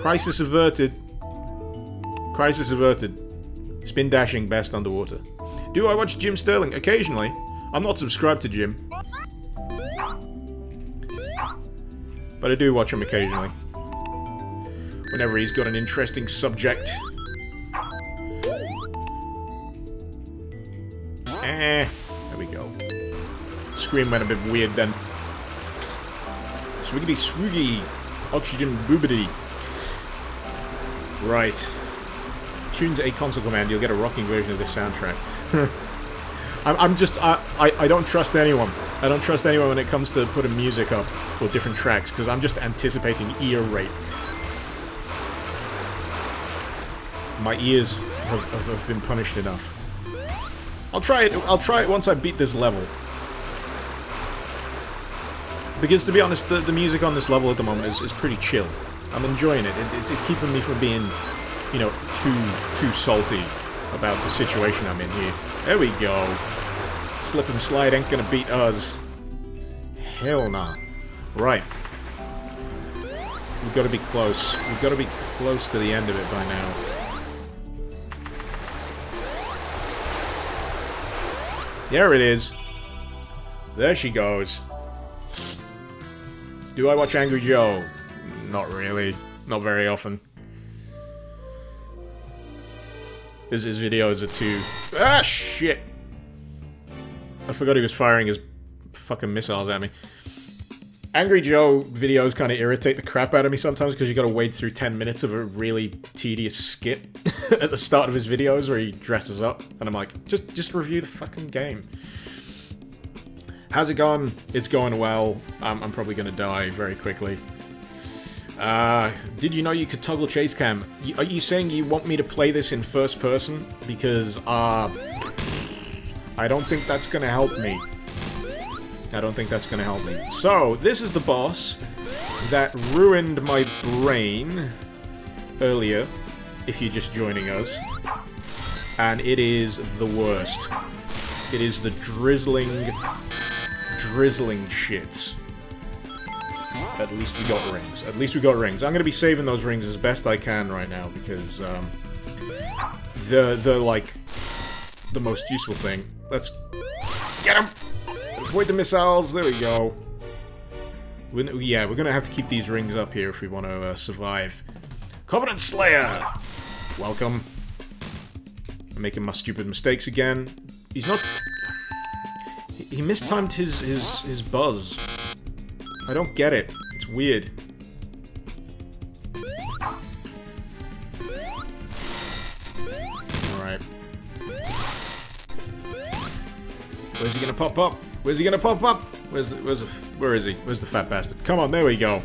Crisis averted. Crisis averted. Spin dashing best underwater. Do I watch Jim Sterling? Occasionally. I'm not subscribed to Jim. But I do watch him occasionally. Whenever he's got an interesting subject. There we go. Scream went a bit weird then. Swiggity swiggy. Oxygen boobity. Right. Tune to a console command, you'll get a rocking version of this soundtrack. I don't trust anyone. I don't trust anyone when it comes to putting music up for different tracks, because I'm just anticipating ear rape. My ears have been punished enough. I'll try it once I beat this level. Because to be honest, the music on this level at the moment is pretty chill. I'm enjoying it. It's keeping me from being, you know, too salty about the situation I'm in here. There we go. Slip and slide ain't gonna beat us. Hell nah. Right. We've got to be close. We've got to be close to the end of it by now. There it is. There she goes. Do I watch Angry Joe? Not really. Not very often. His videos are too... Ah, shit! I forgot he was firing his fucking missiles at me. Angry Joe videos kind of irritate the crap out of me sometimes because you gotta wade through 10 minutes of a really tedious skit at the start of his videos where he dresses up. And I'm like, just review the fucking game. How's it going? It's going well. I'm probably gonna die very quickly. Did you know you could toggle chase cam? Are you saying you want me to play this in first person? Because, I don't think that's gonna help me. I don't think that's gonna help me. So, this is the boss that ruined my brain earlier, if you're just joining us. And it is the worst. It is the drizzling shit. At least we got rings. At least we got rings. I'm gonna be saving those rings as best I can right now, because, they're like, the most useful thing. Let's get them! Avoid the missiles, there we go. Yeah, we're gonna have to keep these rings up here if we want to survive. Covenant Slayer! Welcome. I'm making my stupid mistakes again. He's not... He mistimed his buzz. I don't get it. It's weird. Alright. Where's he gonna pop up? Where's he gonna pop up? Where is he? Where's the fat bastard? Come on, there we go.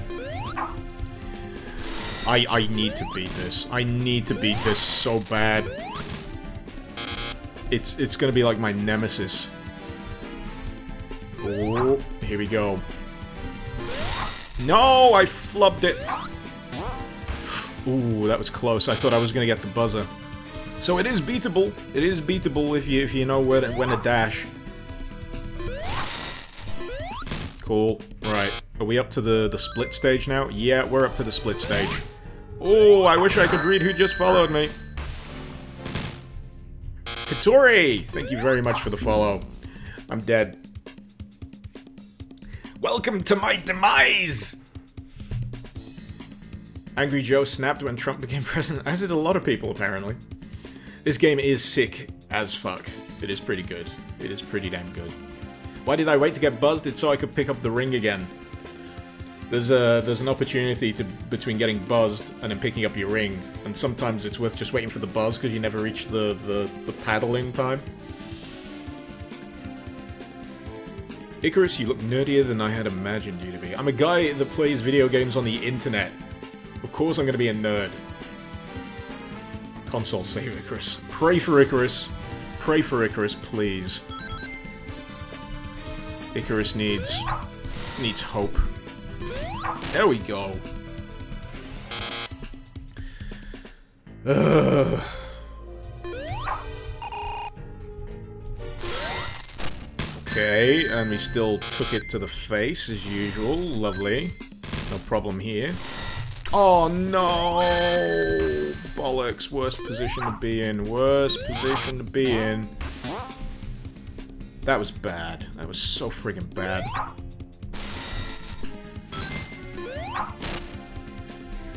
I need to beat this. I need to beat this so bad. It's gonna be like my nemesis. Oh, here we go. No, I flubbed it. Ooh, that was close. I thought I was gonna get the buzzer. So it is beatable. It is beatable if you know when to dash. Cool. Right. Are we up to the split stage now? Yeah, we're up to the split stage. Oh, I wish I could read who just followed me. Katori! Thank you very much for the follow. I'm dead. Welcome to my demise! Angry Joe snapped when Trump became president, as did a lot of people, apparently. This game is sick as fuck. It is pretty good. It is pretty damn good. Why did I wait to get buzzed? It's so I could pick up the ring again. There's an opportunity between getting buzzed and then picking up your ring, and sometimes it's worth just waiting for the buzz because you never reach the paddling time. Icarus, you look nerdier than I had imagined you to be. I'm a guy that plays video games on the internet. Of course I'm gonna be a nerd. Console save Icarus. Pray for Icarus. Pray for Icarus, please. Icarus needs hope. There we go. Okay, and we still took it to the face as usual. Lovely. No problem here. Oh no! Bollocks. Worst position to be in. Worst position to be in. That was bad. That was so friggin' bad.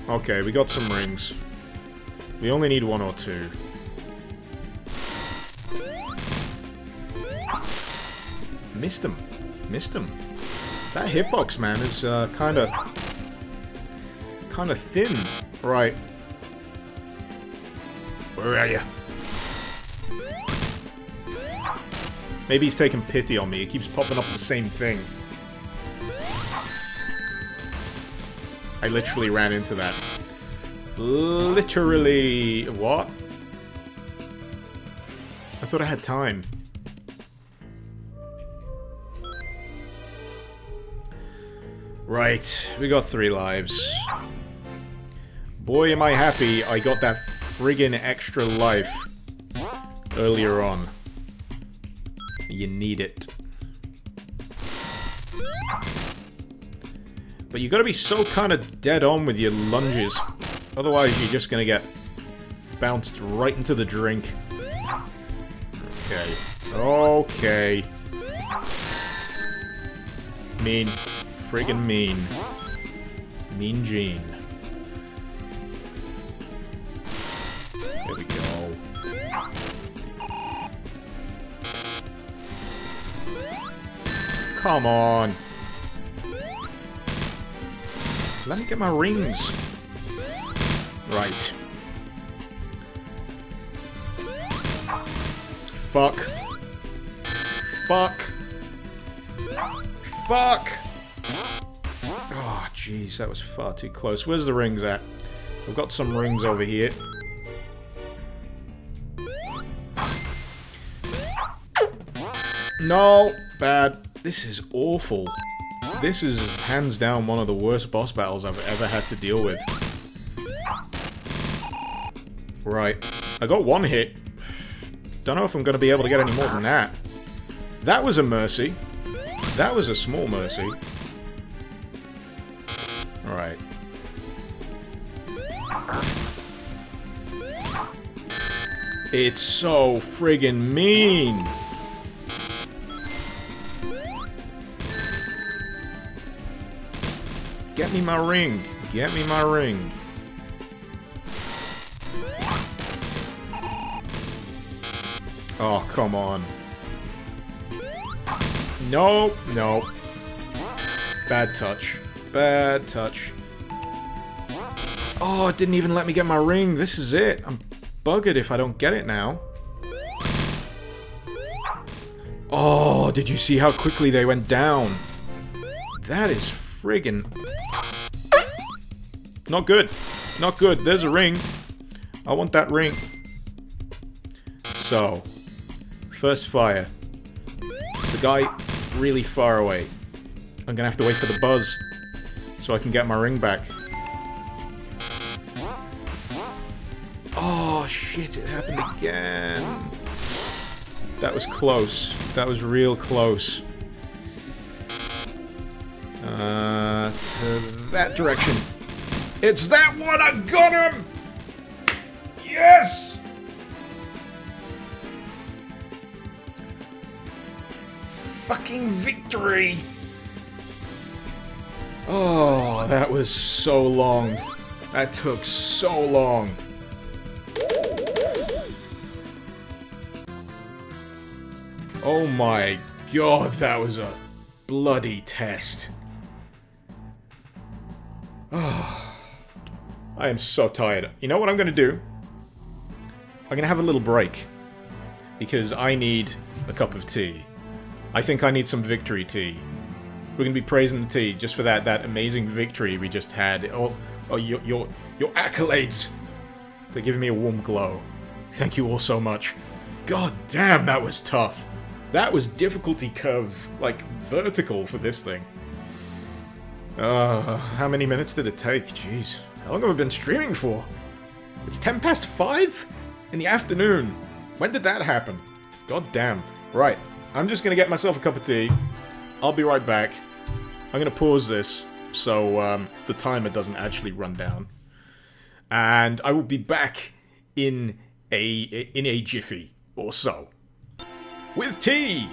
Okay, we got some rings. We only need one or two. Missed him. Missed him. That hitbox, man, is kinda thin. Right. Where are you? Maybe he's taking pity on me. He keeps popping up the same thing. I literally ran into that. Literally. What? I thought I had time. Right, we got 3 lives. Boy, am I happy I got that friggin' extra life earlier on. You need it. But you gotta be so kind of dead on with your lunges. Otherwise, you're just gonna get bounced right into the drink. Okay. Okay. Mean. Friggin' mean. Mean Gene. There we go. Come on. Let me get my rings. Right. Fuck. Fuck. Fuck. Oh, jeez, that was far too close. Where's the rings at? I've got some rings over here. No! Bad. This is awful. This is hands down one of the worst boss battles I've ever had to deal with. Right. I got one hit. Don't know if I'm going to be able to get any more than that. That was a mercy. That was a small mercy. Alright. It's so friggin' mean! Get me my ring. Get me my ring. Oh, come on. Nope, nope. Bad touch. Bad touch. Oh, it didn't even let me get my ring. This is it. I'm buggered if I don't get it now. Oh, did you see how quickly they went down? That is friggin'... Not good. Not good. There's a ring. I want that ring. So, first fire. The guy really far away. I'm gonna have to wait for the buzz so I can get my ring back. Oh, shit, it happened again. That was close. That was real close. To that direction. It's that one! I got him! Yes! Fucking victory! Oh, that was so long. That took so long. Oh my god, that was a bloody test. Oh, I am so tired. You know what I'm gonna do? I'm gonna have a little break. Because I need a cup of tea. I think I need some victory tea. We're gonna be praising the tea just for that amazing victory we just had. Oh, your accolades. They're giving me a warm glow. Thank you all so much. God damn, that was tough. That was difficulty curve, like, vertical for this thing. How many minutes did it take? Jeez. How long have I been streaming for? It's 10 past 5? In the afternoon. When did that happen? God damn. Right. I'm just gonna get myself a cup of tea. I'll be right back. I'm gonna pause this so the timer doesn't actually run down. And I will be back in a jiffy or so. With tea!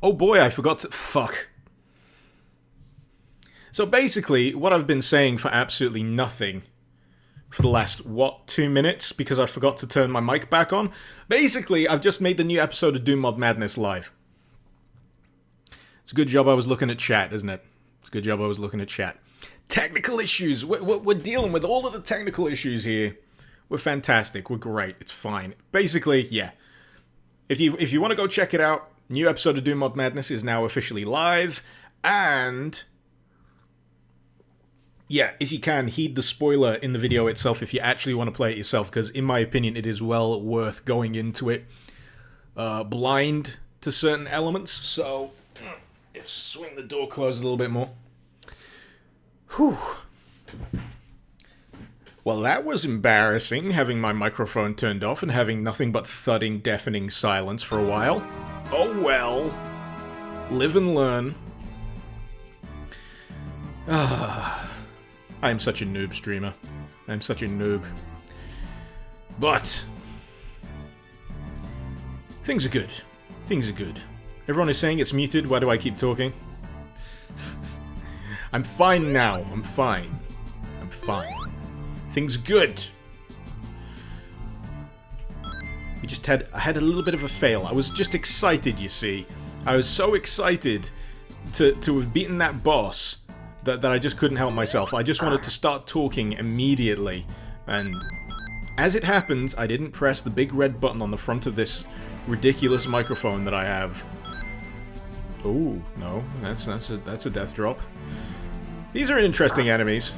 Oh boy, I forgot to... Fuck. So basically, what I've been saying for absolutely nothing for the last, 2 minutes? Because I forgot to turn my mic back on. Basically, I've just made the new episode of Doom Mod Madness live. It's a good job I was looking at chat, isn't it? It's a good job I was looking at chat. Technical issues. We're dealing with all of the technical issues here. We're fantastic. We're great. It's fine. Basically, yeah. If you want to go check it out, new episode of Doom Mod Madness is now officially live. And... yeah, if you can, heed the spoiler in the video itself if you actually want to play it yourself, because in my opinion, it is well worth going into it blind to certain elements. So, just swing the door closed a little bit more. Whew. Well, that was embarrassing, having my microphone turned off and having nothing but thudding, deafening silence for a while. Oh well. Live and learn. I am such a noob streamer. I'm such a noob. But things are good. Things are good. Everyone is saying it's muted. Why do I keep talking? I'm fine now. I'm fine. I'm fine. Things good. I had a little bit of a fail. I was just excited, you see. I was so excited to have beaten that boss that I just couldn't help myself. I just wanted to start talking immediately. And as it happens, I didn't press the big red button on the front of this ridiculous microphone that I have. Oh, no. That's a death drop. These are interesting enemies.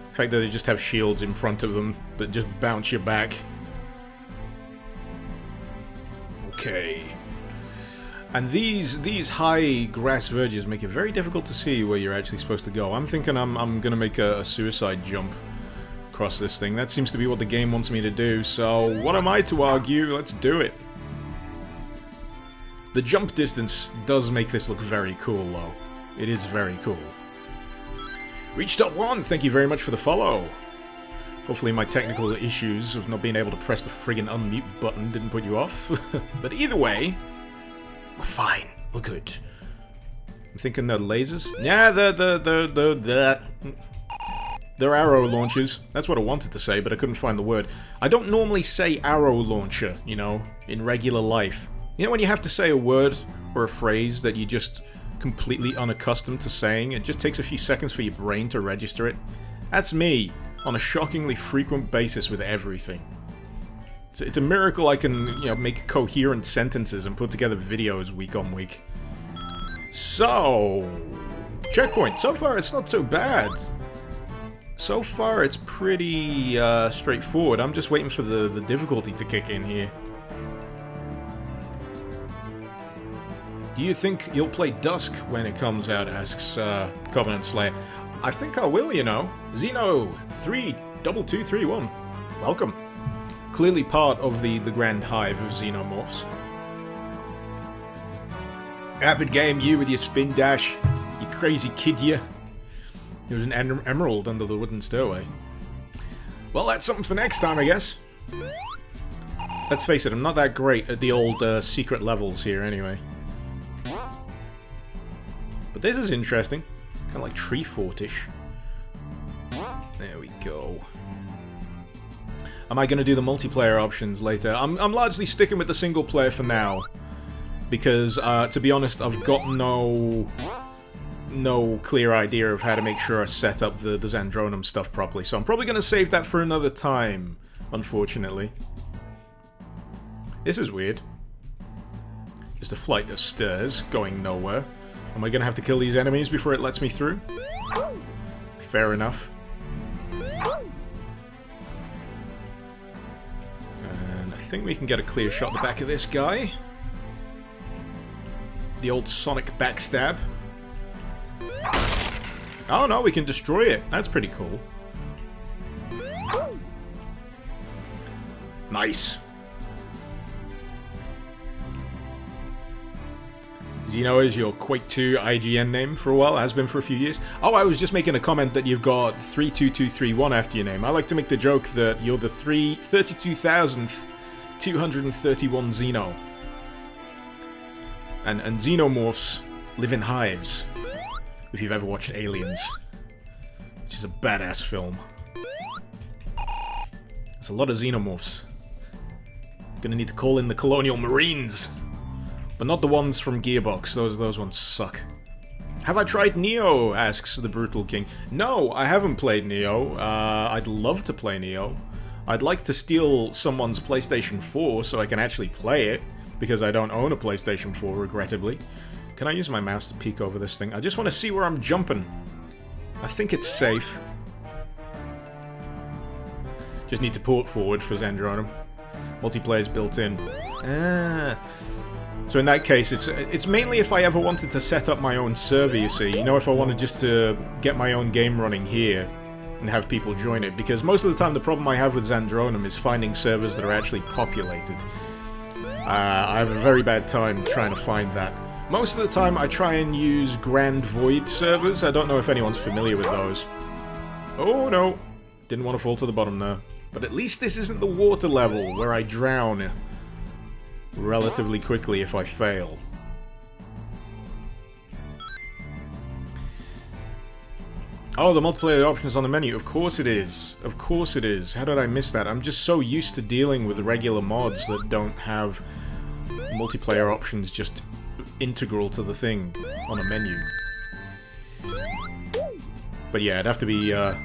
The fact that they just have shields in front of them that just bounce you back. Okay. And these high grass verges make it very difficult to see where you're actually supposed to go. I'm thinking I'm gonna make a suicide jump across this thing. That seems to be what the game wants me to do, so what am I to argue? Let's do it. The jump distance does make this look very cool, though. It is very cool. Reached up one, thank you very much for the follow. Hopefully my technical issues of not being able to press the friggin' unmute button didn't put you off. But either way, we're fine. We're good. I'm thinking they're lasers. Yeah, they're arrow launchers. That's what I wanted to say, but I couldn't find the word. I don't normally say arrow launcher, you know, in regular life. You know when you have to say a word or a phrase that you're just completely unaccustomed to saying? It just takes a few seconds for your brain to register it. That's me, on a shockingly frequent basis with everything. It's a miracle I can, you know, make coherent sentences and put together videos week on week. So, checkpoint. So far, it's not so bad. So far, it's pretty straightforward. I'm just waiting for the difficulty to kick in here. Do you think you'll play Dusk when it comes out, asks Covenant Slayer. I think I will, you know. Xeno32231. Welcome. Clearly part of the grand hive of xenomorphs. Rapid game, you with your spin dash. You crazy kid, you. There was an emerald under the wooden stairway. Well, that's something for next time, I guess. Let's face it, I'm not that great at the old secret levels here anyway. But this is interesting. Kind of like Tree Fortish. There we go. Am I going to do the multiplayer options later? I'm largely sticking with the single player for now. Because, to be honest, I've got no clear idea of how to make sure I set up the Xandronum stuff properly. So I'm probably going to save that for another time, unfortunately. This is weird. Just a flight of stairs going nowhere. Am I going to have to kill these enemies before it lets me through? Fair enough. And I think we can get a clear shot at the back of this guy. The old Sonic backstab. Oh no, we can destroy it. That's pretty cool. Nice. Xeno is your Quake 2 IGN name for a while, has been for a few years. Oh, I was just making a comment that you've got 32231 after your name. I like to make the joke that you're the 32,231 Xeno. And xenomorphs live in hives. If you've ever watched Aliens. Which is a badass film. There's a lot of xenomorphs. Gonna need to call in the Colonial Marines. But not the ones from Gearbox. Those ones suck. Have I tried Neo? Asks the Brutal King. No, I haven't played Neo. I'd love to play Neo. I'd like to steal someone's PlayStation 4 so I can actually play it. Because I don't own a PlayStation 4, regrettably. Can I use my mouse to peek over this thing? I just want to see where I'm jumping. I think it's safe. Just need to port forward for Zandronum. Multiplayer's built in. So in that case, it's mainly if I ever wanted to set up my own server, you see. You know, if I wanted just to get my own game running here and have people join it. Because most of the time the problem I have with Zandronum is finding servers that are actually populated. I have a very bad time trying to find that. Most of the time I try and use Grand Void servers. I don't know if anyone's familiar with those. Oh no! Didn't want to fall to the bottom there. But at least this isn't the water level where I drown relatively quickly if I fail. Oh, the multiplayer option is on the menu. Of course it is. Of course it is. How did I miss that? I'm just so used to dealing with regular mods that don't have multiplayer options just integral to the thing on a menu. But yeah, I'd have to be a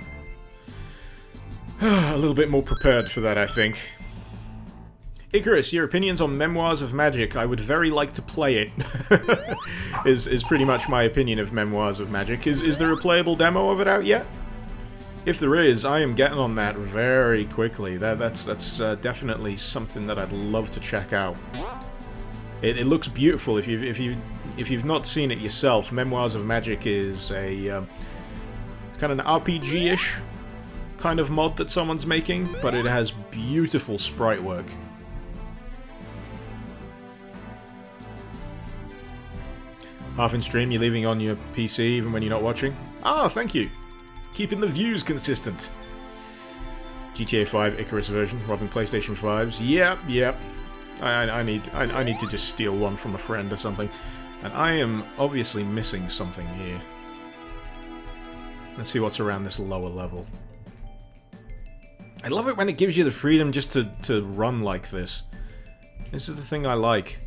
little bit more prepared for that, I think. Icarus, your opinions on Memoirs of Magic. I would very like to play it. is pretty much my opinion of Memoirs of Magic. Is there a playable demo of it out yet? If there is, I am getting on that very quickly. That's definitely something that I'd love to check out. It looks beautiful. If you've not seen it yourself, Memoirs of Magic is a it's kind of an RPG-ish kind of mod that someone's making, but it has beautiful sprite work. Half in stream, you're leaving on your PC even when you're not watching. Ah, thank you. Keeping the views consistent. GTA 5 Icarus version, robbing PlayStation 5s. Yep. I need to just steal one from a friend or something. And I am obviously missing something here. Let's see what's around this lower level. I love it when it gives you the freedom just to run like this. This is the thing I like.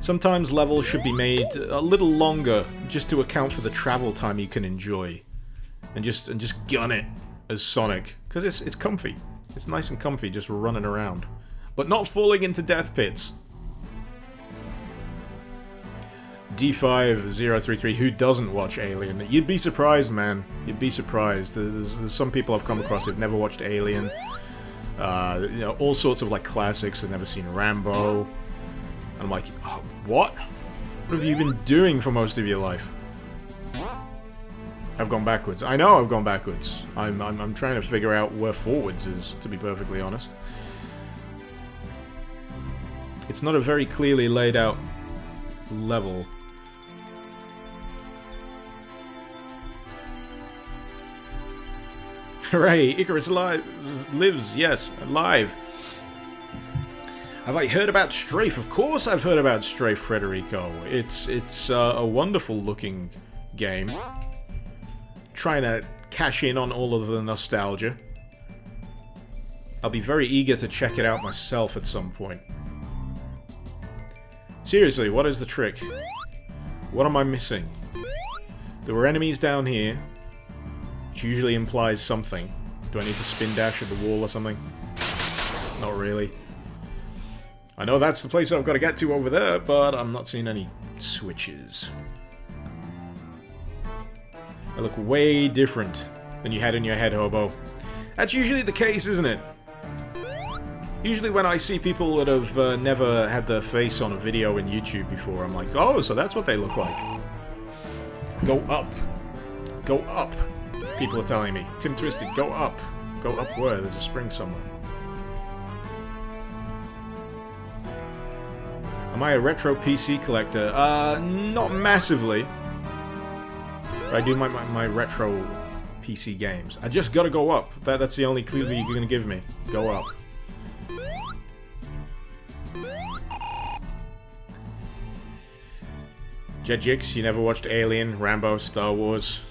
Sometimes levels should be made a little longer just to account for the travel time you can enjoy. And just gun it as Sonic. Because it's comfy. It's nice and comfy just running around. But not falling into death pits. D5033, who doesn't watch Alien? You'd be surprised, man. You'd be surprised. There's some people I've come across who've never watched Alien. You know, all sorts of like classics. They've never seen Rambo. And I'm like, oh, what? What have you been doing for most of your life? I've gone backwards. I know I've gone backwards. I'm trying to figure out where forwards is, to be perfectly honest. It's not a very clearly laid out level. Hooray! Icarus lives, yes, alive. Have I heard about Strafe? Of course I've heard about Strafe, Frederico. It's a wonderful looking game. Trying to cash in on all of the nostalgia. I'll be very eager to check it out myself at some point. Seriously, what is the trick? What am I missing? There were enemies down here, which usually implies something. Do I need to spin dash at the wall or something? Not really. I know that's the place I've got to get to over there, but I'm not seeing any switches. They look way different than you had in your head, Hobo. That's usually the case, isn't it? Usually when I see people that have never had their face on a video in YouTube before, I'm like, oh, so that's what they look like. Go up. Go up. People are telling me. Tim Twisted, go up. Go up where? There's a spring somewhere. Am I a retro PC collector? Not massively. But I do my retro PC games. I just gotta go up. That's the only clue that you're gonna give me. Go up. Jejix, you never watched Alien, Rambo, Star Wars?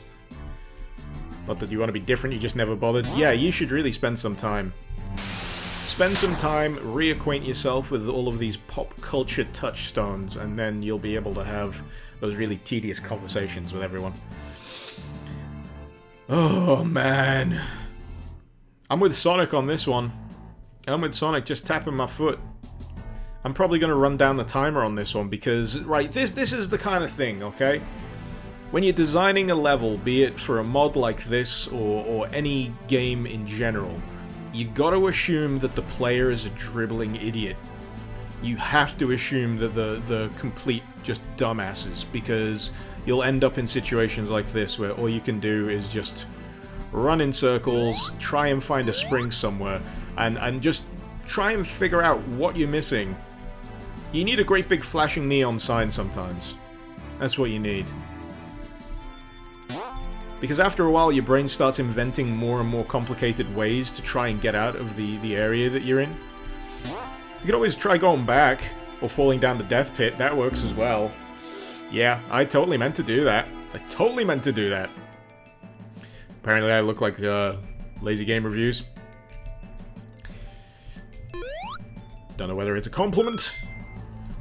Not that you want to be different, you just never bothered? Yeah, you should really spend some time. Spend some time, reacquaint yourself with all of these pop culture touchstones, and then you'll be able to have those really tedious conversations with everyone. Oh, man. I'm with Sonic on this one. I'm with Sonic, just tapping my foot. I'm probably going to run down the timer on this one because, right, this is the kind of thing, okay? When you're designing a level, be it for a mod like this or any game in general, you gotta assume that the player is a dribbling idiot. You have to assume that the complete just dumbasses, because you'll end up in situations like this where all you can do is just run in circles, try and find a spring somewhere, and just try and figure out what you're missing. You need a great big flashing neon sign sometimes. That's what you need. Because after a while, your brain starts inventing more and more complicated ways to try and get out of the area that you're in. You can always try going back, or falling down the death pit. That works as well. Yeah, I totally meant to do that. I totally meant to do that. Apparently I look like Lazy Game Reviews. Don't know whether it's a compliment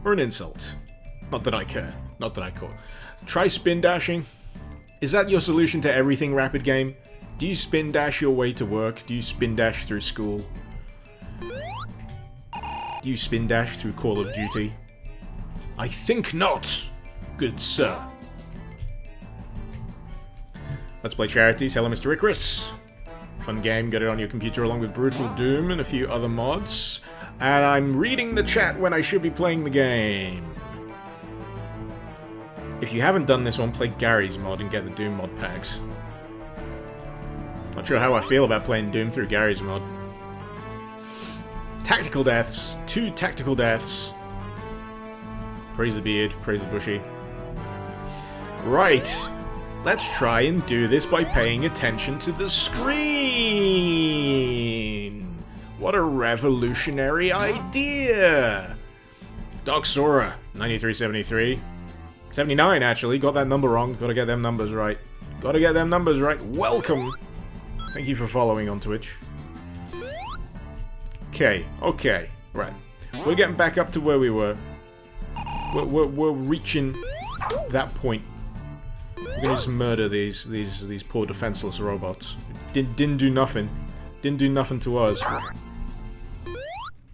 or an insult. Not that I care. Not that I care. Try spin dashing. Is that your solution to everything, Rapid Game? Do you spin dash your way to work? Do you spin dash through school? Do you spin dash through Call of Duty? I think not, good sir. Let's Play Charities. Hello, Mr. Icarus. Fun game, get it on your computer along with Brutal Doom and a few other mods. And I'm reading the chat when I should be playing the game. If you haven't done this one, play Gary's mod and get the Doom mod packs. Not sure how I feel about playing Doom through Gary's mod. Tactical deaths. 2 tactical deaths. Praise the beard, praise the bushy. Right. Let's try and do this by paying attention to the screen. What a revolutionary idea. Dark Sora, 9373. 79, actually. Got that number wrong. Gotta get them numbers right. Gotta get them numbers right. Welcome. Thank you for following on Twitch. Okay, okay. Right. We're getting back up to where we were. We're reaching that point. We're gonna just murder these poor defenseless robots. Didn't do nothing. Didn't do nothing to us.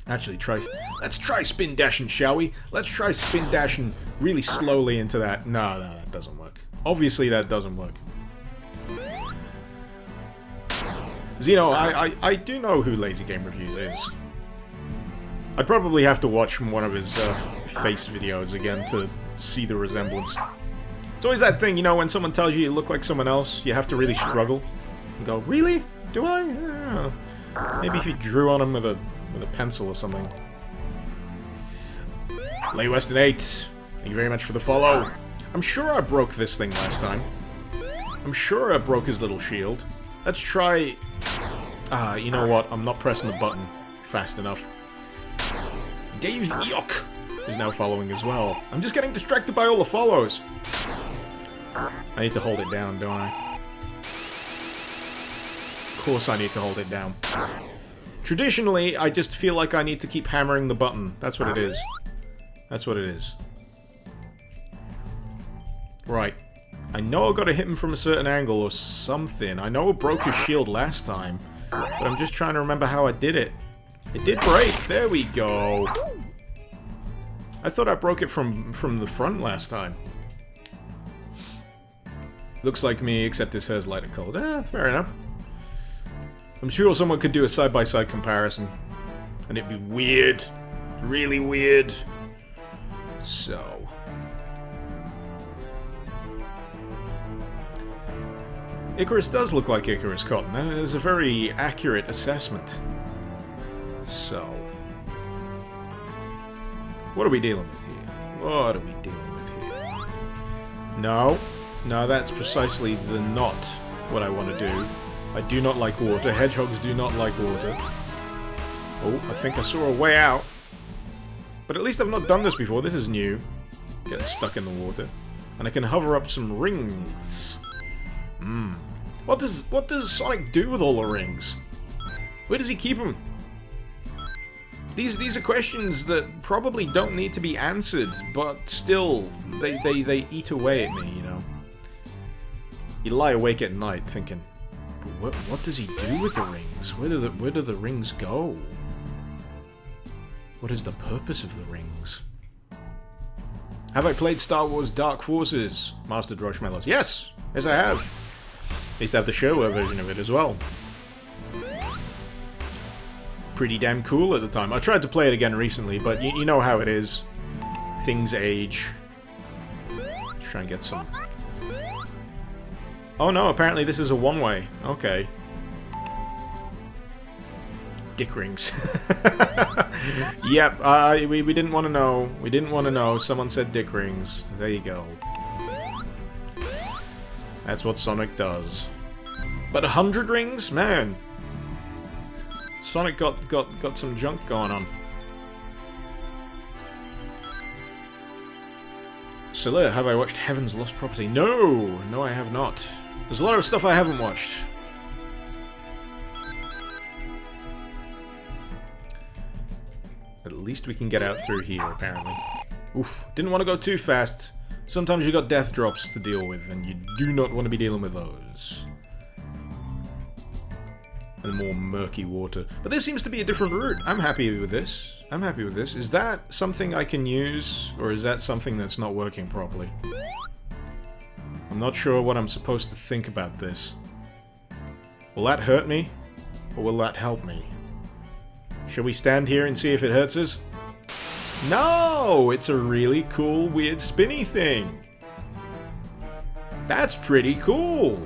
Actually, let's try spin dashing, shall we? Let's try spin dashing really slowly into that. No, that doesn't work. Obviously, that doesn't work. Zeno, I do know who Lazy Game Reviews is. I'd probably have to watch one of his face videos again to see the resemblance. It's always that thing, you know, when someone tells you look like someone else, you have to really struggle and go, really? Do I? Yeah. Maybe if you drew on him with a pencil or something. Lay Weston 8, thank you very much for the follow. I'm sure I broke this thing last time. I'm sure I broke his little shield. Let's try... you know what? I'm not pressing the button fast enough. Dave Eok is now following as well. I'm just getting distracted by all the follows. I need to hold it down, don't I? Of course I need to hold it down. Traditionally, I just feel like I need to keep hammering the button. That's what it is. That's what it is. Right. I know I gotta hit him from a certain angle or something. I know I broke his shield last time, but I'm just trying to remember how I did it. It did break. There we go. I thought I broke it from the front last time. Looks like me, except his hair's lighter colored. Fair enough. I'm sure someone could do a side-by-side comparison. And it'd be weird. Really weird. So... Icarus does look like Icarus Cotton. That is a very accurate assessment. So... what are we dealing with here? What are we dealing with here? No. No, that's precisely not what I want to do. I do not like water. Hedgehogs do not like water. Oh, I think I saw a way out. But at least I've not done this before. This is new. Getting stuck in the water. And I can hover up some rings. What does Sonic do with all the rings? Where does he keep them? These are questions that probably don't need to be answered, but still, they eat away at me, you know? You lie awake at night thinking, but what does he do with the rings? Where do the rings go? What is the purpose of the rings? Have I played Star Wars Dark Forces, Master Droshmellows? Yes! Yes, I have. I used to have the Shareware version of it as well. Pretty damn cool at the time. I tried to play it again recently, but you know how it is. Things age. Let's try and get some... Oh no, apparently this is a one-way. Okay. Dick rings. Yep, we didn't want to know. We didn't want to know. Someone said dick rings. There you go. That's what Sonic does. But 100 rings? Man. Sonic got some junk going on. Scylla, have I watched Heaven's Lost Property? No! No, I have not. There's a lot of stuff I haven't watched. At least we can get out through here, apparently. Oof, didn't want to go too fast. Sometimes you got death drops to deal with, and you do not want to be dealing with those. And more murky water. But there seems to be a different route. I'm happy with this. I'm happy with this. Is that something I can use, or is that something that's not working properly? I'm not sure what I'm supposed to think about this. Will that hurt me, or will that help me? Should we stand here and see if it hurts us? No! It's a really cool, weird, spinny thing. That's pretty cool.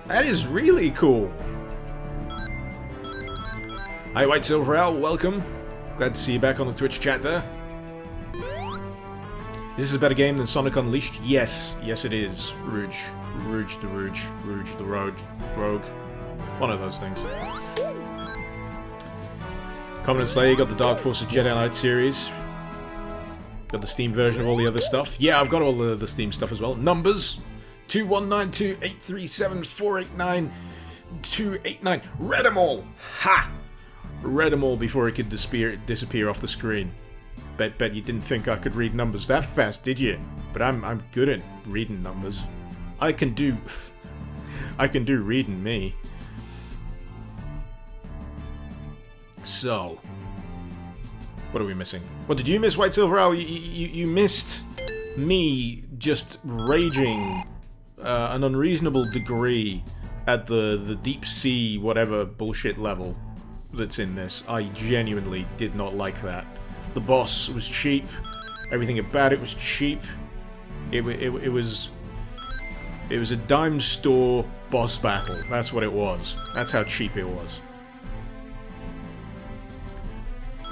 That is really cool. Hi, White Silver Owl, welcome. Glad to see you back on the Twitch chat there. Is this a better game than Sonic Unleashed? Yes. Yes, it is. Rouge the Rogue. One of those things. Common Slayer, got the Dark Forces Jedi Knight series. Got the Steam version of all the other stuff. Yeah, I've got all the Steam stuff as well. Numbers 2192837489 Read them all! Ha! Read them all before it could disappear off the screen. Bet you didn't think I could read numbers that fast, did you? But I'm good at reading numbers. I can do reading me. So, what are we missing? What did you miss, White Silver Owl? You missed me just raging an unreasonable degree at the deep sea whatever bullshit level that's in this. I genuinely did not like that. The boss was cheap. Everything about it was cheap. It was a dime store boss battle. That's what it was. That's how cheap it was.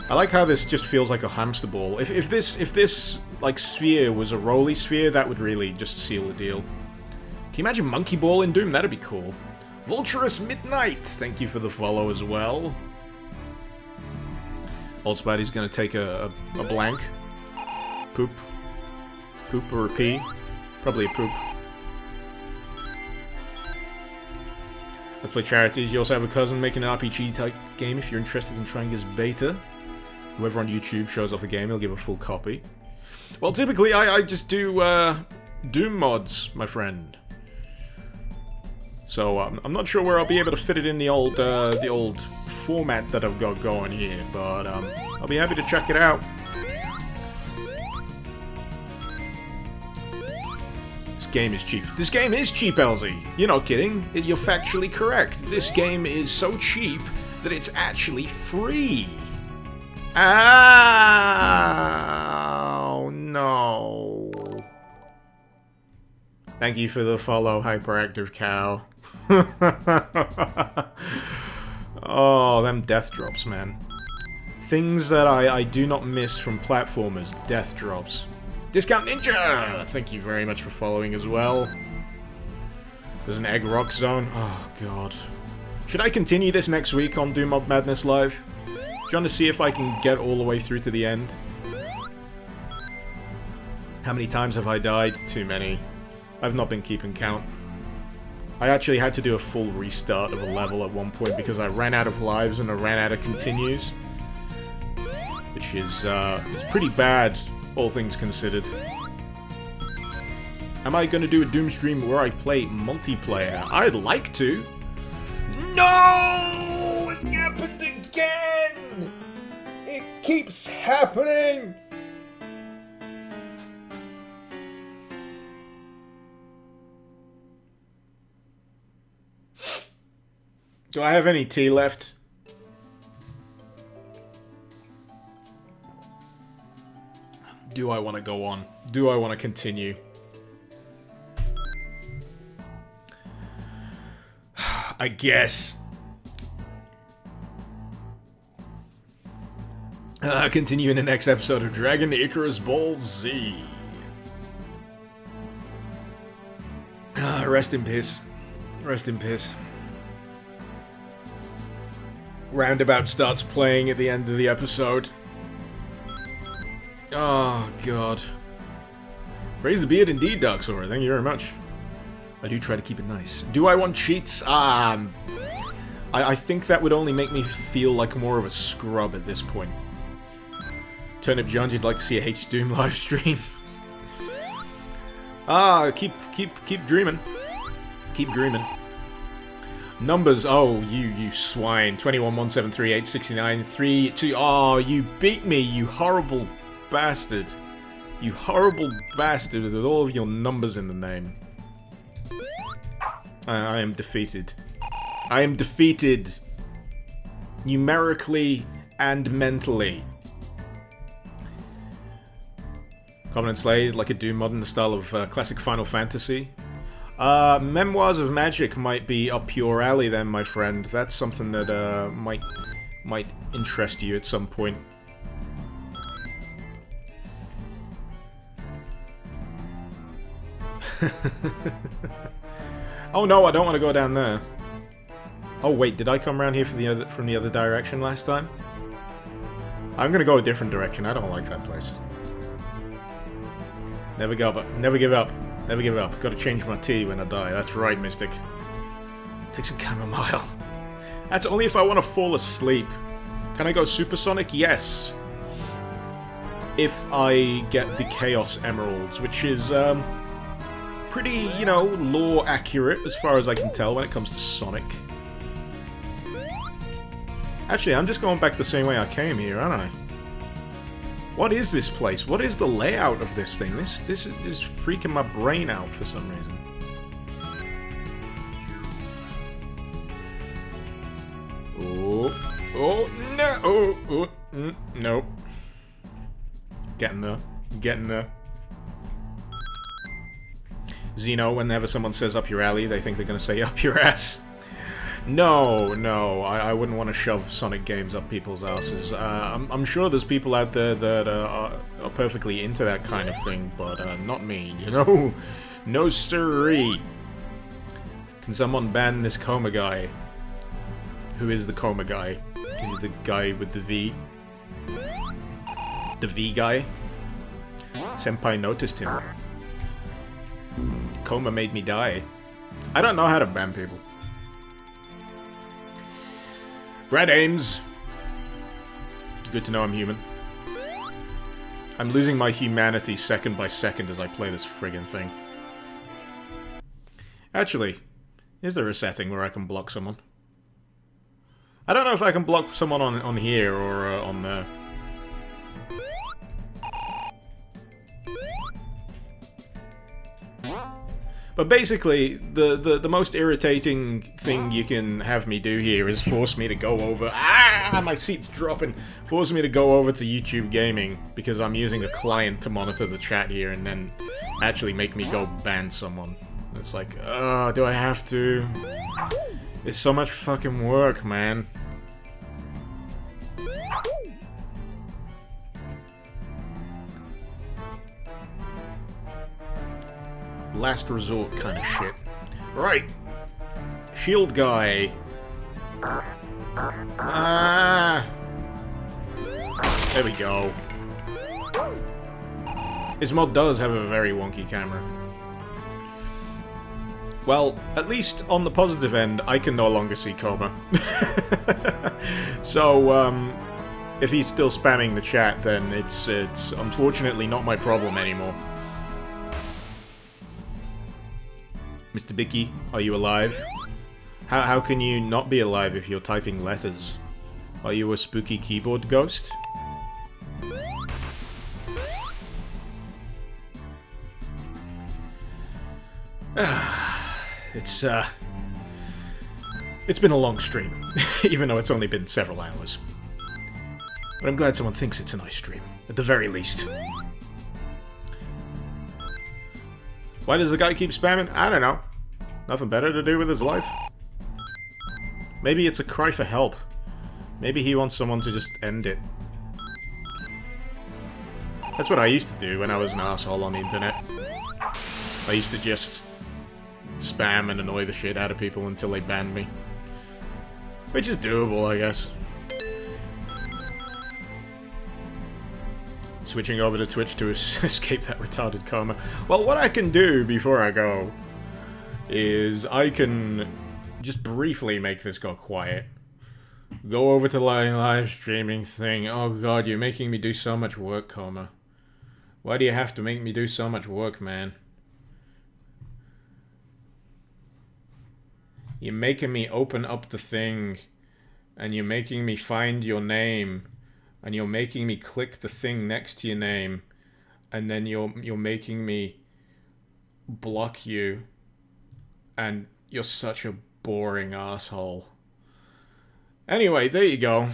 I like how this just feels like a hamster ball. If this like sphere was a rolly sphere, that would really just seal the deal. Can you imagine Monkey Ball in Doom? That'd be cool. Vulturous Midnight, thank you for the follow as well. Old Spidey's gonna take a blank. Poop. Poop or a pee. Probably a poop. Let's Play Charities. You also have a cousin making an RPG type game if you're interested in trying his beta. Whoever on YouTube shows off the game, he'll give a full copy. Well, typically I just do Doom mods, my friend. So I'm not sure where I'll be able to fit it in the old format that I've got going here, but I'll be happy to check it out. This game is cheap. This game is cheap, Elsie. You're not kidding. You're factually correct. This game is so cheap that it's actually free. Oh, no. Thank you for the follow, Hyperactive Cow. Oh, them death drops, man. Things that I do not miss from platformers. Death drops. Discount Ninja! Thank you very much for following as well. There's an Egg Rock Zone. Oh, God. Should I continue this next week on Doom Mob Madness Live? Trying to see if I can get all the way through to the end. How many times have I died? Too many. I've not been keeping count. I actually had to do a full restart of a level at one point because I ran out of lives and I ran out of continues. Which is, it's pretty bad, all things considered. Am I gonna do a Doom stream where I play multiplayer? I'd like to. No! It happened again! It keeps happening! Do I have any tea left? Do I want to go on? Do I want to continue? I guess. Continue in the next episode of Dragon Icarus Ball Z. Rest in peace. Rest in peace. Roundabout starts playing at the end of the episode. Oh, God. Raise the beard indeed, Dark Sora. Thank you very much. I do try to keep it nice. Do I want cheats? I think that would only make me feel like more of a scrub at this point. Turnip John, you'd like to see a H-Doom live stream? Keep dreaming. Keep dreaming. Numbers, oh, you swine. 21, 173, 69, 3, 2. Oh, you beat me, you horrible bastard. You horrible bastard with all of your numbers in the name. I am defeated. I am defeated. Numerically and mentally. Covenant Slade, like a Doom mod in the style of classic Final Fantasy. Memoirs of Magic might be up your alley then, my friend. That's something that might interest you at some point. Oh no, I don't want to go down there. Oh wait, did I come around here from the other direction last time? I'm gonna go a different direction. I don't like that place. Never give up. Never give up. Never give up. Gotta change my tea when I die. That's right, Mystic. Take some chamomile. That's only if I want to fall asleep. Can I go supersonic? Yes. If I get the Chaos Emeralds, which is, pretty, you know, lore accurate as far as I can tell when it comes to Sonic. Actually, I'm just going back the same way I came here, aren't I? What is this place? What is the layout of this thing? This is freaking my brain out for some reason. Oh, no! Nope. Getting there. Getting there. Xeno, whenever someone says up your alley, they think they're gonna say up your ass. No, I wouldn't want to shove Sonic games up people's asses. I'm sure there's people out there that are perfectly into that kind of thing, but not me, you know? No siree. Can someone ban this Coma guy? Who is the Coma guy? Is he the guy with the V? The V guy? Senpai noticed him. Coma made me die. I don't know how to ban people. Brad Ames. Good to know I'm human. I'm losing my humanity second by second as I play this friggin' thing. Actually, is there a setting where I can block someone? I don't know if I can block someone on here or on there. But basically, the most irritating thing you can have me do here is force me to go over... Ah! My seat's dropping! Force me to go over to YouTube Gaming, because I'm using a client to monitor the chat here, and then actually make me go ban someone. It's like, do I have to? It's so much fucking work, man. Last resort kind of shit. Right. Shield guy. Ah. There we go. This mod does have a very wonky camera. Well, at least on the positive end, I can no longer see Coma. So, if he's still spamming the chat, then it's unfortunately not my problem anymore. Mr. Bicky, are you alive? How can you not be alive if you're typing letters? Are you a spooky keyboard ghost? It's been a long stream, even though it's only been several hours. But I'm glad someone thinks it's a nice stream, at the very least. Why does the guy keep spamming? I don't know. Nothing better to do with his life. Maybe it's a cry for help. Maybe he wants someone to just end it. That's what I used to do when I was an asshole on the internet. I used to just spam and annoy the shit out of people until they banned me. Which is doable, I guess. Switching over to Twitch to escape that retarded coma. Well, what I can do before I go is I can just briefly make this go quiet. Go over to live streaming thing. Oh god, you're making me do so much work, Coma. Why do you have to make me do so much work, man? You're making me open up the thing, and you're making me find your name, and you're making me click the thing next to your name, and then you're making me block you, and you're such a boring asshole. Anyway, there you go.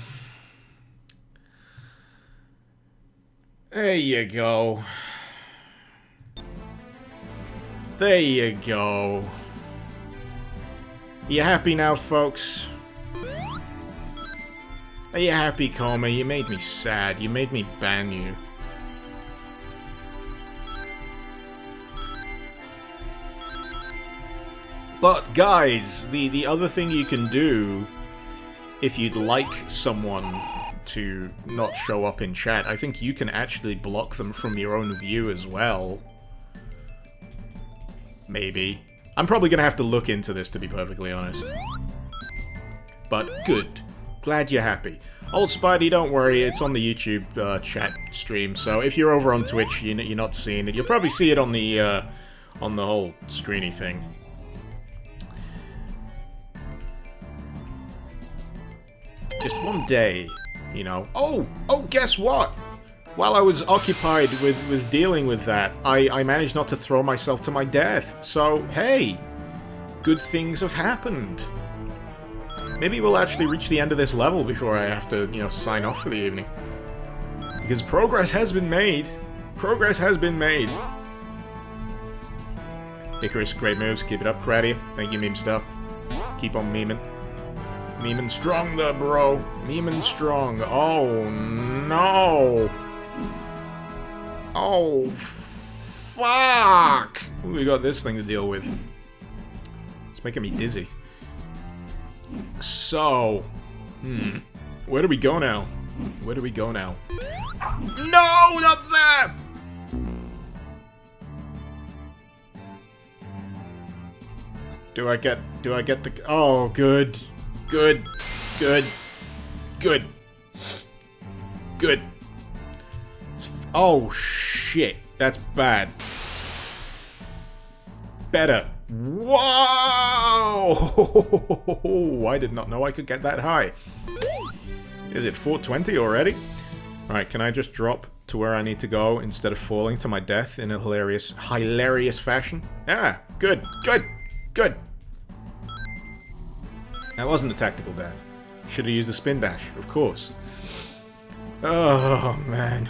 There you go. There you go. You happy now, folks? Are you happy, Coma? You made me sad. You made me ban you. But, guys, the other thing you can do, if you'd like someone to not show up in chat, I think you can actually block them from your own view as well. Maybe. I'm probably gonna have to look into this, to be perfectly honest. But good. Glad you're happy. Old Spidey, don't worry, it's on the YouTube chat stream, so if you're over on Twitch, you're not seeing it. You'll probably see it on the whole screeny thing. Just one day, you know. Oh, guess what? While I was occupied with dealing with that, I managed not to throw myself to my death. So, hey, good things have happened. Maybe we'll actually reach the end of this level before I have to, you know, sign off for the evening. Because progress has been made. Progress has been made. Icarus, great moves. Keep it up, proud of you. Thank you, Meme Stuff. Keep on memeing. Memeing strong there, bro. Memeing strong. Oh, no. Oh, fuck! We got this thing to deal with. It's making me dizzy. So, where do we go now? Where do we go now? No, not that! Do I get the... Oh, good. Good. Good. Good. Good. Oh, shit. That's bad. Better. Whoa! I did not know I could get that high. Is it 420 already? Alright, can I just drop to where I need to go instead of falling to my death in a hilarious fashion? Yeah, good, good, good. That wasn't a tactical death. Should have used a spin dash, of course. Oh, man.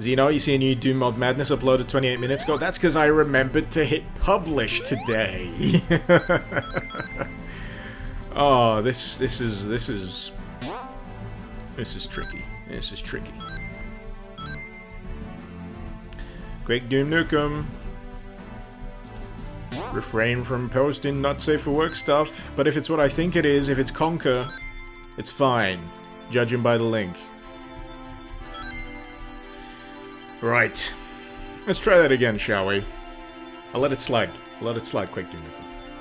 Zeno, you see a new Doom Mod Madness uploaded 28 minutes ago? That's because I remembered to hit publish today. Oh, this is tricky. This is tricky. Great Doom Nukem. Refrain from posting not safe for work stuff, but if it's what I think it is, if it's Conquer, it's fine. Judging by the link. Right. Let's try that again, shall we? I'll let it slide. I'll let it slide quick, dude.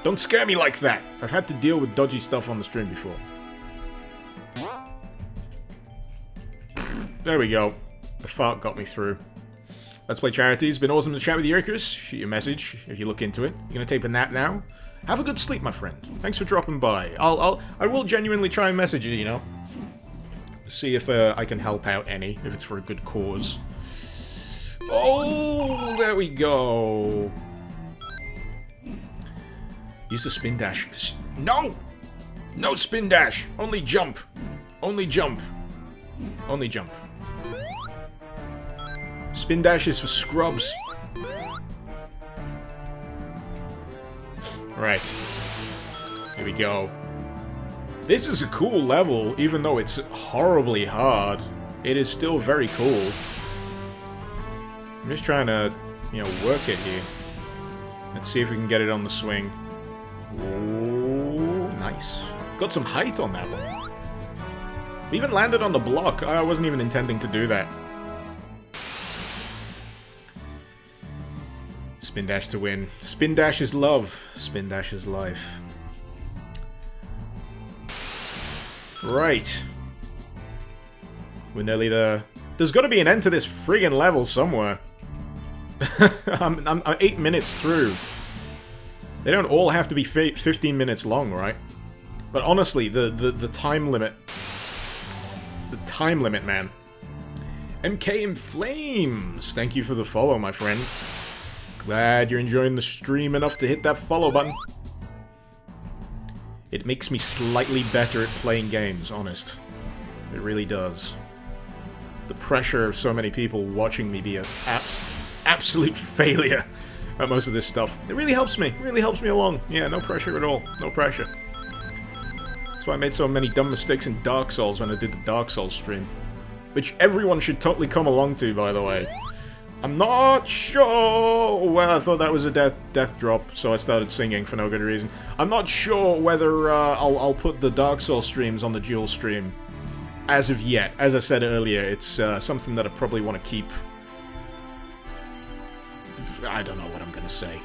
Don't scare me like that! I've had to deal with dodgy stuff on the stream before. There we go. The fart got me through. Let's Play Charity. It's been awesome to chat with you, Icarus. Shoot your message if you look into it. You're gonna take a nap now? Have a good sleep, my friend. Thanks for dropping by. I will genuinely try and message you, you know. See if I can help out any, if it's for a good cause. Oh, there we go. Use the spin dash. No! No spin dash! Only jump! Only jump. Only jump. Spin dash is for scrubs. Right. Here we go. This is a cool level, even though it's horribly hard. It is still very cool. I'm just trying to, you know, work it here. Let's see if we can get it on the swing. Oh, nice. Got some height on that one. We even landed on the block. I wasn't even intending to do that. Spin dash to win. Spin dash is love. Spin dash is life. Right. We're nearly there. There's got to be an end to this friggin' level somewhere. I'm 8 minutes through. They don't all have to be 15 minutes long, right? But honestly, the time limit... The time limit, man. MK in Flames! Thank you for the follow, my friend. Glad you're enjoying the stream enough to hit that follow button. It makes me slightly better at playing games, honest. It really does. The pressure of so many people watching me be an absolute failure at most of this stuff. It really helps me. It really helps me along. Yeah, no pressure at all. No pressure. That's why I made so many dumb mistakes in Dark Souls when I did the Dark Souls stream. Which everyone should totally come along to, by the way. I'm not sure. Well, I thought that was a death drop, so I started singing for no good reason. I'm not sure whether I'll put the Dark Souls streams on the dual stream as of yet. As I said earlier, it's something that I probably want to keep. I don't know what I'm gonna say.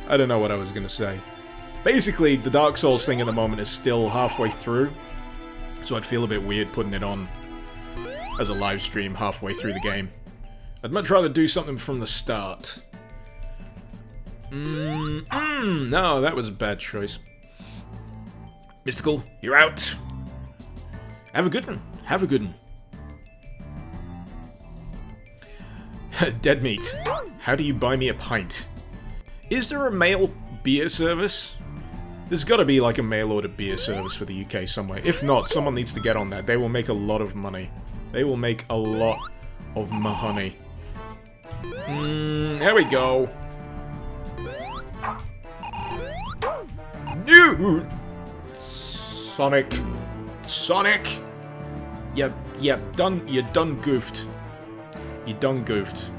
I don't know what I was gonna say. Basically, the Dark Souls thing at the moment is still halfway through, so I'd feel a bit weird putting it on as a live stream halfway through the game. I'd much rather do something from the start. No, that was a bad choice. Mystical, you're out. Have a good one. Have a good one. Dead meat. How do you buy me a pint? Is there a mail beer service? There's gotta be like a mail order beer service for the UK somewhere. If not, someone needs to get on that. They will make a lot of money. They will make a lot of money. Here we go. Dude! Sonic. Sonic! You done goofed. You done goofed.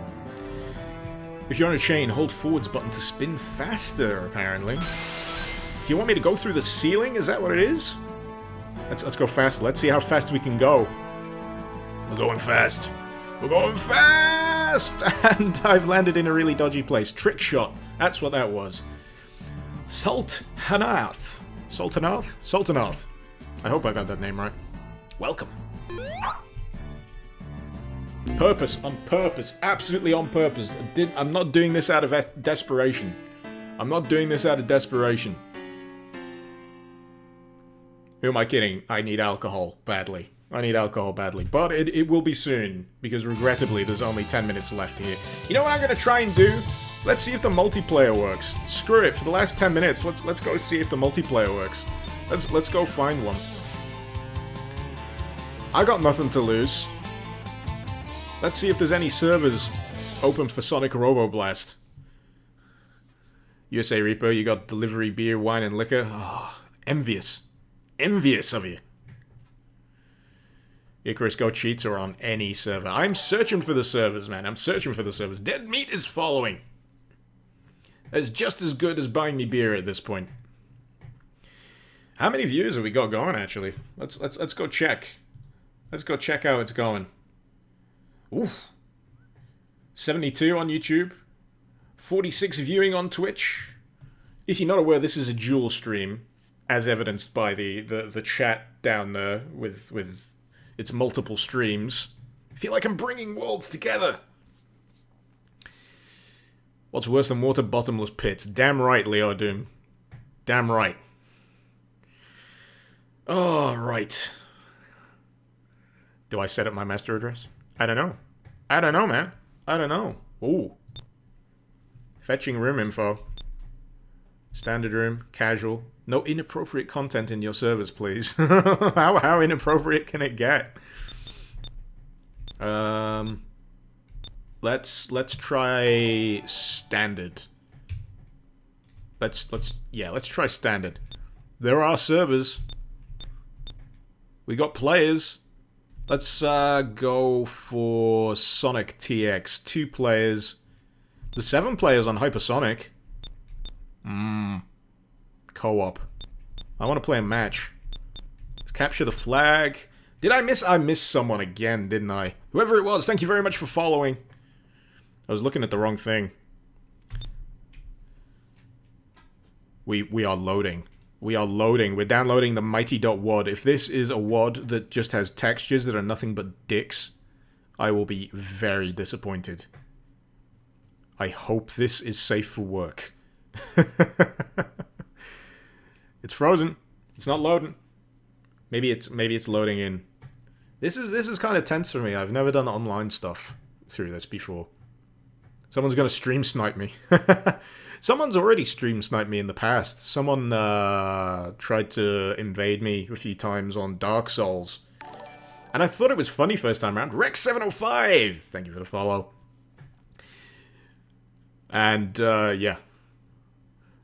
If you're on a chain, hold forwards button to spin faster, apparently. Do you want me to go through the ceiling? Is that what it is? Let's go faster. Let's see how fast we can go. We're going fast. We're going fast! And I've landed in a really dodgy place. Trick shot. That's what that was. Sultanath. Sultanath? Sultanath. I hope I got that name right. Welcome. Purpose. On purpose. Absolutely on purpose. I'm not doing this out of desperation. I'm not doing this out of desperation. Who am I kidding? I need alcohol badly. I need alcohol badly. But it will be soon, because regrettably there's only 10 minutes left here. You know what I'm gonna try and do? Let's see if the multiplayer works. Screw it, for the last 10 minutes, let's go see if the multiplayer works. Let's go find one. I got nothing to lose. Let's see if there's any servers open for Sonic Robo Blast. USA Reaper, you got delivery, beer, wine, and liquor. Oh, envious. Envious of you. Icarus Go cheats are on any server. I'm searching for the servers, man. I'm searching for the servers. Dead Meat is following. That's just as good as buying me beer at this point. How many views have we got going, actually? Let's go check. Let's go check how it's going. Oof. 72 on YouTube. 46 viewing on Twitch. If you're not aware, this is a dual stream, as evidenced by the chat down there with its multiple streams. I feel like I'm bringing worlds together. What's worse than water? Bottomless pits. Damn right, Leo Doom. Damn right. Oh, right. Do I set up my master address? I don't know. I don't know, man. I don't know. Ooh. Fetching room info. Standard room. Casual. No inappropriate content in your servers, please. How inappropriate can it get? Let's try standard. Let's try standard. There are servers. We got players. Let's go for Sonic TX. 2 players. The 7 players on Hypersonic. Co-op. I want to play a match. Let's capture the flag. Did I miss? I missed someone again, didn't I? Whoever it was, thank you very much for following. I was looking at the wrong thing. We are loading. We are loading. We're downloading the mighty.wad. If this is a WAD that just has textures that are nothing but dicks, I will be very disappointed. I hope this is safe for work. It's frozen. It's not loading. Maybe it's loading in. This is kind of tense for me. I've never done online stuff through this before. Someone's gonna stream snipe me. Someone's already stream sniped me in the past. Someone tried to invade me a few times on Dark Souls. And I thought it was funny first time around. Rex705! Thank you for the follow. And, yeah.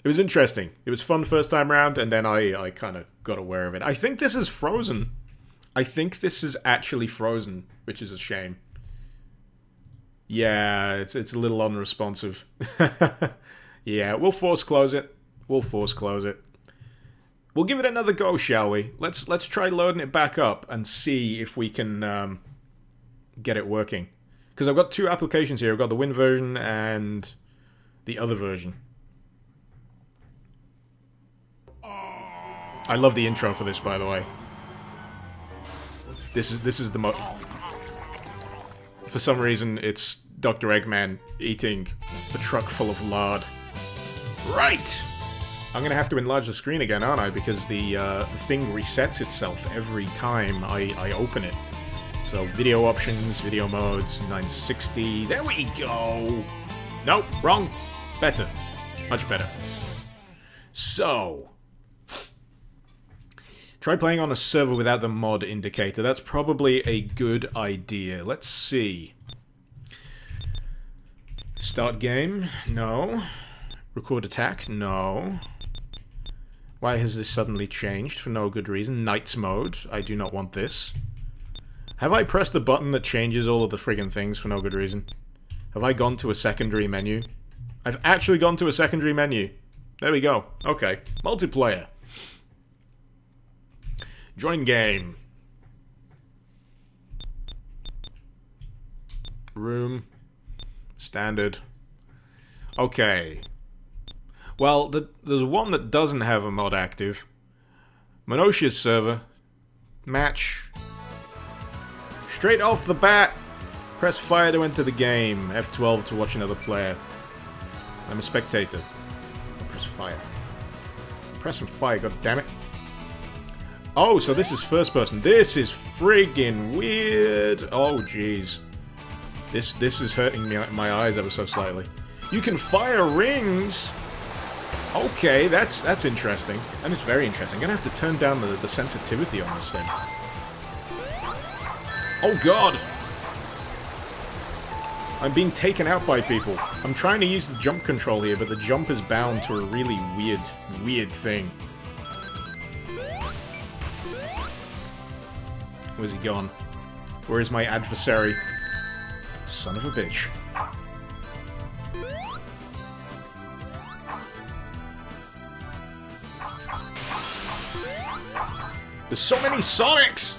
It was interesting. It was fun first time around, and then I kind of got aware of it. I think this is frozen. I think this is actually frozen, which is a shame. Yeah, it's a little unresponsive. Yeah, we'll force close it. We'll force close it. We'll give it another go, shall we? Let's try loading it back up and see if we can get it working. Because I've got 2 applications here. I've got the Win version and the other version. I love the intro for this, by the way. This is the for some reason, it's Dr. Eggman eating a truck full of lard. Right! I'm gonna have to enlarge the screen again, aren't I? Because the thing resets itself every time I open it. So, video options, video modes, 960. There we go! Nope, wrong. Better. Much better. So... try playing on a server without the mod indicator. That's probably a good idea. Let's see. Start game? No. Record attack? No. Why has this suddenly changed? For no good reason. Knights mode. I do not want this. Have I pressed a button that changes all of the friggin' things for no good reason? Have I gone to a secondary menu? I've actually gone to a secondary menu. There we go. Okay. Multiplayer. Join game. Room. Standard. Okay. Well, there's one that doesn't have a mod active. Minoshia's server. Match. Straight off the bat. Press fire to enter the game. F12 to watch another player. I'm a spectator. Press fire. Press some fire, god damn it. Oh, so this is first person. This is friggin' weird. Oh, jeez. This is hurting me my eyes ever so slightly. You can fire rings. Okay, that's interesting. And it's very interesting. I'm gonna have to turn down the sensitivity on this thing. Oh god! I'm being taken out by people. I'm trying to use the jump control here, but the jump is bound to a really weird thing. Where's he gone? Where is my adversary? Son of a bitch. There's so many Sonics!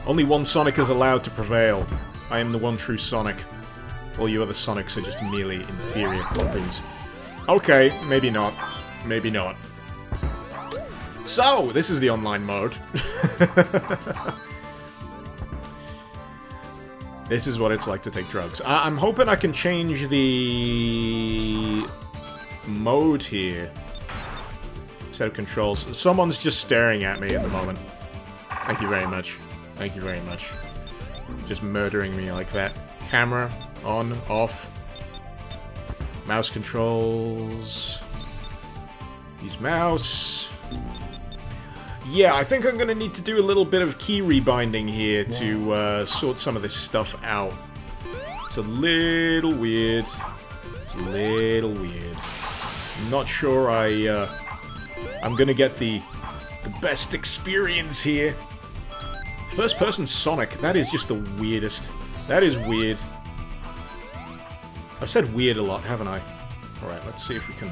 Only one Sonic is allowed to prevail. I am the one true Sonic. All you other Sonics are just merely inferior copies. Okay, maybe not. Maybe not. So, this is the online mode. This is what it's like to take drugs. I'm hoping I can change the mode here. Set of controls. Someone's just staring at me at the moment. Thank you very much. Thank you very much. Just murdering me like that. Camera, on, off. Mouse controls. Use mouse. Yeah, I think I'm gonna need to do a little bit of key rebinding here to sort some of this stuff out. It's a little weird. It's a little weird. I'm not sure I'm gonna get the best experience here. First-person Sonic, that is just the weirdest. That is weird. I've said weird a lot, haven't I? Alright, let's see if we can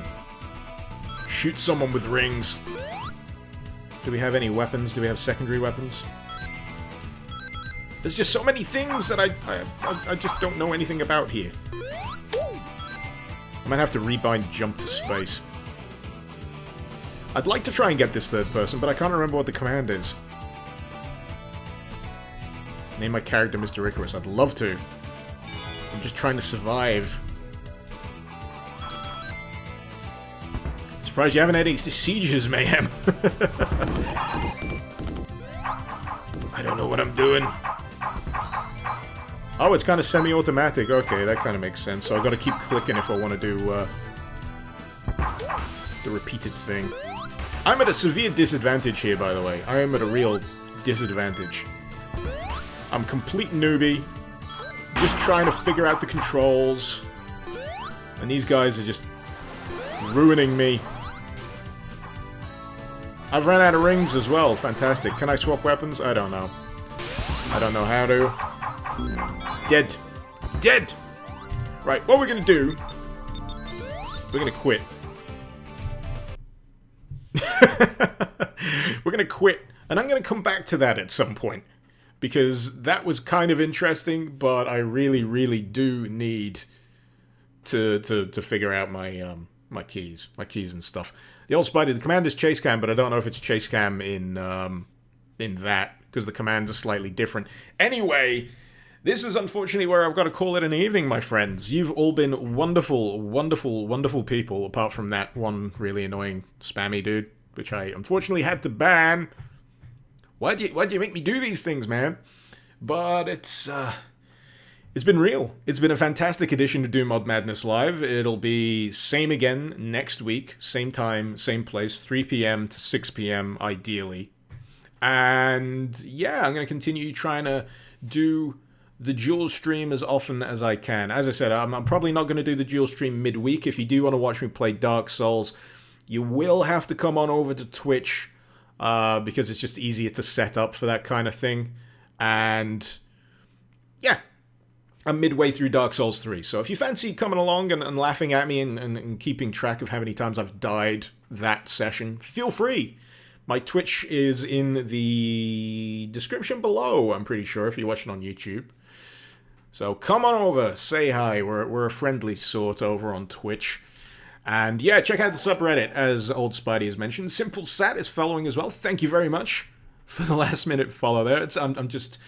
shoot someone with rings. Do we have any weapons? Do we have secondary weapons? There's just so many things that I just don't know anything about here. I might have to rebind jump to space. I'd like to try and get this third person, but I can't remember what the command is. Name my character Mr. Icarus. I'd love to. I'm just trying to survive. Surprised you haven't had any seizures, Mayhem. I don't know what I'm doing. Oh, it's kind of semi-automatic. Okay, that kind of makes sense. So I've got to keep clicking if I want to do the repeated thing. I'm at a severe disadvantage here, by the way. I am at a real disadvantage. I'm complete newbie. Just trying to figure out the controls. And these guys are just ruining me. I've run out of rings as well. Fantastic. Can I swap weapons? I don't know. I don't know how to. Dead. Dead! Right, what we're gonna do... We're gonna quit. We're gonna quit. And I'm gonna come back to that at some point. Because that was kind of interesting, but I really, really do need to figure out my my keys and stuff. The old Spidey, the command is chase cam, but I don't know if it's chase cam in that because the commands are slightly different. Anyway, this is unfortunately where I've got to call it an evening, my friends. You've all been wonderful, wonderful, wonderful people, apart from that one really annoying spammy dude, which I unfortunately had to ban. Why'd you make me do these things, man? But it's been real. It's been a fantastic addition to Do Mod Madness Live. It'll be same again next week, same time, same place, 3 p.m. to 6 p.m. ideally. And yeah, I'm going to continue trying to do the dual stream as often as I can. As I said, I'm probably not going to do the dual stream midweek. If you do want to watch me play Dark Souls, you will have to come on over to Twitch. Because it's just easier to set up for that kind of thing. And yeah, I'm midway through Dark Souls 3. So if you fancy coming along and laughing at me and keeping track of how many times I've died that session, feel free. My Twitch is in the description below, I'm pretty sure, if you're watching on YouTube. So come on over, say hi. We're a friendly sort over on Twitch. And yeah, check out the subreddit, as Old Spidey has mentioned. Simple Sat is following as well. Thank you very much for the last minute follow there. I'm just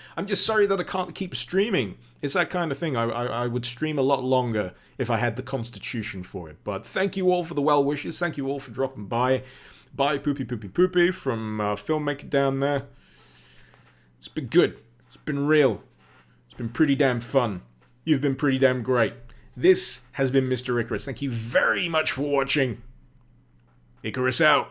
sorry that I can't keep streaming. It's that kind of thing. I would stream a lot longer if I had the constitution for it. But thank you all for the well wishes. Thank you all for dropping by. Bye, Poopy Poopy Poopy from Filmmaker down there. It's been good. It's been real. It's been pretty damn fun. You've been pretty damn great. This has been Mr. Icarus. Thank you very much for watching. Icarus out.